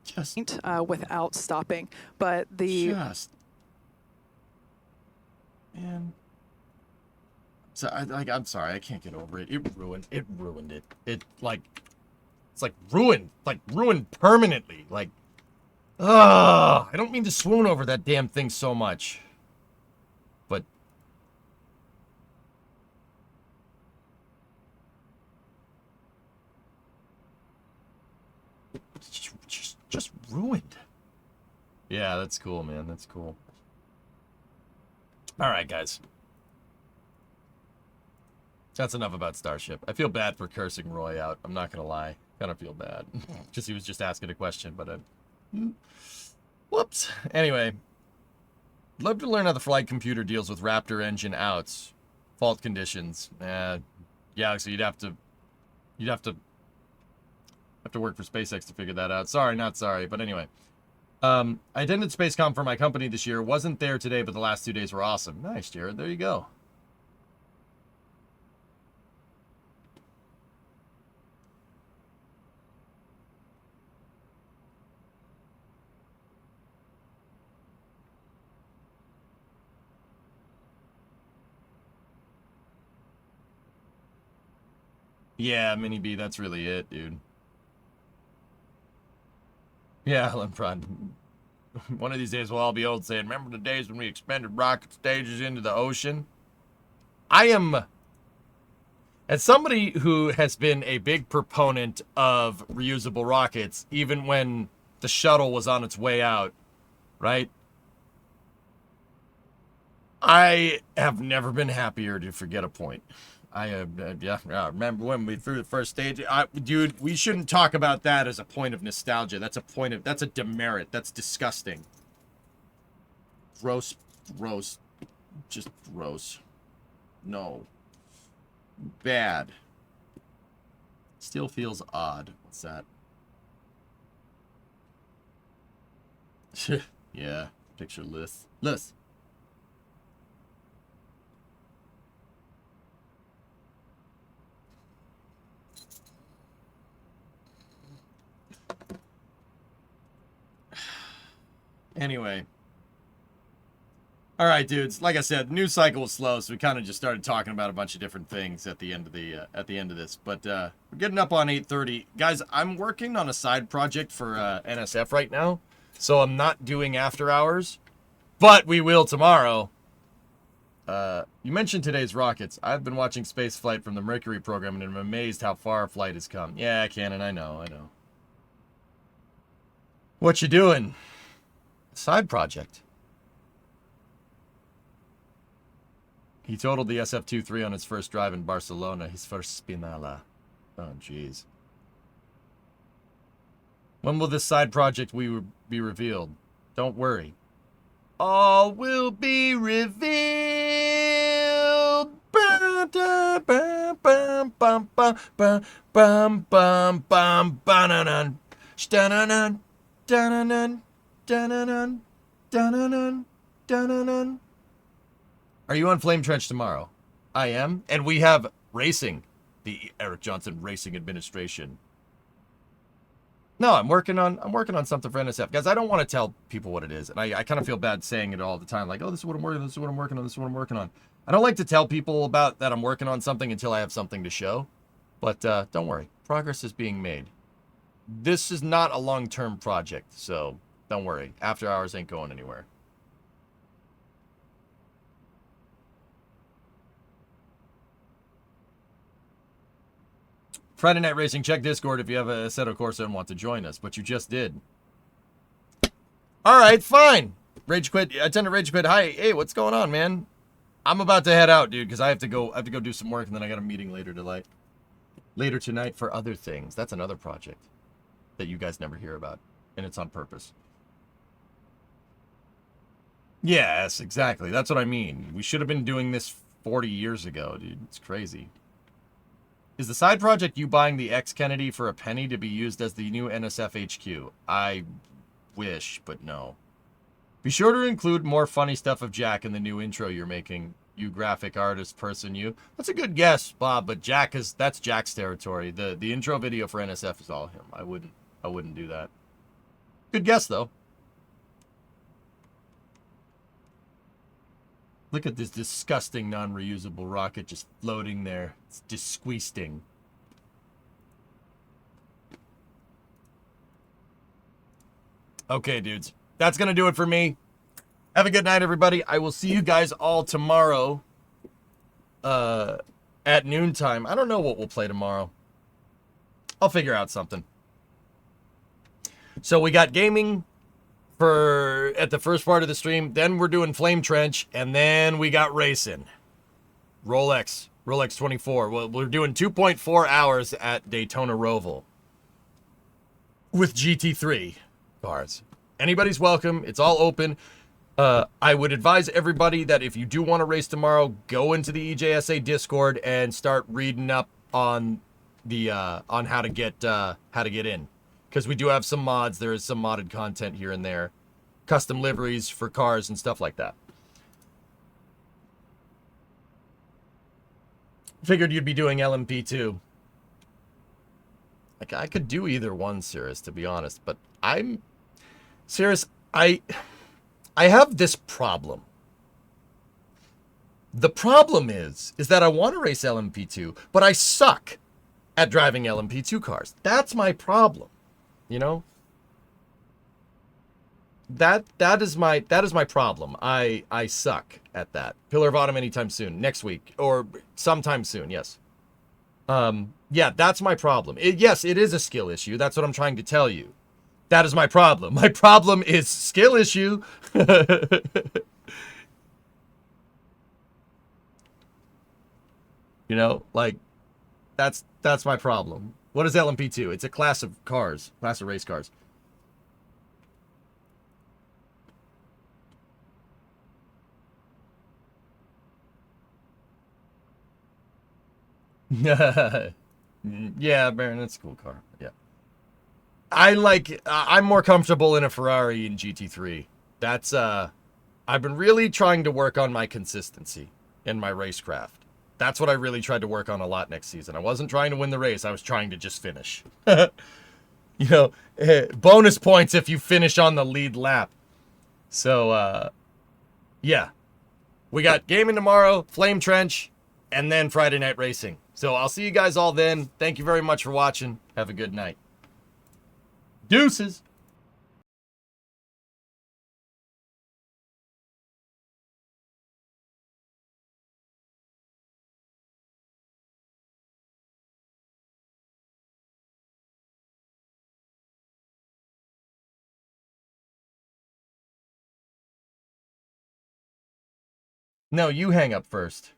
Just without stopping, but man. So I'm sorry, I can't get over it. It ruined it. It's like ruined permanently. Like, I don't mean to swoon over that damn thing so much, but just ruined. Yeah, that's cool, man. That's cool. All right, guys. That's enough about Starship. I feel bad for cursing Roy out. I'm not gonna lie. Kind of feel bad. Just he was just asking a question, but whoops. Anyway, love to learn how the flight computer deals with Raptor engine outs, fault conditions. Yeah, so you'd have to work for SpaceX to figure that out. Sorry, not sorry, but anyway. I attended SpaceCom for my company this year. Wasn't there today, but the last 2 days were awesome. Nice, Jared. There you go. Yeah, Mini B, that's really it, dude. Yeah, Lemprod. One of these days we'll all be old saying, remember the days when we expended rocket stages into the ocean? I am, as somebody who has been a big proponent of reusable rockets, even when the shuttle was on its way out, right? I have never been happier to forget a point. I remember when we threw the first stage. Dude, we shouldn't talk about that as a point of nostalgia. That's a demerit. That's disgusting. Gross, just gross. No. Bad. Still feels odd. What's that? Yeah, picture list. Anyway. All right, dudes. Like I said, the news cycle was slow, so we kind of just started talking about a bunch of different things at the end of this. But we're getting up on 8:30, guys. I'm working on a side project for NSF right now, so I'm not doing after hours, but we will tomorrow. You mentioned today's rockets. I've been watching space flight from the Mercury program, and I'm amazed how far flight has come. Yeah, Cannon, I know. What you doing? Side project. He totaled the SF-23 on his first drive in Barcelona, his first Spinala. Oh, jeez. When will this side project be revealed? Don't worry. All will be revealed. Are you on Flame Trench tomorrow? I am, and we have racing, the Eric Johnson Racing Administration. No, I'm working on something for NSF. Guys, I don't want to tell people what it is, and I kind of feel bad saying it all the time, like, oh, this is what I'm working on, this is what I'm working on, this is what I'm working on. I don't like to tell people about that I'm working on something until I have something to show, but don't worry, progress is being made. This is not a long-term project, so don't worry. After hours ain't going anywhere. Friday Night Racing, check Discord if you have a Assetto Corsa and want to join us, but you just did. All right, fine. Rage Quit, attendant Rage Quit. Hi, hey, what's going on, man? I'm about to head out, dude, because I have to go do some work, and then I got a meeting later tonight for other things. That's another project that you guys never hear about, and it's on purpose. Yes, exactly. That's what I mean. We should have been doing this 40 years ago, dude. It's crazy. Is the side project you buying the X-Kennedy for a penny to be used as the new NSF HQ? I wish, but no. Be sure to include more funny stuff of Jack in the new intro you're making. You graphic artist person, you. That's a good guess, Bob, but that's Jack's territory. The intro video for NSF is all him. I wouldn't do that. Good guess, though. Look at this disgusting non-reusable rocket just floating there. It's disgusting. Okay, dudes. That's going to do it for me. Have a good night, everybody. I will see you guys all tomorrow at noontime. I don't know what we'll play tomorrow. I'll figure out something. So we got gaming at the first part of the stream, then we're doing Flame Trench, and then we got racing. Rolex 24. Well, we're doing 2.4 hours at Daytona Roval with GT3 cars. Anybody's welcome. It's all open. I would advise everybody that if you do want to race tomorrow, go into the EJSA Discord and start reading up on the on how to get in. Because we do have some mods. There is some modded content here and there. Custom liveries for cars and stuff like that. Figured you'd be doing LMP too. Like, I could do either one, Cirrus, to be honest. But Cirrus, I have this problem. The problem is that I want to race LMP2, but I suck. at driving LMP2 cars. That's my problem. You know? That is my problem. I suck at that. Pillar of Autumn anytime soon. Next week. Or sometime soon, yes. Yeah, that's my problem. Yes, it is a skill issue. That's what I'm trying to tell you. That is my problem. My problem is skill issue. You know, like, that's my problem. What is LMP2? It's a class of cars. Class of race cars. Yeah, Baron, it's a cool car. Yeah. I'm more comfortable in a Ferrari in GT3. That's, I've been really trying to work on my consistency in my racecraft. That's what I really tried to work on a lot next season. I wasn't trying to win the race. I was trying to just finish. You know, bonus points if you finish on the lead lap. So, yeah. We got gaming tomorrow, Flame Trench, and then Friday Night Racing. So I'll see you guys all then. Thank you very much for watching. Have a good night. Deuces. No, you hang up first.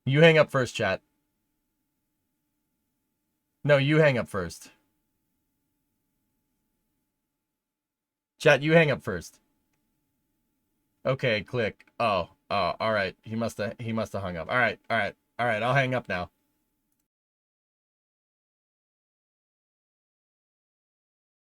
You hang up first, chat. No, you hang up first. Chat, you hang up first. Okay, click. Oh, all right. He must have hung up. All right. I'll hang up now.